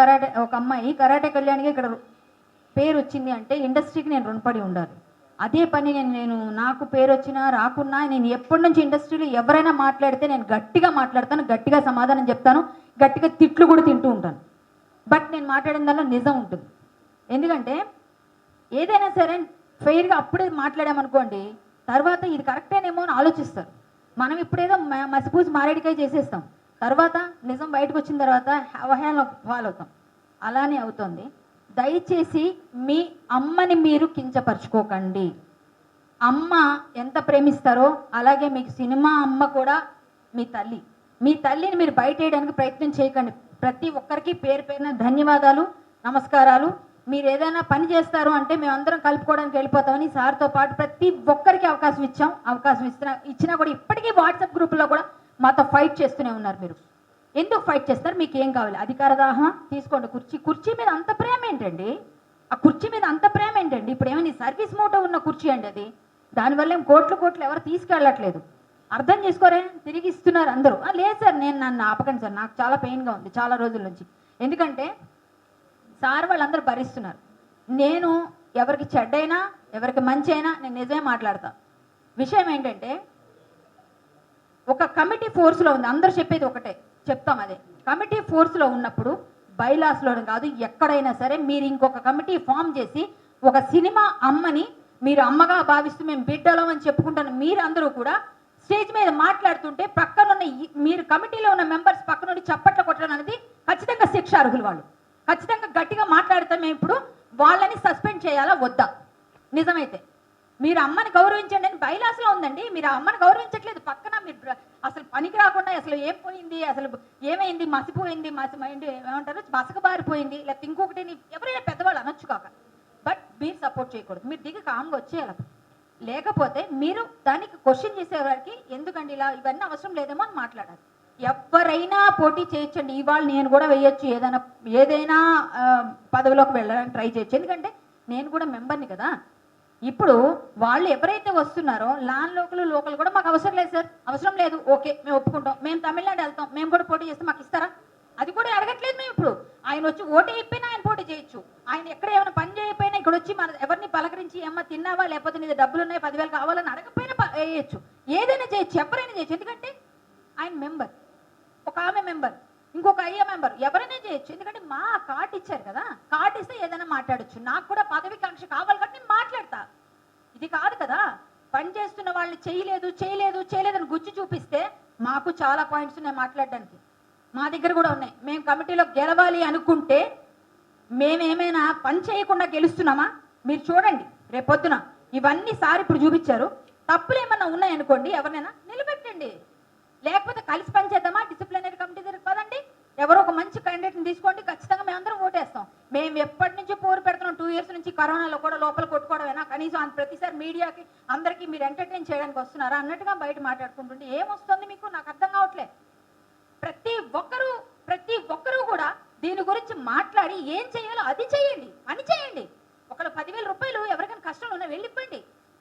ఒక అమ్మాయి కరాటే కళ్యాణిగా ఇక్కడ పేరు వచ్చింది అంటే ఇండస్ట్రీకి నేను రుణపడి ఉండాలి. అదే పని నేను నాకు పేరు వచ్చినా రాకున్నా నేను ఎప్పటి నుంచి ఇండస్ట్రీలో ఎవరైనా మాట్లాడితే నేను గట్టిగా మాట్లాడతాను, గట్టిగా సమాధానం చెప్తాను, గట్టిగా తిట్లు కూడా తింటూ ఉంటాను. బట్ నేను మాట్లాడిన దానిలో నిజం ఉంటుంది. ఎందుకంటే ఏదైనా సరే ఫెయిర్గా అప్పుడే మాట్లాడామనుకోండి, తర్వాత ఇది కరెక్టేనేమో అని ఆలోచిస్తారు. మనం ఇప్పుడేదో మసిపూసి మారేడికాయ చేసేస్తాం, తర్వాత నిజం బయటకు వచ్చిన తర్వాత అవహేళన ఫాలో అవుతాం. అలానే అవుతుంది. దయచేసి మీ అమ్మని మీరు కించపరచుకోకండి. అమ్మ ఎంత ప్రేమిస్తారో అలాగే మీకు సినిమా అమ్మ కూడా మీ తల్లి. మీ తల్లిని మీరు బయట వేయడానికి ప్రయత్నం చేయకండి. ప్రతి ఒక్కరికి పేరు పేరున ధన్యవాదాలు, నమస్కారాలు. మీరు ఏదైనా పని చేస్తారు అంటే మేము అందరం కలుపుకోవడానికి వెళ్ళిపోతామని సార్తో పాటు ప్రతి ఒక్కరికి అవకాశం ఇచ్చాం. అవకాశం ఇచ్చినా కూడా ఇప్పటికీ వాట్సాప్ గ్రూపులో కూడా మాతో ఫైట్ చేస్తూనే ఉన్నారు. మీరు ఎందుకు ఫైట్ చేస్తారు? మీకు ఏం కావాలి? అధికార దాహమా? తీసుకోండి. కుర్చీ మీద అంత ప్రేమ ఏంటండి? ఆ కుర్చీ మీద అంత ప్రేమ ఏంటండి? ఇప్పుడు ఏమైనా సర్వీస్ మోటో ఉన్న కుర్చీ అండి అది. దానివల్ల ఏం కోట్లు ఎవరు తీసుకెళ్ళట్లేదు. అర్థం చేసుకోరే, తిరిగి ఇస్తున్నారు అందరూ. లేదు సార్, నన్ను ఆపకండి సార్, నాకు చాలా పెయిన్గా ఉంది చాలా రోజుల నుంచి. ఎందుకంటే సార్ వాళ్ళందరూ భరిస్తున్నారు. నేను ఎవరికి చెడ్డైనా ఎవరికి మంచి అయినా నేను నిజమే మాట్లాడతా. విషయం ఏంటంటే, ఒక కమిటీ ఫోర్స్లో ఉంది, అందరూ చెప్పేది ఒకటే చెప్తాం, అదే కమిటీ ఫోర్స్లో ఉన్నప్పుడు బైలాస్లోనే కాదు ఎక్కడైనా సరే మీరు ఇంకొక కమిటీ ఫామ్ చేసి ఒక సినిమా అమ్మని మీరు అమ్మగా భావిస్తూ మేము బిడ్డలం అని చెప్పుకుంటాను మీరు అందరూ కూడా స్టేజ్ మీద మాట్లాడుతుంటే పక్కనున్న మీరు కమిటీలో ఉన్న మెంబర్స్ పక్క నుండి చప్పట్లు కొట్టడం అనేది ఖచ్చితంగా శిక్షార్హులు. వాళ్ళు ఖచ్చితంగా గట్టిగా మాట్లాడతాం. మేము ఇప్పుడు వాళ్ళని సస్పెండ్ చేయాలా వద్దా? నిజమైతే మీరు అమ్మని గౌరవించండి అని బైలాస్లో ఉందండి. మీరు అమ్మని గౌరవించట్లేదు. పక్కన మీరు అసలు పనికి రాకుండా అసలు ఏం పోయింది, అసలు ఏమైంది, మసిపోయింది, ఏమంటారు, మసకబారిపోయింది, లేకపోతే ఇంకొకటి ఎవరైనా పెద్దవాళ్ళు అనొచ్చు కాక. బట్ మీరు సపోర్ట్ చేయకూడదు. మీరు దిగి కామ్గా వచ్చేయాలి. లేకపోతే మీరు దానికి క్వశ్చన్ చేసేవారికి ఎందుకండి ఇలా ఇవన్నీ అవసరం లేదేమో అని మాట్లాడాలి. ఎవరైనా పోటీ చేయొచ్చండి. ఇవాళ నేను కూడా వేయొచ్చు, ఏదైనా పదవిలోకి వెళ్ళడానికి ట్రై చేయొచ్చు. ఎందుకంటే నేను కూడా మెంబర్ని కదా. ఇప్పుడు వాళ్ళు ఎవరైతే వస్తున్నారో లోకల్ కూడా మాకు అవసరం లేదు సార్, అవసరం లేదు, ఓకే మేము ఒప్పుకుంటాం, మేము తమిళనాడు వెళ్తాం, మేము కూడా పోటీ చేస్తే మాకు ఇస్తారా? అది కూడా అడగట్లేదు మేము. ఇప్పుడు ఆయన వచ్చి ఓటు అయిపోయినా ఆయన పోటీ చేయొచ్చు. ఆయన ఎక్కడ ఏమైనా పని చేయకపోయినా ఇక్కడ వచ్చి మన ఎవరిని పలకరించి ఏమన్నా తిన్నావా, లేకపోతే నీ డబ్బులు ఉన్నాయి 10,000 కావాలని అడగకపోయినా వేయచ్చు. ఏదైనా చేయొచ్చు, ఎవరైనా చేయొచ్చు. ఎందుకంటే ఆయన మెంబర్, ఒక ఆమె మెంబర్, ఇంకొక అయ్యే మెంబర్, ఎవరైనా చేయొచ్చు. ఎందుకంటే మా కార్డు ఇచ్చారు కదా, కార్డు ఇస్తే ఏదైనా మాట్లాడచ్చు. నాకు కూడా పదవి కాంక్ష కావాలి కాబట్టి నేను మాట్లాడతా. ఇది కాదు కదా, పని చేస్తున్న వాళ్ళని చేయలేదని గుచ్చి చూపిస్తే మాకు చాలా పాయింట్స్ ఉన్నాయి మాట్లాడడానికి. మా దగ్గర కూడా ఉన్నాయి. మేము కమిటీలో గెలవాలి అనుకుంటే మేమేమైనా పని చేయకుండా గెలుస్తున్నామా? మీరు చూడండి రేపొద్దున ఇవన్నీ సార్ ఇప్పుడు చూపించారు. తప్పులు ఏమన్నా ఉన్నాయనుకోండి, ఎవరినైనా నిలబెట్టండి. లేకపోతే కలిసి పనిచేద్దామా, డిసిప్లినరీ కమిటీ దగ్గరికి పదండి, ఎవరో ఒక మంచి క్యాండిడేట్ని తీసుకోండి, ఖచ్చితంగా మేమందరం ఓటేస్తాం. మేము ఎప్పటి నుంచి పోరు పెడుతున్నాం, 2 years నుంచి కరోనాలో కూడా లోపల కొట్టుకోవడమేనా, కనీసం ప్రతిసారి మీడియాకి అందరికీ మీరు ఎంటర్టైన్ చేయడానికి వస్తున్నారా అన్నట్టుగా బయట మాట్లాడుకుంటుంటే ఏమొస్తుంది మీకు, నాకు అర్థం కావట్లేదు. ప్రతి ఒక్కరూ కూడా దీని గురించి మాట్లాడి ఏం చేయాలో అది చేయండి, పని చేయండి. ఒకళ్ళు 10,000 రూపాయలు ఎవరికైనా కష్టంలో ఉన్నా వెళ్ళిపోండి,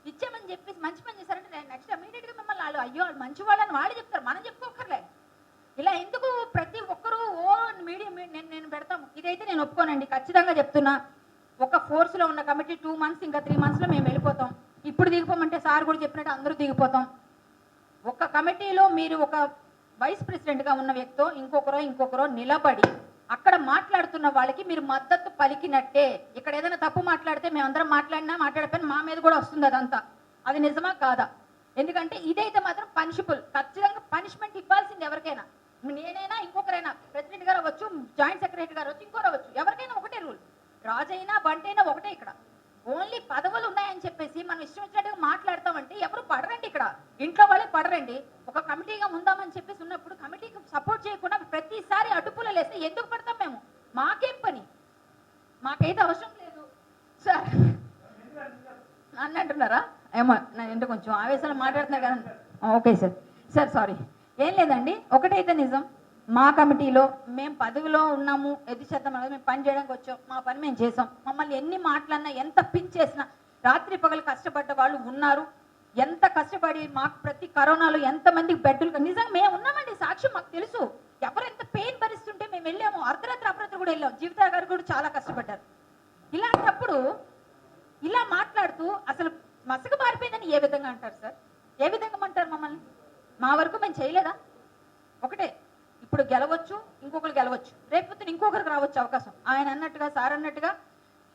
ఇచ్చామని చెప్పేసి మంచి పని చేశారంటే నెక్స్ట్ ఇమీడియట్గా మిమ్మల్ని వాళ్ళు అయ్యో వాళ్ళు మంచి వాళ్ళని వాళ్ళు చెప్తారు, మనం చెప్పుకోకర్లే. ఇలా ఎందుకు ప్రతి ఒక్కరూ మీడియా నేను పెడతాము, ఇదైతే నేను ఒప్పుకోనండి. ఖచ్చితంగా చెప్తున్నా, ఒక ఫోర్స్లో ఉన్న కమిటీ 2 months ఇంకా 3 monthsలో మేము వెళ్ళిపోతాం. ఇప్పుడు దిగిపోమంటే సార్ కూడా చెప్పినట్టు అందరూ దిగిపోతాం. ఒక కమిటీలో మీరు ఒక వైస్ ప్రెసిడెంట్గా ఉన్న వ్యక్తితో ఇంకొకరో నిలబడి అక్కడ మాట్లాడుతున్న వాళ్ళకి మీరు మద్దతు పలికినట్టే. ఇక్కడ ఏదైనా తప్పు మాట్లాడితే మేమందరం మాట్లాడిపోయినా మా మీద కూడా వస్తుంది అదంతా. అది నిజమా కాదా? ఎందుకంటే ఇదైతే మాత్రం పనిషబుల్, ఖచ్చితంగా పనిష్మెంట్ ఇవ్వాల్సింది ఎవరికైనా. నేనైనా ఇంకొకరైనా, ప్రెసిడెంట్ గారు అవ్వచ్చు, జాయింట్ సెక్రటరీ గారు వచ్చి ఇంకోరు అవ్వచ్చు, ఎవరికైనా ఒకటే రూల్. రాజైనా బంటైనా ఒకటే. ఇక్కడ ఓన్లీ పదవులు ఉన్నాయని చెప్పేసి మనం ఇష్టం వచ్చినట్టుగా మాట్లాడతామంటే ఎవరు పడరండి. ఇక్కడ ఇంట్లో వాళ్ళే పడరండి. ఒక కమిటీగా ఉందామని చెప్పేసి ఉన్నప్పుడు కమిటీకి సపోర్ట్ చేయకుండా ప్రతిసారి అడ్డుపులు లేస్తే ఎందుకు పడతాం మేము? మాకేం పని, మాకైతే అవసరం లేదు సార్ నన్ను అంటున్నారా ఏమో. నేను కొంచెం ఆవేశంలో మాట్లాడుతున్నారు కదా. Okay sir sorry. ఏం లేదండి, ఒకటైతే నిజం, మా కమిటీలో మేము పదవిలో ఉన్నాము, ఎది చేద్దాం అనేది మేము పని చేయడానికి వచ్చాం, మా పని మేము చేసాం. మమ్మల్ని ఎన్ని మాట్లాడినా ఎంత పిన్ చేసినా రాత్రి పగలు కష్టపడ్డ వాళ్ళు ఉన్నారు. ఎంత కష్టపడి మాకు ప్రతి కరోనాలో ఎంతమందికి బెడ్లు నిజంగా మేము ఉన్నామండి, సాక్ష్యం మాకు తెలుసు. ఎవరు ఎంత పెయిన్ భరిస్తుంటే మేము వెళ్ళాము, అర్ధరాత్రి కూడా వెళ్ళాము. జీవితా గారు కూడా చాలా కష్టపడ్డారు. ఇలాంటప్పుడు ఇలా మాట్లాడుతూ అసలు మసక మారిపోయిందని ఏ విధంగా అంటారు సార్? ఏ విధంగా అంటారు మమ్మల్ని? మా వరకు మేము చేయలేదా? ఒకటే, ఇప్పుడు గెలవచ్చు, ఇంకొకరు గెలవచ్చు, రేపు ఇంకొకరికి రావచ్చు అవకాశం. ఆయన అన్నట్టుగా, సార్ అన్నట్టుగా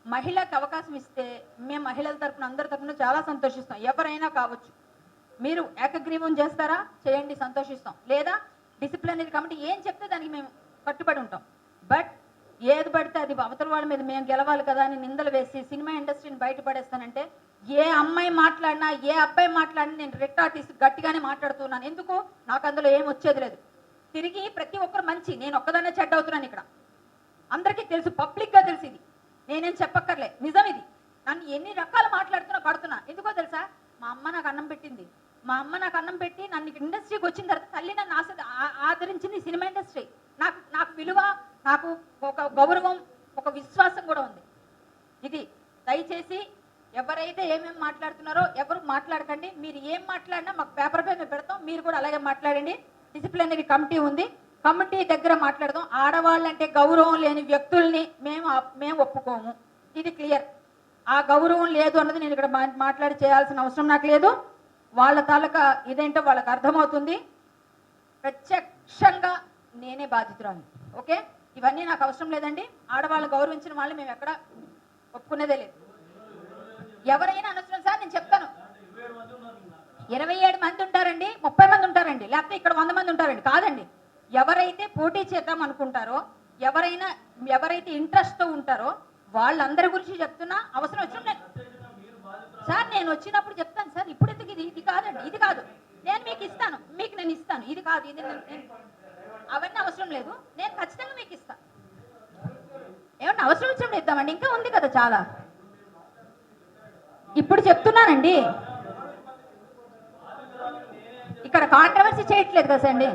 మహిళకి అవకాశం ఇస్తే మేము మహిళల తరపున అందరి తరపున చాలా సంతోషిస్తాం. ఎవరైనా కావచ్చు. మీరు ఏకగ్రీవం చేస్తారా చేయండి, సంతోషిస్తాం. లేదా డిసిప్లినరీ కమిటీ ఏం చెప్తే దానికి మేము కట్టుబడి ఉంటాం. బట్ ఏది పడితే అది అవతల వాళ్ళ మీద మేము గెలవాలి కదా అని నిందలు వేసి సినిమా ఇండస్ట్రీని బయటపడేస్తానంటే, ఏ అమ్మాయి మాట్లాడినా ఏ అబ్బాయి మాట్లాడినా నేను రిటార్టీస్ గట్టిగానే మాట్లాడుతున్నాను. ఎందుకు? నాకు అందులో ఏం వచ్చేది లేదు. తిరిగి ప్రతి ఒక్కరు మంచి, నేను ఒక్కదాన్నే చెడ్డ అవుతున్నాను. ఇక్కడ అందరికీ తెలుసు, పబ్లిక్గా తెలుసు. ఇది నేనేం చెప్పక్కర్లే, నిజం ఇది. నన్ను ఎన్ని రకాలు మాట్లాడుతున్నా పడుతున్నా. ఎందుకో తెలుసా? మా అమ్మ నాకు అన్నం పెట్టింది. మా అమ్మ నాకు అన్నం పెట్టి నన్ను ఇండస్ట్రీకి వచ్చిన తర్వాత తల్లి నన్ను ఆదరించింది సినిమా ఇండస్ట్రీ. నాకు విలువ, నాకు ఒక గౌరవం, ఒక విశ్వాసం కూడా ఉంది. ఇది దయచేసి ఎవరైతే ఏమేమి మాట్లాడుతున్నారో ఎవరు మాట్లాడకండి. మీరు ఏం మాట్లాడినా మాకు పేపర్ పై మేము పెడతాం, మీరు కూడా అలాగే మాట్లాడండి. డిసిప్లినరీ కమిటీ ఉంది, కమిటీ దగ్గర మాట్లాడదాం. ఆడవాళ్ళంటే గౌరవం లేని వ్యక్తుల్ని మేము ఒప్పుకోము. ఇది క్లియర్. ఆ గౌరవం లేదు అన్నది నేను ఇక్కడ మాట్లాడి చేయాల్సిన అవసరం నాకు లేదు. వాళ్ళ తాలూకా ఇదేంటో వాళ్ళకి అర్థమవుతుంది. ప్రత్యక్షంగా నేనే బాధితురాలి. ఓకే, ఇవన్నీ నాకు అవసరం లేదండి. ఆడవాళ్ళని గౌరవించిన వాళ్ళు మేము ఎక్కడ ఒప్పుకునేదే లేదు. ఎవరైనా అనవసరం సార్, నేను చెప్తాను. 27 మంది ఉంటారండి, 30 మంది ఉంటారండి, లేకపోతే ఇక్కడ 100 మంది ఉంటారండి. కాదండి, ఎవరైతే పోటీ చేద్దాం అనుకుంటారో, ఎవరైతే ఇంట్రెస్ట్తో ఉంటారో వాళ్ళందరి గురించి చెప్తున్నా. అవసరం వచ్చిన సార్ నేను వచ్చినప్పుడు చెప్తాను సార్. ఇప్పుడు ఎందుకు ఇది కాదండి, ఇది కాదు, నేను మీకు ఇస్తాను, మీకు నేను ఇస్తాను, ఇది కాదు, ఇది అవన్నీ అవసరం లేదు. నేను ఖచ్చితంగా మీకు ఇస్తాను. ఏమన్నా అవసరం వచ్చినప్పుడు ఇద్దామండి, ఇంకా ఉంది కదా చాలా. ఇప్పుడు చెప్తున్నానండి, ఇక్కడ కాంట్రవర్సీ చేయట్లేదు కదా అండి.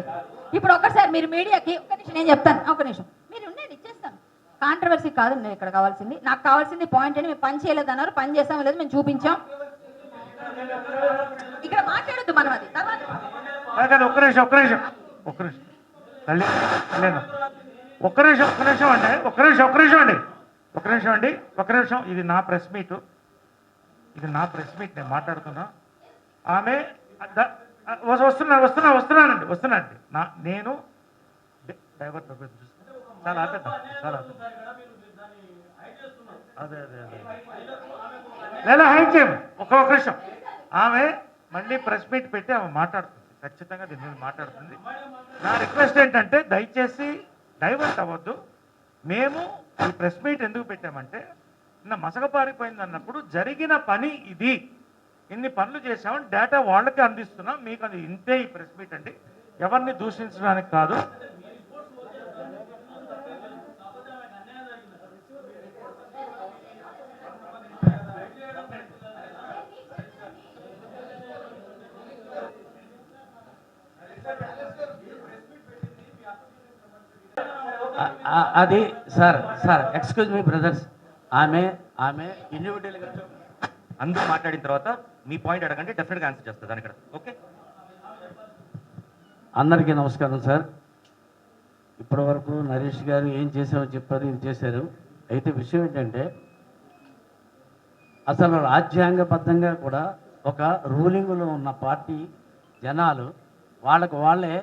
ఇప్పుడు ఒక్కసారి మీరు మీడియాకి ఒక్క నిమిషం నేను చెప్తాను, ఒక్క నిమిషం మీరు ఉండేది ఇచ్చేస్తాను. కాంట్రవర్సీ కాదండి ఇక్కడ కావాల్సింది. నాకు కావాల్సింది పాయింట్ అని, మేము పని చేయలేదు అన్నారు, పని చేస్తామో లేదు మేము చూపించాం. ఇక్కడ మాట్లాడొద్దు మనం అది తర్వాత. ఒక్క నిమిషం ఇది నా ప్రెస్ మీట్, నేను మాట్లాడుతున్నా. ఆమె వస్తున్నానండి. నేను డైవర్ట్ చాలా ఆపేద్దాం, అదే లేదా హైన్ చేయము. ఒక్క నిమిషం. ఆమె మళ్ళీ ప్రెస్ మీట్ పెట్టి ఆమె మాట్లాడుతుంది, ఖచ్చితంగా దీని మీద మాట్లాడుతుంది. నా రిక్వెస్ట్ ఏంటంటే దయచేసి డైవర్ట్ అవ్వద్దు. మేము ఈ ప్రెస్ మీట్ ఎందుకు పెట్టామంటే, నిన్న మసకపారిపోయింది అన్నప్పుడు జరిగిన పని ఇది, ఇన్ని పనులు చేసామని డేటా వాళ్ళకి అందిస్తున్నాం. మీకు అది ఇంతే ఈ ప్రెస్ మీట్ అండి, ఎవరిని దూషించడానికి కాదు. అది సార్ ఎక్స్క్యూజ్ మీ బ్రదర్స్, ఆమె ఇండివిజువల్గా అందరూ మాట్లాడిన తర్వాత మీ పాయింట్ అడగండి, డెఫినెట్గా ఆన్సర్ చేస్తారు దాని ఇక్కడ. ఓకే, అందరికీ నమస్కారం సార్. ఇప్పటి వరకు నరేష్ గారు ఏం చేసామో చెప్పారు, ఇది చేశారు. అయితే విషయం ఏంటంటే అసలు రాజ్యాంగబద్ధంగా కూడా ఒక రూలింగ్లో ఉన్న పార్టీ జనాలు వాళ్ళే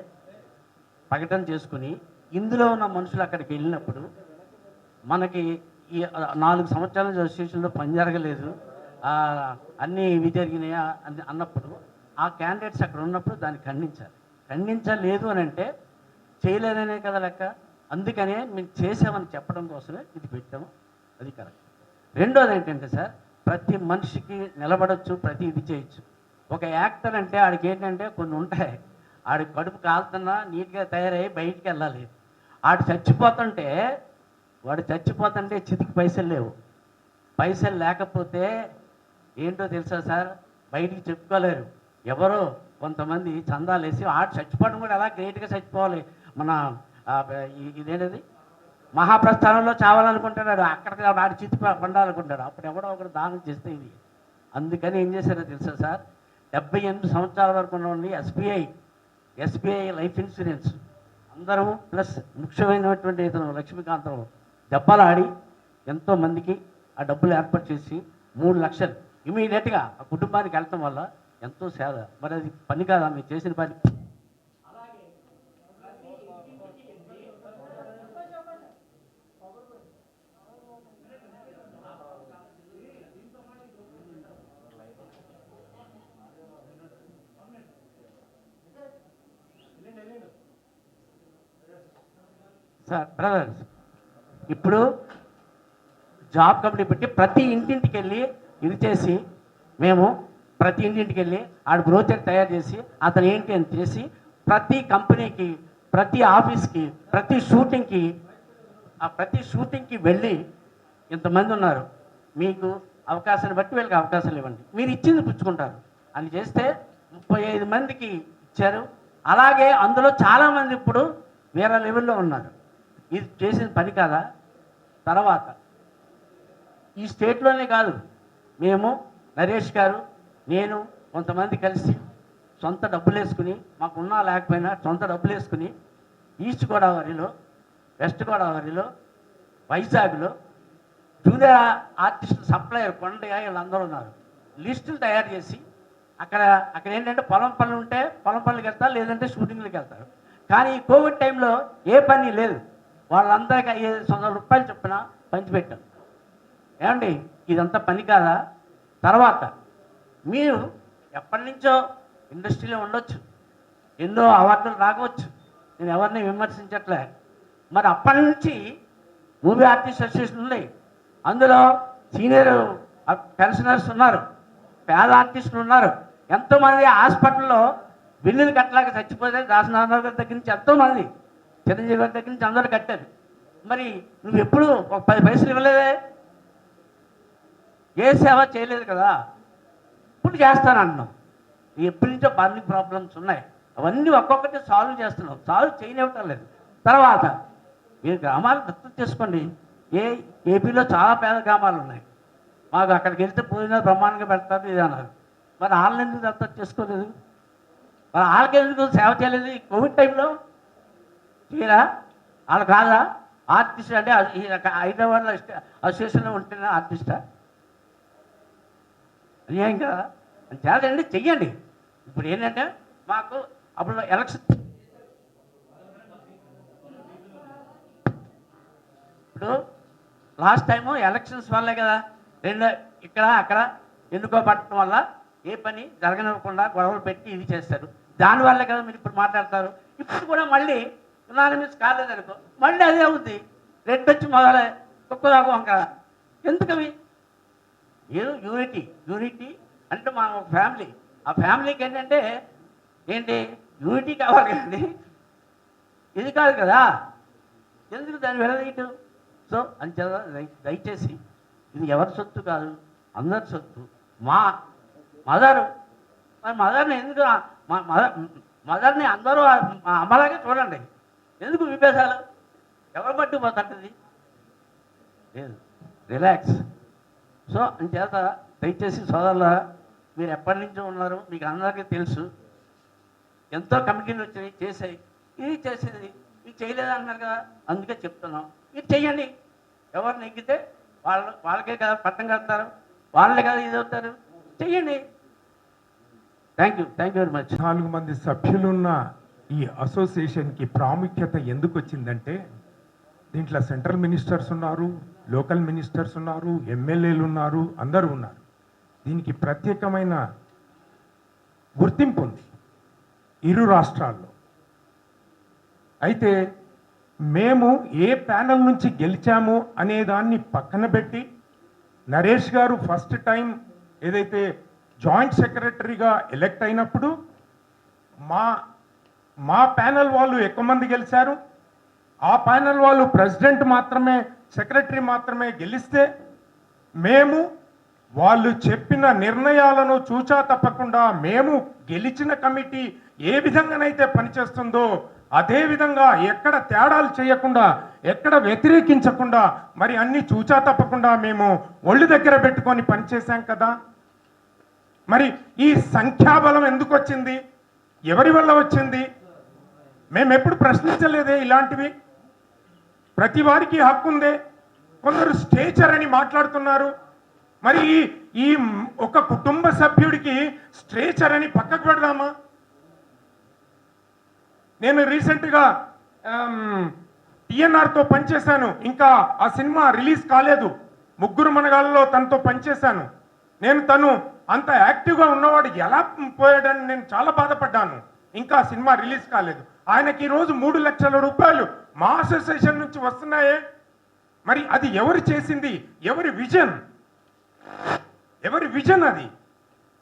ప్రకటన చేసుకుని ఇందులో ఉన్న మనుషులు అక్కడికి వెళ్ళినప్పుడు మనకి ఈ 4 సంవత్సరాల అసోసియేషన్లో పని జరగలేదు, అన్నీ ఇవి జరిగినాయా అని అన్నప్పుడు ఆ క్యాండిడేట్స్ అక్కడ ఉన్నప్పుడు దాన్ని ఖండించలేదు అని అంటే చేయలేదనే కదా లెక్క. అందుకనే మేము చేసామని చెప్పడం కోసమే ఇది పెట్టాము, అది కరెక్ట్. రెండోది ఏంటంటే సార్, ప్రతి మనిషికి నిలబడవచ్చు, ప్రతి ఇది చేయొచ్చు. ఒక యాక్టర్ అంటే ఆడికి ఏంటంటే కొన్ని ఉంటాయి, ఆడి కడుపు కాలుతున్నా నీట్గా తయారయ్యి బయటికి వెళ్ళాలి. వాడు చచ్చిపోతుంటే చితికి పైసలు లేవు. పైసలు లేకపోతే ఏంటో తెలుసా సార్, బయటికి చెప్పుకోలేరు. ఎవరో కొంతమంది చందాలు వేసి ఆడు చచ్చిపోవడం కూడా ఎలా గ్రేట్గా చచ్చిపోవాలి. మన ఇదేంటది మహాప్రస్థానంలో చావాలనుకుంటాడు, అక్కడికి ఆడు చితి పండాలనుకుంటాడు, అప్పుడు ఎవడో ఒకరు దానం చేస్తే ఇది. అందుకని ఏం చేశారో తెలుసా సార్, 78 సంవత్సరాల వరకు ఉన్న ఎస్బీఐ లైఫ్ ఇన్సూరెన్స్ అందరూ ప్లస్ ముఖ్యమైనటువంటి ఇతను లక్ష్మీకాంతరావు దెబ్బలాడి ఎంతోమందికి ఆ డబ్బులు ఏర్పాటు చేసి 3 లక్షలు ఇమీడియట్గా ఆ కుటుంబానికి వెళ్ళటం వల్ల ఎంతో సేవ. మరి అది పని కాదా మీరు చేసిన పని? సార్ బ్రదర్స్, ఇప్పుడు జాబ్ కమిటీ పెట్టి ప్రతి ఇంటింటికి వెళ్ళి ఇది చేసి మేము ప్రతి ఇంటింటికి వెళ్ళి ఆడ బ్రోచర్ తయారు చేసి అతను ఏంటి అని చేసి ప్రతి కంపెనీకి, ప్రతి ఆఫీస్కి, ప్రతి షూటింగ్కి వెళ్ళి ఇంతమంది ఉన్నారు, మీకు అవకాశాన్ని బట్టి వీళ్ళకి అవకాశాలు ఇవ్వండి, మీరు ఇచ్చింది పుచ్చుకుంటారు అని చేస్తే 35 మందికి ఇచ్చారు. అలాగే అందులో చాలామంది ఇప్పుడు వేరే లెవెల్లో ఉన్నారు. ఇది చేసిన పని కాదా? తర్వాత ఈ స్టేట్లోనే కాదు, మేము నరేష్ గారు నేను కొంతమంది కలిసి సొంత డబ్బులు వేసుకుని, మాకున్నా లేకపోయినా సొంత డబ్బులు వేసుకుని ఈస్ట్ గోదావరిలో, వెస్ట్ గోదావరిలో, వైజాగ్లో జూనియర్ ఆర్టిస్ట్ సప్లయర్ కొండయ్య వీళ్ళందరూ ఉన్నారు. లిస్టులు తయారు చేసి అక్కడ ఏంటంటే పొలం పనులు ఉంటే పొలం పనులకు వెళ్తారు, లేదంటే షూటింగ్లకు వెళ్తారు. కానీ ఈ కోవిడ్ టైంలో ఏ పని లేదు, వాళ్ళందరికీ 500 రూపాయలు చొప్పున పంచిపెట్టాం. ఏమండి ఇదంతా పని కాదా? తర్వాత మీరు ఎప్పటి నుంచో ఇండస్ట్రీలో ఉండొచ్చు, ఎన్నో అవార్డులు రాకపోవచ్చు, నేను ఎవరిని విమర్శించట్లే. మరి అప్పటి నుంచి మూవీ ఆర్టిస్ట్ అసోసియేషన్ ఉంది, అందులో సీనియర్ పెన్షనర్స్ ఉన్నారు, పేద ఆర్టిస్టులు ఉన్నారు, ఎంతోమంది హాస్పిటల్లో బిల్లులు కట్టలేక చచ్చిపోతే దాసనారాయణ గారి దగ్గర నుంచి ఎంతోమంది, చిరంజీవి గారి దగ్గర నుంచి అందరూ కట్టారు. మరి నువ్వు ఎప్పుడు ఒక 10 పైసలు ఇవ్వలేదే, ఏ సేవ చేయలేదు కదా, ఇప్పుడు చేస్తానంటున్నావు. ఎప్పటి నుంచో పబ్లిక్ ప్రాబ్లమ్స్ ఉన్నాయి, అవన్నీ ఒక్కొక్కటి సాల్వ్ చేస్తున్నావు, సాల్వ్ చేయనివ్వటం లేదు. తర్వాత మీరు గ్రామాలు దత్తత చేసుకోండి. ఏపీలో చాలా పేద గ్రామాలు ఉన్నాయి, మాకు అక్కడికి వెళ్తే భోజనాలు బ్రహ్మాండంగా పెడతారు ఇది అన్నారు. మరి వాళ్ళని ఎందుకు దత్తత చేసుకోలేదు? మరి వాళ్ళకి ఎందుకు సేవ చేయలేదు ఈ కోవిడ్ టైంలో? తీరా వాళ్ళు కాదా ఆర్టిస్ట్? అంటే హైదరాబాద్లో అసోసియేషన్లో ఉంటేనే ఆర్టిస్టా? అన్యాయం కదా. అని చేయాలండి, చెయ్యండి. ఇప్పుడు ఏంటంటే మాకు అప్పుడు ఎలక్షన్, ఇప్పుడు లాస్ట్ టైము ఎలక్షన్స్ వల్లే కదా ఇక్కడ అక్కడ ఎన్నుకోబడటం వల్ల ఏ పని జరగనివ్వకుండా గొడవలు పెట్టి ఇది చేస్తారు. దానివల్లే కదా మీరు ఇప్పుడు మాట్లాడతారు. ఇప్పుడు కూడా మళ్ళీ యునానిమస్ కాలేదనుకో మళ్ళీ అదే అవుద్ది, రెడ్ వచ్చి మొదలే కుక్కదాకు వంక. ఎందుకు అవి? మీరు యూనిటీ అంటే మా ఒక ఫ్యామిలీ, ఆ ఫ్యామిలీకి ఏంటంటే యూనిటీ కావాలి కదండి, ఇది కాదు కదా. ఎందుకు దాన్ని విడదీయటం? సో అంచేత దయచేసి ఇది ఎవరి సొత్తు కాదు, అందరి సొత్తు. మా మదరు, మరి మదర్ని ఎందుకు మదర్ని అందరూ అమ్మలాగే చూడండి. ఎందుకు విభేదాలు? ఎవరు పట్టుకుపోతుంటుంది లేదు, రిలాక్స్. సో అంచేత దయచేసి సోదరుల, మీరు ఎప్పటి నుంచో ఉన్నారు, మీకు అందరికీ తెలుసు. ఎంతో కమిటీలు వచ్చినాయి, చేసాయి, ఇది చేసేది ఇది చేయలేదు అన్నారు కదా, అందుకే చెప్తున్నాం. ఇది చెయ్యండి. ఎవరు నెగ్గితే వాళ్ళకే కదా పట్టం కడతారు, వాళ్ళే కదా ఇది అవుతారు, చెయ్యండి. Thank you very much. 4 మంది సభ్యులున్న ఈ అసోసియేషన్కి ప్రాముఖ్యత ఎందుకు వచ్చిందంటే, దీంట్లో సెంట్రల్ మినిస్టర్స్ ఉన్నారు, లోకల్ మినిస్టర్స్ ఉన్నారు, ఎమ్మెల్యేలు ఉన్నారు, అందరూ ఉన్నారు. దీనికి ప్రత్యేకమైన గుర్తింపు ఉంది ఇరు రాష్ట్రాల్లో. అయితే మేము ఏ ప్యానల్ నుంచి గెలిచాము అనే దాన్ని పక్కన పెట్టి, నరేష్ గారు ఫస్ట్ టైం ఏదైతే జాయింట్ సెక్రటరీగా ఎలక్ట్ అయినప్పుడు మా ప్యానల్ వాళ్ళు ఎక్కువ మంది గెలిచారు. ఆ ప్యానల్ వాళ్ళు ప్రెసిడెంట్ మాత్రమే, సెక్రటరీ మాత్రమే గెలిస్తే, మేము వాళ్ళు చెప్పిన నిర్ణయాలను చూచా తప్పకుండా మేము గెలిచిన కమిటీ ఏ విధంగానైతే పనిచేస్తుందో అదే విధంగా ఎక్కడ తేడాలు చేయకుండా, ఎక్కడ వ్యతిరేకించకుండా, మరి అన్ని చూచా తప్పకుండా మేము ఒళ్ళు దగ్గర పెట్టుకొని పనిచేశాం కదా. మరి ఈ సంఖ్యాబలం ఎందుకు వచ్చింది, ఎవరి వల్ల వచ్చింది? మేము ఎప్పుడు ప్రశ్నించలేదే ఇలాంటివి. ప్రతి వారికి హక్కు ఉందే. కొందరు స్టేచర్ అని మాట్లాడుతున్నారు. మరి ఈ ఒక కుటుంబ సభ్యుడికి స్ట్రేచర్ అని పక్కకు పెడదామా? నేను రీసెంట్గా టిఎన్ఆర్తో పనిచేశాను. ఇంకా ఆ సినిమా రిలీజ్ కాలేదు. ముగ్గురు మనగాళ్ళలో తనతో పనిచేశాను. తను అంత యాక్టివ్గా ఉన్నవాడు ఎలా పోయాడని నేను చాలా బాధపడ్డాను. ఇంకా సినిమా రిలీజ్ కాలేదు. ఆయనకి ఈరోజు 3 లక్షల రూపాయలు మా అసోసియేషన్ నుంచి వస్తున్నాయే. మరి అది ఎవరు చేసింది? ఎవరి విజన్ అది?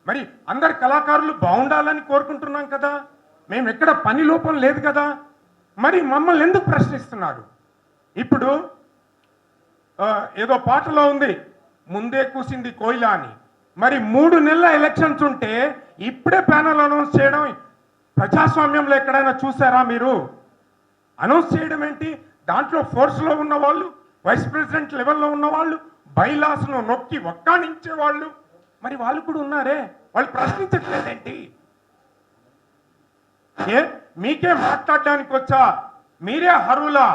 మరి అందరు కళాకారులు బాగుండాలని కోరుకుంటున్నాం కదా. మేము ఎక్కడ పని లోపం లేదు కదా. మరి మమ్మల్ని ఎందుకు ప్రశ్నిస్తున్నారు? ఇప్పుడు ఏదో పాటలో ఉంది, ముందే కూసింది కోయిలా అని. మరి 3 నెలల ఎలక్షన్స్ ఉంటే ఇప్పుడే ప్యానల్ అనౌన్స్ చేయడం ప్రజాస్వామ్యంలో ఎక్కడైనా చూసారా మీరు? అనౌన్స్ చేయడం ఏంటి? దాంట్లో ఫోర్స్లో ఉన్న వాళ్ళు, వైస్ ప్రెసిడెంట్ లెవెల్లో ఉన్న వాళ్ళు, బైలాస్ను నొక్కి ఒక్కానించే వాళ్ళు, మరి వాళ్ళు కూడా ఉన్నారే. వాళ్ళు ప్రశ్నించట్లేదేంటి? మీకే మాట్లాడడానికి వచ్చా? మీరే హరులా?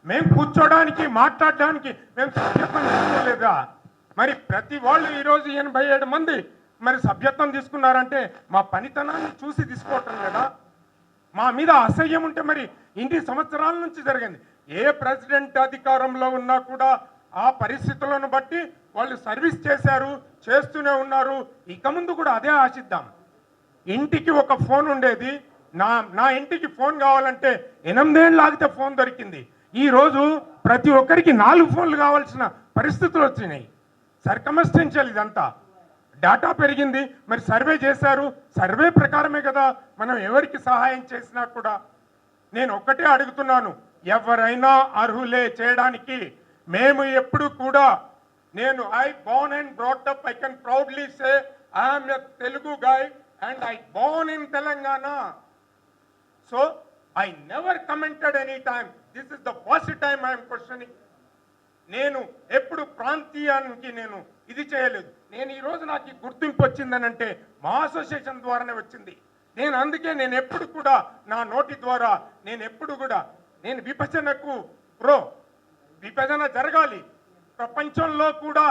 మేము కూర్చోడానికి, మాట్లాడడానికి మేము సభ్యత్వం తీసుకోలేదా? మరి ప్రతి వాళ్ళు ఈరోజు 87 మంది మరి సభ్యత్వం తీసుకున్నారంటే మా పనితనాన్ని చూసి తీసుకోవటం లేదా? మా మీద అసహ్యం ఉంటే మరి ఇన్ని సంవత్సరాల నుంచి జరిగింది. ఏ ప్రెసిడెంట్ అధికారంలో ఉన్నా కూడా ఆ పరిస్థితులను బట్టి వాళ్ళు సర్వీస్ చేశారు, చేస్తూనే ఉన్నారు. ఇక ముందు కూడా అదే ఆశిద్దాం. ఇంటికి ఒక ఫోన్ ఉండేది. నా ఇంటికి ఫోన్ కావాలంటే 8 ఏళ్ళు ఆగితే ఫోన్ దొరికింది. ఈరోజు ప్రతి ఒక్కరికి 4 ఫోన్లు కావాల్సిన పరిస్థితులు వచ్చినాయి. సర్కమస్టెన్షియల్ ఇదంతా. డేటా పెరిగింది. మరి సర్వే చేశారు. సర్వే ప్రకారమే కదా మనం ఎవరికి సహాయం చేసినా కూడా. నేను ఒక్కటే అడుగుతున్నాను, ఎవరైనా అర్హులే చేయడానికి. మేము ఎప్పుడు కూడా, నేను I Born and brought up, I can proudly say I'm a Telugu guy and I Born in Telangana. So I never commented any time. This is the first time I'm questioning. నేను ఎప్పుడు ప్రాంతీయానికి నేను ఇది చేయలేదు. నేను ఈరోజు నాకు ఈ గుర్తింపు వచ్చిందనంటే మా అసోసియేషన్ ద్వారానే వచ్చింది. అందుకే నేను ఎప్పుడు కూడా నా నోటి ద్వారా నేను విభజనకు విభజన జరగాలి. ప్రపంచంలో కూడా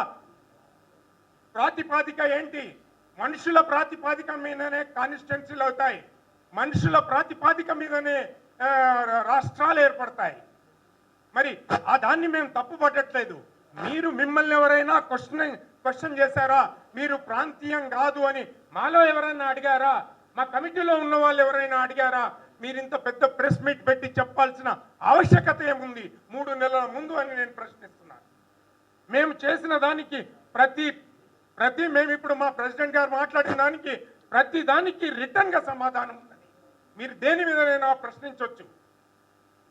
ప్రాతిపాదిక ఏంటి? మనుషుల ప్రాతిపాదిక మీదనే కాన్స్టిట్యున్సీలు అవుతాయి. మనుషుల ప్రాతిపాదిక మీదనే రాష్ట్రాలు ఏర్పడతాయి. మరి ఆ దాన్ని మేము తప్పు పట్టట్లేదు. మిమ్మల్ని ఎవరైనా క్వశ్చన్ చేశారా? మీరు ప్రాంతీయం కాదు అని మాలో ఎవరైనా అడిగారా? మా కమిటీలో ఉన్న వాళ్ళు ఎవరైనా అడిగారా? మీరు ఇంత పెద్ద ప్రెస్ మీట్ పెట్టి చెప్పాల్సిన ఆవశ్యకత ఏముంది 3 నెలల ముందు అని నేను ప్రశ్నిస్తున్నాను. మేము చేసిన దానికి మేము ఇప్పుడు మా ప్రెసిడెంట్ గారు మాట్లాడిన దానికి ప్రతి దానికి రిటర్న్గా సమాధానం ఉన్నది. మీరు దేని మీదనైనా ప్రశ్నించవచ్చు.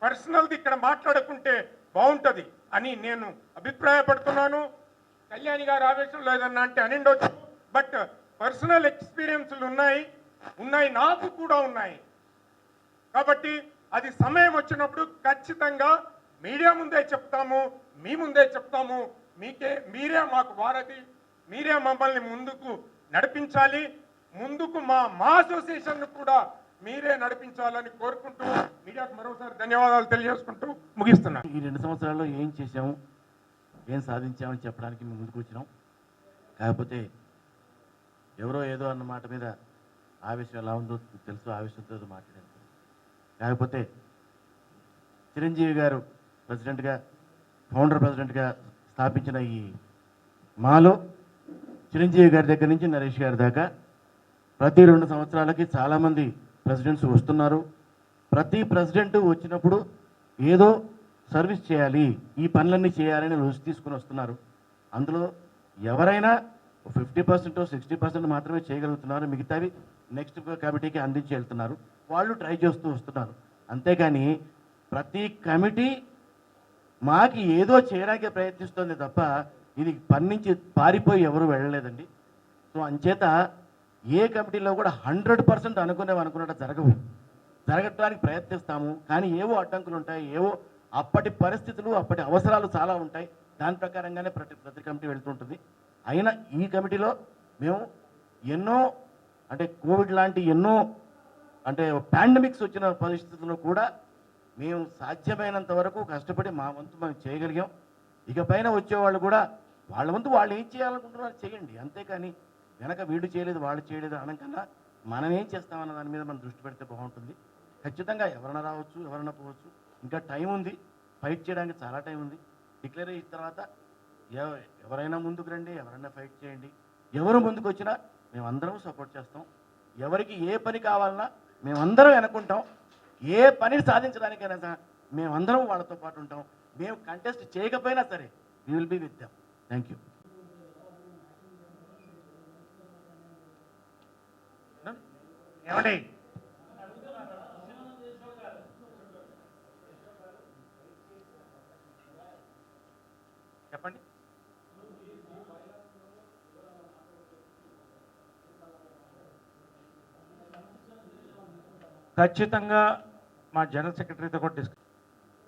పర్సనల్ది ఇక్కడ మాట్లాడుకుంటే బాగుంటుంది అని నేను అభిప్రాయపడుతున్నాను. కళ్యాణి గారు ఆవేశంలో ఏదన్నా అంటే అనిండొచ్చు. బట్ పర్సనల్ ఎక్స్పీరియన్స్లు ఉన్నాయి, నాకు కూడా ఉన్నాయి. కాబట్టి అది సమయం వచ్చినప్పుడు ఖచ్చితంగా మీడియా ముందే చెప్తాము, మీ ముందే చెప్తాము. మీరే మాకు వారధి, మీరే మమ్మల్ని ముందుకు నడిపించాలి. ముందుకు మా అసోసియేషన్ కూడా మీరే నడిపించాలని కోరుకుంటూ మీడియాకు మరోసారి ధన్యవాదాలు తెలియజేసుకుంటూ ముగిస్తున్నాను. ఈ 2 సంవత్సరాల్లో ఏం చేశాము, ఏం సాధించామని చెప్పడానికి మేము ముందుకు వచ్చినాం. కాకపోతే ఎవరో ఏదో అన్న మాట మీద ఆవేశం ఎలా ఉందో తెలుసు, ఆవేశంతో మాట్లాడాను. కాకపోతే చిరంజీవి గారు ప్రెసిడెంట్గా, ఫౌండర్ ప్రెసిడెంట్గా స్థాపించిన ఈ మాలో చిరంజీవి గారి దగ్గర నుంచి నరేష్ గారి దాకా ప్రతి 2 సంవత్సరాలకి చాలామంది ప్రెసిడెంట్స్ వస్తున్నారు. ప్రతి ప్రెసిడెంట్ వచ్చినప్పుడు ఏదో సర్వీస్ చేయాలి, ఈ పనులన్నీ చేయాలని రుచి తీసుకుని వస్తున్నారు. అందులో ఎవరైనా 50% 60% మాత్రమే చేయగలుగుతున్నారు, మిగతావి నెక్స్ట్ కమిటీకి అందించి వెళ్తున్నారు. వాళ్ళు ట్రై చేస్తూ వస్తున్నారు. అంతేకాని ప్రతి కమిటీ మాకి ఏదో చేయడానికి ప్రయత్నిస్తుంది తప్ప ఇది పని నుంచి పారిపోయి ఎవరు వెళ్ళలేదండి. సో అంచేత ఏ కమిటీలో కూడా 100% అనుకున్నట్టు జరగటానికి ప్రయత్నిస్తాము. కానీ ఏవో అడ్డంకులు ఉంటాయి, ఏవో అప్పటి పరిస్థితులు, అప్పటి అవసరాలు చాలా ఉంటాయి. దాని ప్రకారంగానే ప్రతి కమిటీ వెళ్తుంటుంది. అయినా ఈ కమిటీలో మేము ఎన్నో అంటే కోవిడ్ లాంటి ఎన్నో అంటే పాండమిక్స్ వచ్చిన పరిస్థితుల్లో కూడా మేము సాధ్యమైనంత వరకు కష్టపడి మా వంతు మేము చేయగలిగాం. ఇకపైన వచ్చేవాళ్ళు కూడా వాళ్ళ వంతు వాళ్ళు ఏం చేయాలనుకుంటున్నారో చేయండి. అంతేకాని వెనక వీళ్ళు చేయలేదు వాళ్ళు చేయలేదు అనకన్నా మనం ఏం చేస్తామన్న దాని మీద మనం దృష్టి పెడితే బాగుంటుంది. ఖచ్చితంగా ఎవరైనా రావచ్చు, ఎవరైనా పోవచ్చు. ఇంకా టైం ఉంది, ఫైట్ చేయడానికి చాలా టైం ఉంది. డిక్లేర్ అయిన తర్వాత ఎవరైనా ముందుకు రండి, ఎవరైనా ఫైట్ చేయండి. ఎవరు ముందుకు వచ్చినా మేమందరం సపోర్ట్ చేస్తాం. ఎవరికి ఏ పని కావాలన్నా మేమందరం వెనుకుంటాం. ఏ పనిని సాధించడానికైనా మేమందరం వాళ్ళతో పాటు ఉంటాం. మేము కంటెస్ట్ చేయకపోయినా సరే we will be with them. Thank you. ఏమండి చెప్పండి. ఖచ్చితంగా మా జనరల్ సెక్రటరీతో కూడా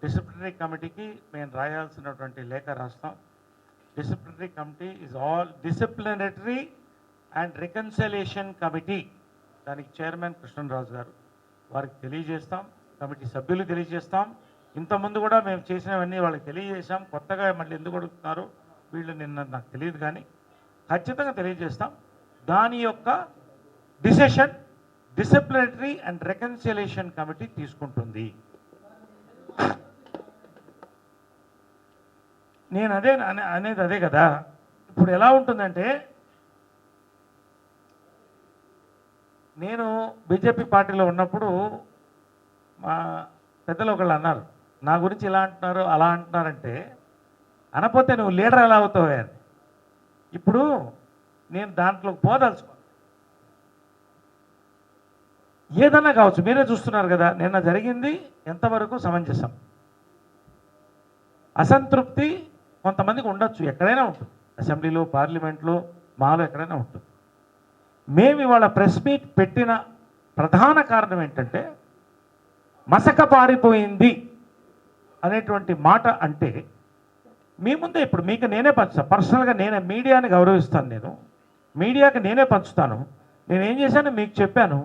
డిసిప్లినరీ కమిటీకి మేము రాయాల్సినటువంటి లేఖ రాస్తాం. Disciplinary committee is all disciplinary and reconciliation committee. దానికి చైర్మన్ కృష్ణరాజు గారు, వారికి తెలియజేస్తాం. కమిటీ సభ్యులు తెలియజేస్తాం. ఇంతకుముందు కూడా మేము చేసినవన్నీ వాళ్ళకి తెలియజేసాం. కొత్తగా మళ్ళీ ఎందుకు అడుగుతున్నారు వీళ్ళు నిన్న నాకు తెలియదు, కానీ ఖచ్చితంగా తెలియజేస్తాం. దాని యొక్క decision disciplinary and reconciliation committee తీసుకుంటుంది. నేను అనేది అదే కదా. ఇప్పుడు ఎలా ఉంటుందంటే, నేను బీజేపీ పార్టీలో ఉన్నప్పుడు మా పెద్దలు ఒకళ్ళు అన్నారు, నా గురించి ఇలా అంటున్నారు అలా అంటున్నారంటే, అనపోతే నువ్వు లీడర్ ఎలా అవుతావు అని. ఇప్పుడు నేను దాంట్లో పోదలుచుకో, ఏదన్నా కావచ్చు. మీరే చూస్తున్నారు కదా నిన్న జరిగింది ఎంతవరకు సమంజసం. అసంతృప్తి కొంతమందికి ఉండొచ్చు, ఎక్కడైనా ఉంటుంది. అసెంబ్లీలో, పార్లమెంట్లో, మాలో ఎక్కడైనా ఉంటుంది. మేము ఇవాళ ప్రెస్ మీట్ పెట్టిన ప్రధాన కారణం ఏంటంటే, మసక పారిపోయింది అనేటువంటి మాట అంటే మీ ముందే ఇప్పుడు మీకు నేనే పంచుతాను. పర్సనల్గా నేనే మీడియాని గౌరవిస్తాను. నేను మీడియాకి నేనే పంచుతాను. నేనేం చేశాను మీకు చెప్పాను.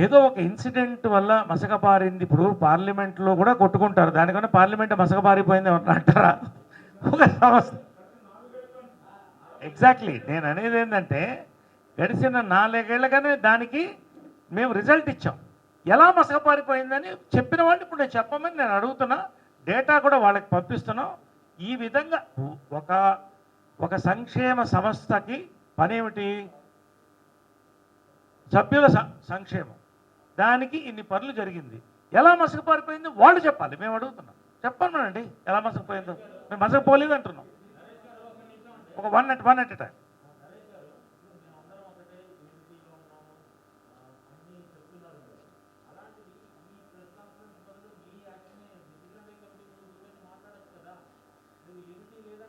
ఏదో ఒక ఇన్సిడెంట్ వల్ల మసకపారింది. ఇప్పుడు పార్లమెంట్లో కూడా కొట్టుకుంటారు, దానికన్నా పార్లమెంట్ మసకపారిపోయింది అంటారా? ఒక సమస్య. ఎగ్జాక్ట్లీ నేను అనేది ఏంటంటే, గడిచిన 4 ఏళ్ళగానే దానికి మేము రిజల్ట్ ఇచ్చాం. ఎలా మసకపారిపోయిందని చెప్పిన వాళ్ళు ఇప్పుడు నేను చెప్పమని నేను అడుగుతున్నా. డేటా కూడా వాళ్ళకి పంపిస్తున్నాం. ఈ విధంగా ఒక సంక్షేమ సంస్థకి పనేమిటి? సభ్యుల సంక్షేమం. దానికి ఇన్ని పనులు జరిగింది. ఎలా మసకపారిపోయిందో వాళ్ళు చెప్పాలి. మేము అడుగుతున్నాం, చెప్పండి ఎలా మసకపోయిందో. మేము మసకపోలేదు అంటున్నాం. ఒక వన్ అట్ టైం.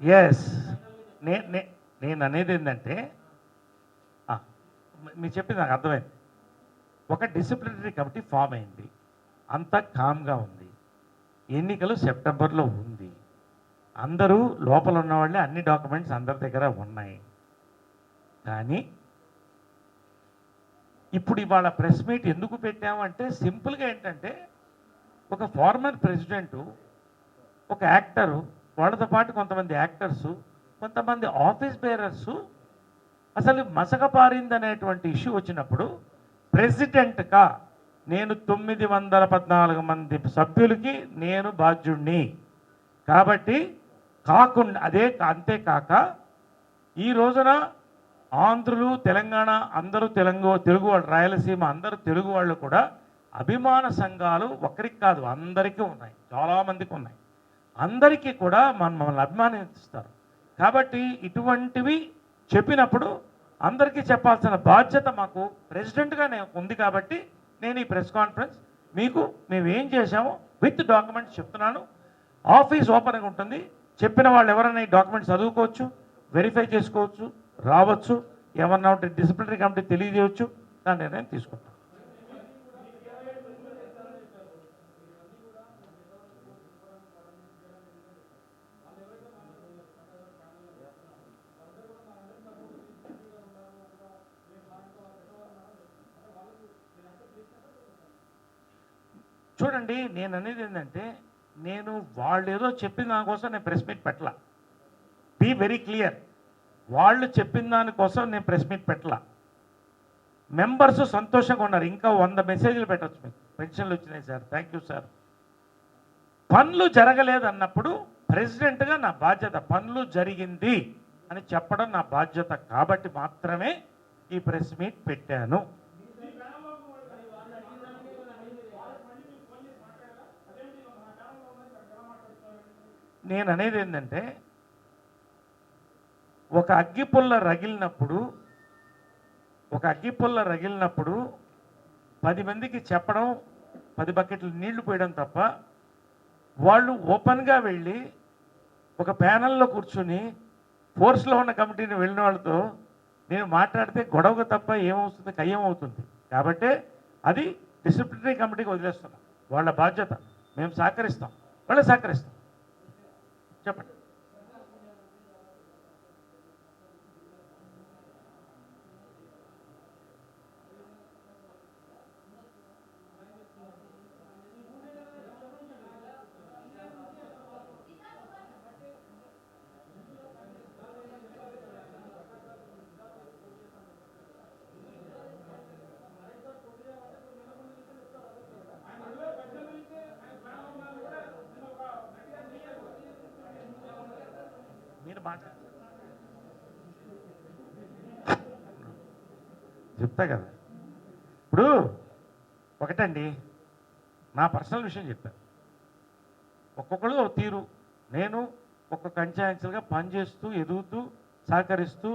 ఎస్ నేను అనేది ఏంటంటే మీరు చెప్పింది నాకు అర్థమైంది. ఒక డిసిప్లినరీ కమిటీ ఫామ్ అయింది, అంతా కామ్గా ఉంది. ఎన్నికలు సెప్టెంబర్లో ఉంది. అందరూ లోపల ఉన్న వాళ్ళే, అన్ని డాక్యుమెంట్స్ అందరి దగ్గర ఉన్నాయి. కానీ ఇప్పుడు ఇవాళ ప్రెస్ మీట్ ఎందుకు పెట్టామంటే సింపుల్గా ఏంటంటే ఒక ఫార్మర్ ప్రెసిడెంటు, ఒక యాక్టరు, వాళ్ళతో పాటు కొంతమంది యాక్టర్సు, కొంతమంది ఆఫీస్ బేరర్సు అసలు మసకపారిందనేటువంటి ఇష్యూ వచ్చినప్పుడు ప్రెసిడెంట్గా నేను 914 మంది సభ్యులకి నేను బాధ్యుణ్ణి. కాబట్టి కాకుండా అంతేకాక ఈ రోజున ఆంధ్రులు, తెలంగాణ అందరూ తెలుగు వాళ్ళు, రాయలసీమ అందరూ తెలుగు వాళ్ళు కూడా అభిమాన సంఘాలు ఒకరికి కాదు అందరికీ ఉన్నాయి, చాలామందికి ఉన్నాయి. అందరికీ కూడా మమ్మల్ని అభిమానిస్తారు. కాబట్టి ఇటువంటివి చెప్పినప్పుడు అందరికీ చెప్పాల్సిన బాధ్యత మాకు ప్రెసిడెంట్గా ఉంది. కాబట్టి నేను ఈ ప్రెస్ కాన్ఫరెన్స్ మీకు మేము ఏం చేశామో విత్ డాక్యుమెంట్స్ చెప్తున్నాను. ఆఫీస్ ఓపెన్గా ఉంటుంది. చెప్పిన వాళ్ళు ఎవరైనా ఈ డాక్యుమెంట్స్ చదువుకోవచ్చు, వెరిఫై చేసుకోవచ్చు, రావచ్చు, ఏమన్నా ఉంటే డిసిప్లినరీ కమిటీ తెలియజేయవచ్చు, దాని నిర్ణయం తీసుకుంటాం. చూడండి, నేను అనేది ఏంటంటే నేను వాళ్ళు ఏదో చెప్పిన దానికోసం నేను ప్రెస్ మీట్ పెట్టలా. బీ వెరీ క్లియర్, వాళ్ళు చెప్పిన దానికోసం నేను ప్రెస్ మీట్ పెట్టలా. మెంబర్స్ సంతోషంగా ఉన్నారు. ఇంకా 100 మెసేజ్లు పెట్టచ్చు. మీకు పెన్షన్లు వచ్చినాయి సార్, థ్యాంక్ యూ సార్. పనులు జరగలేదు అన్నప్పుడు ప్రెసిడెంట్గా నా బాధ్యత పనులు జరిగింది అని చెప్పడం నా బాధ్యత. కాబట్టి మాత్రమే ఈ ప్రెస్ మీట్ పెట్టాను. నేను అనేది ఏంటంటే ఒక అగ్గిపుల్ల రగిలినప్పుడు 10 మందికి చెప్పడం, 10 బకెట్లు నీళ్లు పోయడం తప్ప వాళ్ళు ఓపెన్గా వెళ్ళి ఒక ప్యానల్లో కూర్చుని ఫోర్స్లో ఉన్న కమిటీని వెళ్ళిన వాళ్ళతో నేను మాట్లాడితే గొడవకు తప్ప ఏమవుతుంది, కయ్యం అవుతుంది. కాబట్టి అది డిసిప్లినరీ కమిటీకి వదిలేస్తున్నాం. వాళ్ళ బాధ్యత. మేము సహకరిస్తాం, వాళ్ళు సహకరిస్తాం. చెప్పండి. మీరు చెప్తా కదా. ఇప్పుడు ఒకటండి, నా పర్సనల్ విషయం చెప్పాను. ఒక్కొక్కరు ఒక తీరు. నేను ఒక్కొక్క కంచాయించలుగా పనిచేస్తూ, ఎదుగుతూ, సహకరిస్తూ,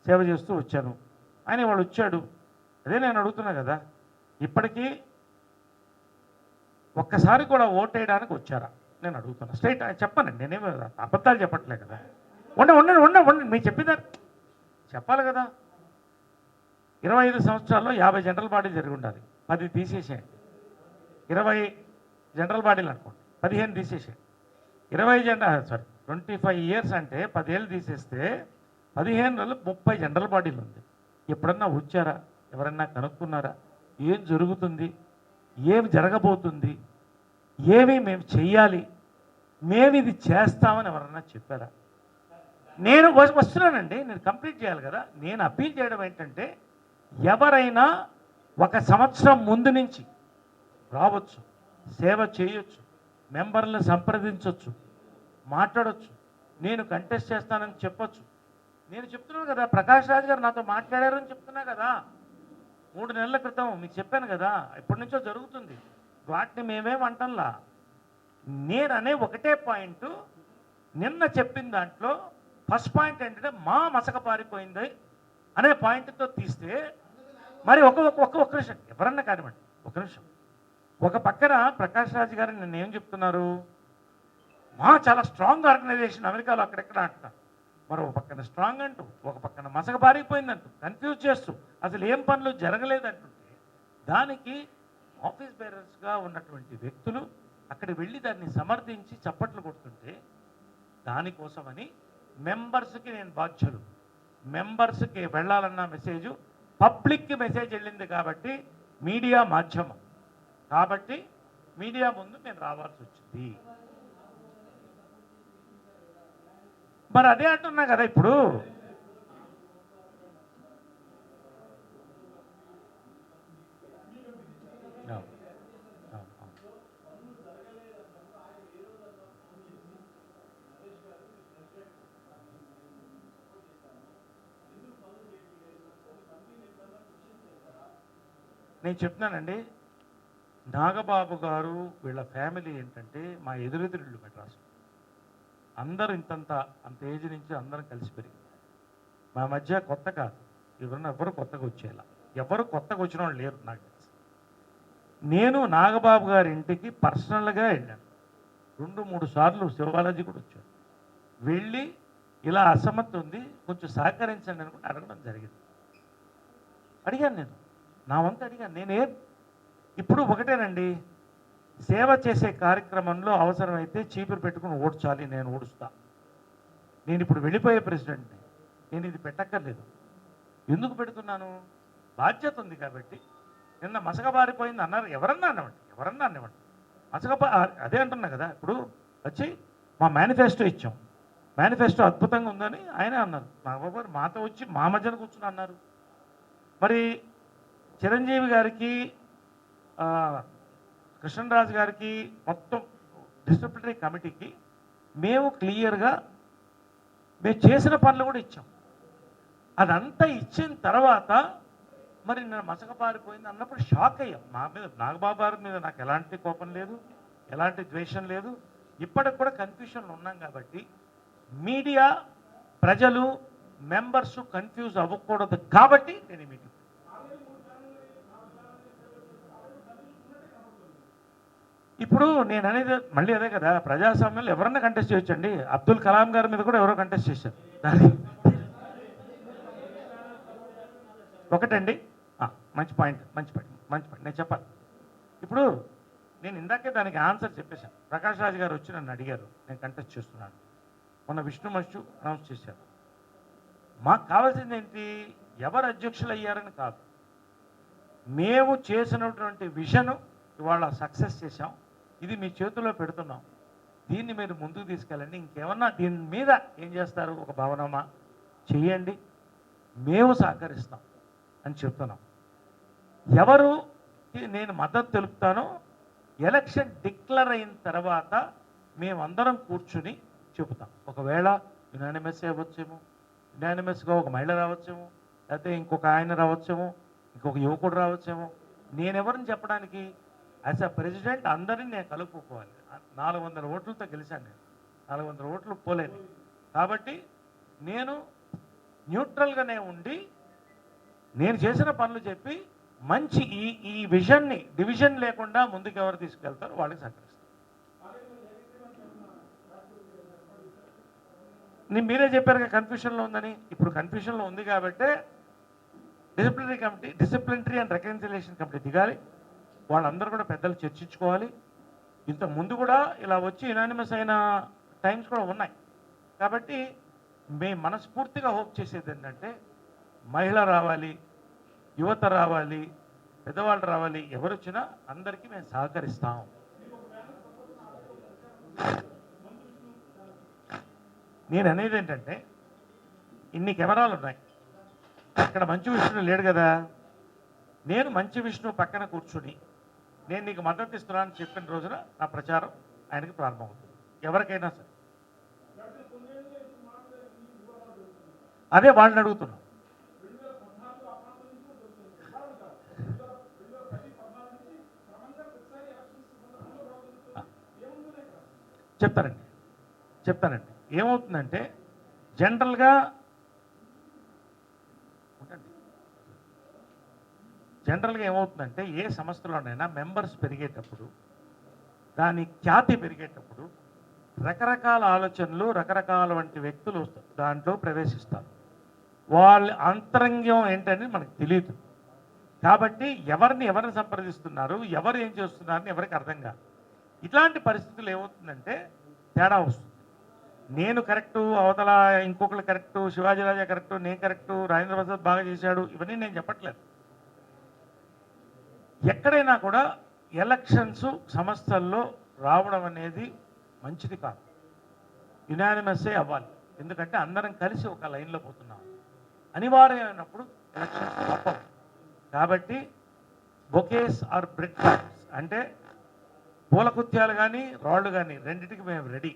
సేవ చేస్తూ వచ్చాను. ఆయన వాడు వచ్చాడు. అదే నేను అడుగుతున్నా కదా, ఇప్పటికీ ఒక్కసారి కూడా ఓటేయడానికి వచ్చారా నేను అడుగుతున్నా. స్ట్రైట్ చెప్పానండి, నేనేమి అబద్ధాలు చెప్పట్లే కదా. ఉండండి మీకు చెప్పినారు చెప్పాలి కదా. 25 సంవత్సరాల్లో 50 జనరల్ బాడీలు జరిగి ఉండాలి, 10 తీసేసేయండి. 20 జనరల్ బాడీలు అనుకోండి, 15 తీసేసేయండి. 25 ఇయర్స్ అంటే 10 ఏళ్ళు తీసేస్తే 15 నెలలు 30 జనరల్ బాడీలు ఉంది. ఎప్పుడన్నా వచ్చారా? ఎవరన్నా కనుక్కున్నారా? ఏం జరుగుతుంది, ఏమి జరగబోతుంది, ఏమి మేము చెయ్యాలి, మేము ఇది చేస్తామని ఎవరన్నా చెప్పారా? నేను వస్తున్నానండి, నేను కంప్లీట్ చేయాలి కదా. నేను అప్పీల్ చేయడం ఏంటంటే ఎవరైనా 1 సంవత్సరం ముందు నుంచి రావచ్చు, సేవ చేయొచ్చు, మెంబర్లను సంప్రదించవచ్చు, మాట్లాడవచ్చు, నేను కంటెస్ట్ చేస్తానని చెప్పొచ్చు. నేను చెప్తున్నాను కదా, ప్రకాష్ రాజ్ గారు నాతో మాట్లాడారు అని చెప్తున్నా కదా. 3 నెలల క్రితం మీకు చెప్పాను కదా, ఎప్పటి నుంచో జరుగుతుంది. వాటిని మేమేమంటల్లా. నేను అనే ఒకటే పాయింట్, నిన్న చెప్పిన దాంట్లో ఫస్ట్ పాయింట్ ఏంటంటే మా మసక పారిపోయింది అనే పాయింట్తో తీస్తే మరి ఒక్క నిమిషం ఎవరన్నా కానివ్వండి, ఒక నిమిషం. ఒక పక్కన ప్రకాష్ రాజ్ గారు నిన్న ఏం చెప్తున్నారు, చాలా స్ట్రాంగ్ ఆర్గనైజేషన్ అమెరికాలో అక్కడెక్కడ అంటున్నారు. మరి ఒక పక్కన స్ట్రాంగ్ అంటూ ఒక పక్కన మసక పారిపోయిందంటూ కన్ఫ్యూజ్ చేస్తూ అసలు ఏం పనులు జరగలేదంటుంటే దానికి ఆఫీస్ బేరర్స్గా ఉన్నటువంటి వ్యక్తులు అక్కడ వెళ్ళి దాన్ని సమర్థించి చప్పట్లు కొడుతుంటే దానికోసమని మెంబర్స్కి నేను బాధ్యులు. మెంబర్స్కి వెళ్ళాలన్న మెసేజ్ పబ్లిక్కి మెసేజ్ వెళ్ళింది కాబట్టి మీడియా మాధ్యమం కాబట్టి మీడియా ముందు నేను రావాల్సి వచ్చింది. మరి అదే అంటున్నా కదా ఇప్పుడు నేను చెప్తున్నానండి, నాగబాబు గారు వీళ్ళ ఫ్యామిలీ ఏంటంటే మా ఎదురెదురుళ్ళు మెడ్రాసు. అందరూ అంత ఏజ్ నుంచి అందరం కలిసి పెరిగింది. మా మధ్య కొత్త కాదు, ఎవరు కొత్తగా వచ్చేలా ఎవరు కొత్తగా వచ్చిన వాళ్ళు లేరు నాకు తెలుసు. నేను నాగబాబు గారి ఇంటికి పర్సనల్గా వెళ్ళాను. 2-3 సార్లు శివాలజీ కూడా వచ్చాను. వెళ్ళి ఇలా అసమర్థం ఉంది కొంచెం సహకరించండి అనుకుంటే అడగడం జరిగింది. అడిగాను, నేను నా వంతు అడిగాను. ఇప్పుడు ఒకటేనండి, సేవ చేసే కార్యక్రమంలో అవసరమైతే చీపురు పెట్టుకుని ఓడ్చాలి, నేను ఓడుస్తా. నేను ఇప్పుడు వెళ్ళిపోయే ప్రెసిడెంట్ని, నేను ఇది పెట్టక్కర్లేదు. ఎందుకు పెడుతున్నాను? బాధ్యత ఉంది కాబట్టి. నిన్న మసకబారిపోయింది అన్నారు, ఎవరన్నా అన్నవాడి అదే అంటున్నా కదా. ఇప్పుడు వచ్చి మా మేనిఫెస్టో ఇచ్చాం, మేనిఫెస్టో అద్భుతంగా ఉందని ఆయనే అన్నారు. నాగబాబు గారు మాతో వచ్చి మా మధ్యన కూర్చుని అన్నారు. మరి చిరంజీవి గారికి కృష్ణరాజు గారికి మొత్తం డిసిప్లినరీ కమిటీకి మేము క్లియర్గా మేము చేసిన పనులు కూడా ఇచ్చాం. అదంతా ఇచ్చిన తర్వాత మరి నేను మసకపారిపోయింది అన్నప్పుడు షాక్ అయ్యాం. మా మీద నాగబాబు గారి మీద నాకు ఎలాంటి కోపం లేదు, ఎలాంటి ద్వేషం లేదు. ఇప్పటికి కూడా కన్ఫ్యూషన్లో ఉన్నాం కాబట్టి మీడియా ప్రజలు మెంబర్స్ కన్ఫ్యూజ్ అవ్వకూడదు కాబట్టి నేను ఈ మీటింగ్. ఇప్పుడు నేను అనేది మళ్ళీ అదే కదా, ప్రజాస్వామ్యంలో ఎవరన్నా కంటెస్ట్ చేయొచ్చండి. అబ్దుల్ కలాం గారి మీద కూడా ఎవరో కంటెస్ట్ చేశారు. ఒకటండి, మంచి పాయింట్ నేను చెప్పాలి. ఇప్పుడు నేను ఇందాకే దానికి ఆన్సర్ చెప్పేశాను. ప్రకాష్ రాజ్ గారు వచ్చి నన్ను అడిగారు, నేను కంటెస్ట్ చేస్తున్నాను. మొన్న విష్ణు మచ్చు అనౌన్స్ చేశారు. మాకు కావాల్సింది ఏంటి, ఎవరు అధ్యక్షులు అయ్యారని కాదు, మేము చేసినటువంటి విజన్ ఇవాళ సక్సెస్ చేశాం, ఇది మీ చేతుల్లో పెడుతున్నాం, దీన్ని మీరు ముందుకు తీసుకెళ్ళండి. ఇంకేమన్నా దీని మీద ఏం చేస్తారు, ఒక భవనమా చెయ్యండి, మేము సహకరిస్తాం అని చెప్తున్నాం. ఎవరు నేను మద్దతు తెలుపుతానో ఎలక్షన్ డిక్లేర్ అయిన తర్వాత మేమందరం కూర్చుని చెబుతాం. ఒకవేళ యునానిమస్ అవ్వచ్చేమో, యునానిమస్గా ఒక మహిళ రావచ్చేమో, లేకపోతే ఇంకొక ఆయన రావచ్చేమో, ఇంకొక యువకుడు రావచ్చేమో. నేనెవరిని చెప్పడానికి, యాజ్ అ ప్రెసిడెంట్ అందరినీ నేను కలుపుకోవాలి. 400 ఓట్లతో గెలిచాను. నేను 400 ఓట్లు పోలేను. కాబట్టి నేను న్యూట్రల్గానే ఉండి నేను చేసిన పనులు చెప్పి మంచి ఈ విజన్ని డివిజన్ లేకుండా ముందుకు ఎవరు తీసుకెళ్తారో వాళ్ళకి సహకరిస్తాను. మీరే చెప్పారు కన్ఫ్యూషన్లో ఉందని. ఇప్పుడు కన్ఫ్యూషన్లో ఉంది కాబట్టి disciplinary committee, disciplinary and reconciliation committee దిగాలి. వాళ్ళందరూ కూడా పెద్దలు చర్చించుకోవాలి. ఇంత ముందు కూడా ఇలా వచ్చి యునానిమస్ అయిన టైమ్స్ కూడా ఉన్నాయి. కాబట్టి మేము మనస్ఫూర్తిగా హోప్ చేసేది ఏంటంటే మహిళ రావాలి, యువత రావాలి, పెద్దవాళ్ళు రావాలి, ఎవరు వచ్చినా అందరికీ మేము సహకరిస్తాం. నేను అనేది ఏంటంటే ఇన్ని కెమెరాలు ఉన్నాయి, ఇక్కడ మంచి విష్ణు లేడు కదా. నేను మంచి విష్ణు పక్కన కూర్చుని నేను నీకు మద్దతు ఇస్తున్నానని చెప్పిన రోజున నా ప్రచారం ఆయనకి ప్రారంభమవుతుంది. ఎవరికైనా సరే అదే వాళ్ళని అడుగుతున్నాం. చెప్తానండి. ఏమవుతుందంటే జనరల్గా ఏమవుతుందంటే ఏ సంస్థలోనైనా మెంబర్స్ పెరిగేటప్పుడు, దాని ఖ్యాతి పెరిగేటప్పుడు రకరకాల ఆలోచనలు రకరకాల వంటి వ్యక్తులు దాంట్లో ప్రవేశిస్తారు. వాళ్ళ అంతరంగం ఏంటని మనకు తెలియదు. కాబట్టి ఎవరిని సంప్రదిస్తున్నారు, ఎవరు ఏం చేస్తున్నారని ఎవరికి అర్థం కాదు. ఇట్లాంటి పరిస్థితులు ఏమవుతుందంటే తేడా వస్తుంది. నేను కరెక్టు, అవతల ఇంకొకరు కరెక్టు, శివాజీరాజా కరెక్టు, నేను కరెక్టు, రాజేంద్ర ప్రసాద్ బాగా చేశాడు, ఇవన్నీ నేను చెప్పట్లేదు. ఎక్కడైనా కూడా ఎలక్షన్స్ సంస్థల్లో రావడం అనేది మంచిది కాదు. యునానిమస్సే అవ్వాలి. ఎందుకంటే అందరం కలిసి ఒక లైన్లో పోతున్నాం. అనివార్యమైనప్పుడు ఎలక్షన్స్ తప్పవు. కాబట్టి బొకేస్ ఆర్ బ్రెడ్ ప్యాక్స్ అంటే పూలకుత్యాలు కానీ రాళ్ళు కానీ రెండింటికి మేము రెడీ.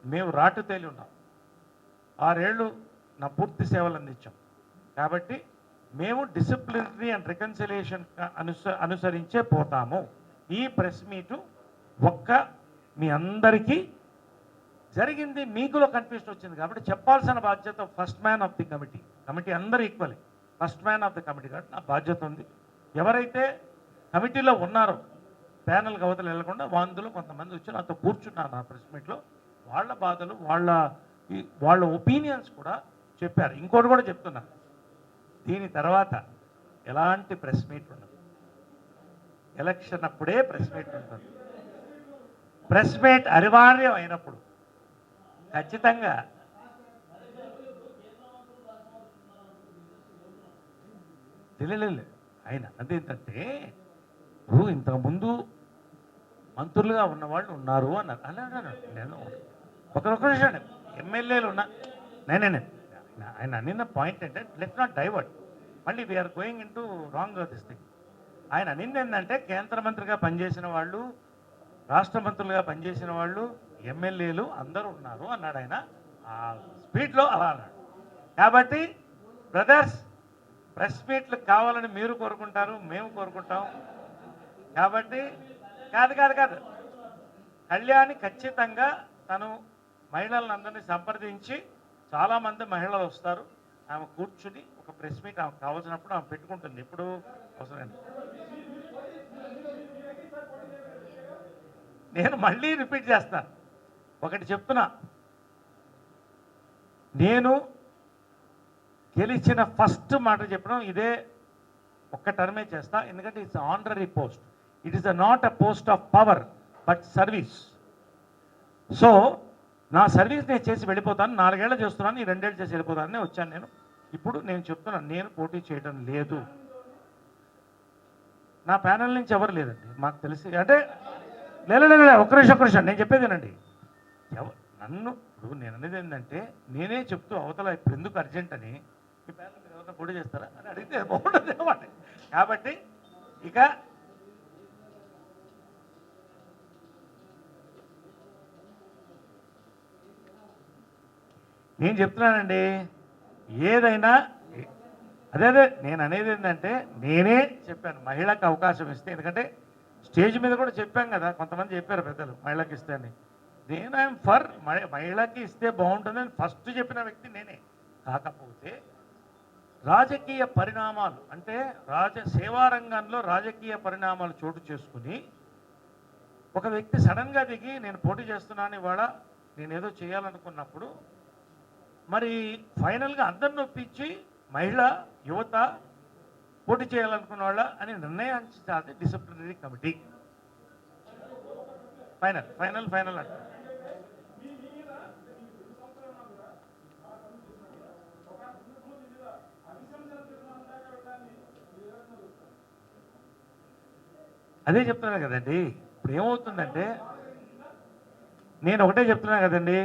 మేము రాటు తేలి ఉన్నాం. 6 ఏళ్ళు నా పూర్తి సేవలు అందించాం. కాబట్టి మేము డిసిప్లినరీ అండ్ రికన్సిలియేషన్ అనుసరించే పోతాము. ఈ ప్రెస్ మీటు మీ అందరికీ జరిగింది, మీకులో కన్ఫ్యూషన్ వచ్చింది కాబట్టి చెప్పాల్సిన బాధ్యత first man of the committee అందరూ equally first man of the committee కాబట్టి నా బాధ్యత ఉంది. ఎవరైతే కమిటీలో ఉన్నారో ప్యానల్కి అవతలు వెళ్లకుండా అందులో కొంతమంది వచ్చి నాతో కూర్చున్నారు నా ప్రెస్ మీట్లో. వాళ్ళ బాధలు వాళ్ళ ఒపీనియన్స్ కూడా చెప్పారు. ఇంకోటి కూడా చెప్తున్నారు, దీని తర్వాత ఎలాంటి ప్రెస్ మీట్ ఉండదు. ఎలక్షన్ అప్పుడే ప్రెస్ మీట్ ఉంటుంది. ప్రెస్ మీట్ అనివార్యం అయినప్పుడు ఖచ్చితంగా తెలియలేదు. ఆయన అదేంటంటే ఇప్పుడు ఇంతకుముందు మంత్రులుగా ఉన్నవాళ్ళు ఉన్నారు అన్నారు. అలా నేను ఒక విషయం ఎమ్మెల్యేలు ఉన్నా ఆయన అనిన పాయింట్ అంటే లెట్ నాట్ డైవర్ట్. మళ్ళీ we are going in to wrong this thing. ఆయన అనింది ఏంటంటే కేంద్ర మంత్రిగా పనిచేసిన వాళ్ళు, రాష్ట్ర మంత్రులుగా పనిచేసిన వాళ్ళు, ఎమ్మెల్యేలు అందరూ ఉన్నారు అన్నాడు ఆయన. ఆ స్పీడ్లో అలా అన్నాడు. కాబట్టి బ్రదర్స్, ప్రెస్ మీట్లు కావాలని మీరు కోరుకుంటారు, మేము కోరుకుంటాం. కాబట్టి కాదు కళ్యాణి ఖచ్చితంగా తను మహిళలందరినీ సంప్రదించి, చాలామంది మహిళలు వస్తారు, ఆమె కూర్చుని ఒక ప్రెస్ మీట్ ఆమెకు కావాల్సినప్పుడు ఆమె పెట్టుకుంటుంది. ఎప్పుడు అవసరం. నేను మళ్ళీ రిపీట్ చేస్తాను, ఒకటి చెప్తున్నా, నేను గెలిచిన ఫస్ట్ మాట చెప్పడం ఇదే, ఒక్క టర్మే చేస్తా. ఎందుకంటే it's honorary post. It is not a post of power but service. So నా సర్వీస్ నేను చేసి వెళ్ళిపోతాను. 4 ఏళ్ళు చేస్తున్నాను, ఈ 2 ఏళ్ళు చేసి వెళ్ళిపోతానని వచ్చాను నేను. ఇప్పుడు నేను చెప్తున్నాను, నేను పోటీ చేయడం లేదు. నా ప్యానల్ నుంచి ఎవరు లేదండి మాకు తెలిసి. అంటే లేదు ఒక్క నిమిషం నేను చెప్పేదేనండి. నన్ను ఇప్పుడు నేను అనేది ఏంటంటే, నేనే చెప్తూ అవతల ఇప్పుడు ఎందుకు అర్జెంట్ అని, మీ ప్యానల్ మీరు ఎవరైనా పోటీ చేస్తారా అని అడిగితే బాగుంటుంది అన్నమాట. కాబట్టి ఇక నేను చెప్తున్నానండి, ఏదైనా అదే నేను అనేది ఏంటంటే, నేనే చెప్పాను మహిళకు అవకాశం ఇస్తే. ఎందుకంటే స్టేజ్ మీద కూడా చెప్పాం కదా, కొంతమంది చెప్పారు పెద్దలు మహిళకి ఇస్తే అని. నేను ఐఎమ్ ఫర్ మహిళకి ఇస్తే బాగుంటుందని ఫస్ట్ చెప్పిన వ్యక్తి నేనే. కాకపోతే రాజకీయ పరిణామాలు అంటే సేవా రంగంలో రాజకీయ పరిణామాలు చోటు చేసుకుని ఒక వ్యక్తి సడన్గా దిగి నేను పోటీ చేస్తున్నాను ఇవాళ, నేనేదో చేయాలనుకున్నప్పుడు మరి ఫైనల్గా అందరిని ఒప్పించి మహిళ యువత పోటీ చేయాలనుకున్న వాళ్ళ అని నిర్ణయించాలి డిసిప్లినరీ కమిటీ. ఫైనల్ అంటే అదే చెప్తున్నా కదండి. ఇప్పుడు ఏమవుతుందంటే, నేను ఒకటే చెప్తున్నా కదండి,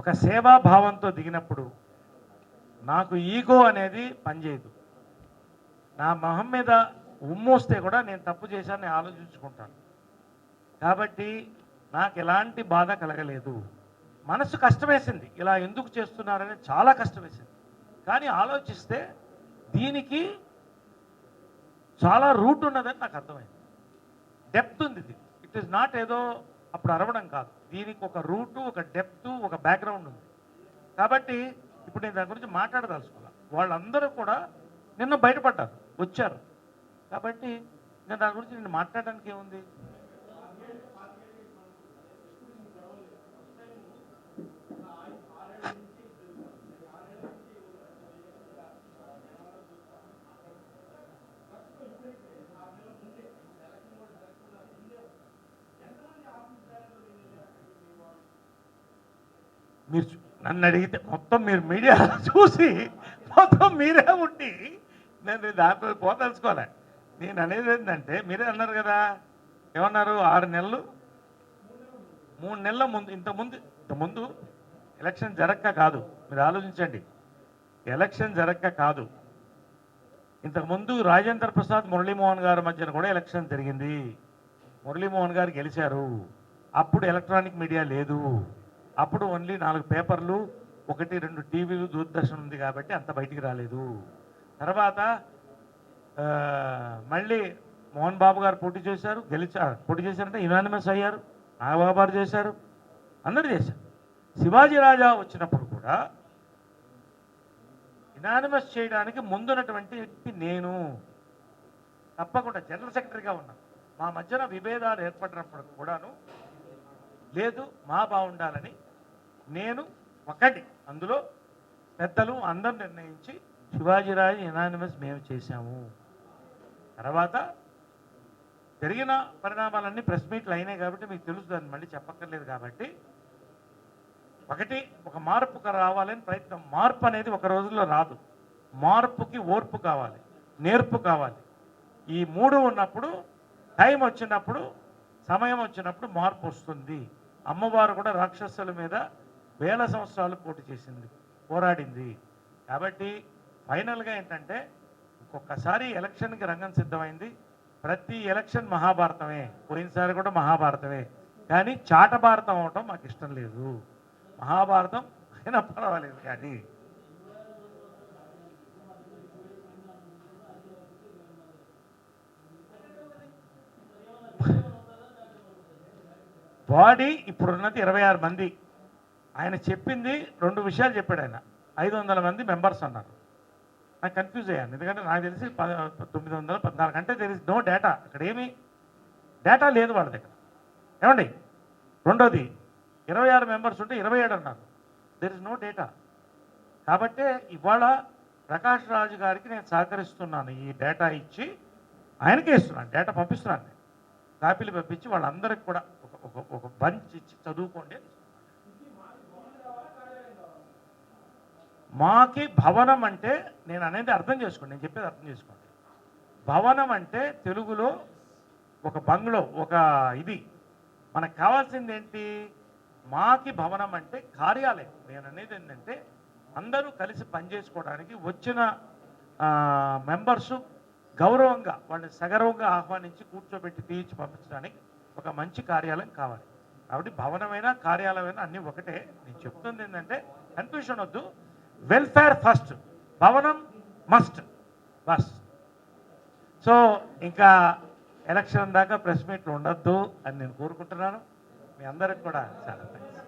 ఒక సేవాభావంతో దిగినప్పుడు నాకు ఈగో అనేది పనిచేయదు. నా మొహం మీద ఉమ్మోస్తే కూడా నేను తప్పు చేశానని ఆలోచించుకుంటాను. కాబట్టి నాకు ఎలాంటి బాధ కలగలేదు. మనసు కష్టమేసింది, ఇలా ఎందుకు చేస్తున్నారని చాలా కష్టం వేసింది. కానీ ఆలోచిస్తే దీనికి చాలా రూట్ ఉన్నదని నాకు అర్థమైంది. డెప్త్ ఉంది ఇది. ఇట్ ఈస్ నాట్ ఏదో అప్పుడు అరవడం కాదు. దీనికి ఒక రూటు, ఒక డెప్త్, ఒక బ్యాక్గ్రౌండ్ ఉంది. కాబట్టి ఇప్పుడు నేను దాని గురించి మాట్లాడదలుచుకున్నాను. వాళ్ళందరూ కూడా నిన్న బయటపడ్డారు, వచ్చారు. కాబట్టి నేను దాని గురించి నేను మాట్లాడడానికి ఏముంది. మీరు నన్ను అడిగితే మొత్తం మీరు మీడియా చూసి మొత్తం మీరే ఉండి నేను దాంట్లో పోతలుసుకోలే. నేను అనేది ఏంటంటే మీరే అన్నారు కదా, ఏమన్నారు, 6 నెలలు 3 నెలల ముందు ఇంతకుముందు ఎలక్షన్ జరక్క కాదు, మీరు ఆలోచించండి, ఎలక్షన్ జరక్క కాదు, ఇంతకుముందు రాజేంద్ర ప్రసాద్ మురళీమోహన్ గారి మధ్యన కూడా ఎలక్షన్ జరిగింది. మురళీమోహన్ గారు గెలిచారు. అప్పుడు ఎలక్ట్రానిక్ మీడియా లేదు, అప్పుడు ఓన్లీ 4 పేపర్లు 1-2 టీవీలు దూరదర్శన్ ఉంది కాబట్టి అంత బయటికి రాలేదు. తర్వాత మళ్ళీ మోహన్ బాబు గారు పోటీ చేశారంటే యునానిమస్ అయ్యారు, నాగబాబు గారు చేశారు, అందరూ చేశారు. శివాజీ రాజా వచ్చినప్పుడు కూడా యునానిమస్ చేయడానికి ముందున్నటువంటి వ్యక్తి నేను, తప్పకుండా జనరల్ సెక్రటరీగా ఉన్నాను. మా మధ్యన విభేదాలు ఏర్పడినప్పుడు కూడాను లేదు మా బాగుండాలని నేను ఒకటి, అందులో పెద్దలు అందరూ నిర్ణయించి శివాజీరాజు యునానిమస్ మేము చేశాము. తర్వాత జరిగిన పరిణామాలన్నీ ప్రెస్ మీట్లు అయినాయి కాబట్టి మీకు తెలుస్తుందని మళ్ళీ చెప్పక్కర్లేదు. కాబట్టి ఒకటి, ఒక మార్పు రావాలని ప్రయత్నం. మార్పు అనేది ఒక రోజుల్లో రాదు, మార్పుకి ఓర్పు కావాలి, నేర్పు కావాలి. ఈ 3 ఉన్నప్పుడు, టైం వచ్చినప్పుడు, సమయం వచ్చినప్పుడు మార్పు వస్తుంది. అమ్మవారు కూడా రాక్షసుల మీద 1000 సంవత్సరాలు పోరాడింది. కాబట్టి ఫైనల్గా ఏంటంటే ఇంకొకసారి ఎలక్షన్కి రంగం సిద్ధమైంది. ప్రతి ఎలక్షన్ మహాభారతమే, పోయినసారి కూడా మహాభారతమే, కానీ చాట భారతం అవటం మాకు ఇష్టం లేదు. మహాభారతం అయినా పర్వాలేదు, కానీ బాడీ ఇప్పుడున్నది 26 మంది. ఆయన చెప్పింది 2 విషయాలు చెప్పాడు. ఆయన 500 మంది మెంబర్స్ అన్నారు. నాకు కన్ఫ్యూజ్ అయ్యాను, ఎందుకంటే నాకు తెలిసి 914 అంటే తెలిసి నో డేటా, అక్కడ ఏమీ డేటా లేదు వాళ్ళ దగ్గర. ఏమండి, రెండోది 26 మెంబర్స్ ఉంటే 27 అన్నారు, దెర్ ఇస్ నో డేటా. కాబట్టే ఇవాళ ప్రకాష్ రాజు గారికి నేను సహకరిస్తున్నాను. ఈ డేటా ఇచ్చి ఆయనకే ఇస్తున్నాను, డేటా పంపిస్తున్నాను, కాపీలు పంపించి వాళ్ళందరికీ కూడా ఒక బంచ్ ఇచ్చి చదువుకోండి. మాకి భవనం అంటే, నేను అనేది అర్థం చేసుకోండి, నేను చెప్పేది అర్థం చేసుకోండి. భవనం అంటే తెలుగులో ఒక బంగ్లో, ఒక ఇది. మనకు కావాల్సింది ఏంటి? మాకి భవనం అంటే కార్యాలయం. నేను అనేది ఏంటంటే అందరూ కలిసి పనిచేసుకోవడానికి, వచ్చిన మెంబర్సు గౌరవంగా వాళ్ళని సగౌరవంగా ఆహ్వానించి కూర్చోబెట్టి తీర్చి పంపించడానికి ఒక మంచి కార్యాలయం కావాలి. కాబట్టి భవనమైనా కార్యాలయమైనా అన్నీ ఒకటే. నేను చెప్తుంది ఏంటంటే కన్ఫ్యూషన్ వద్దు, వెల్ఫేర్ ఫస్ట్, భవనం మస్ట్, బస్. సో ఇంకా ఎలక్షన్ దాకా ప్రెస్ మీట్లు ఉండొద్దు అని నేను కోరుకుంటున్నాను. మీ అందరికి కూడా చాలా థ్యాంక్స్.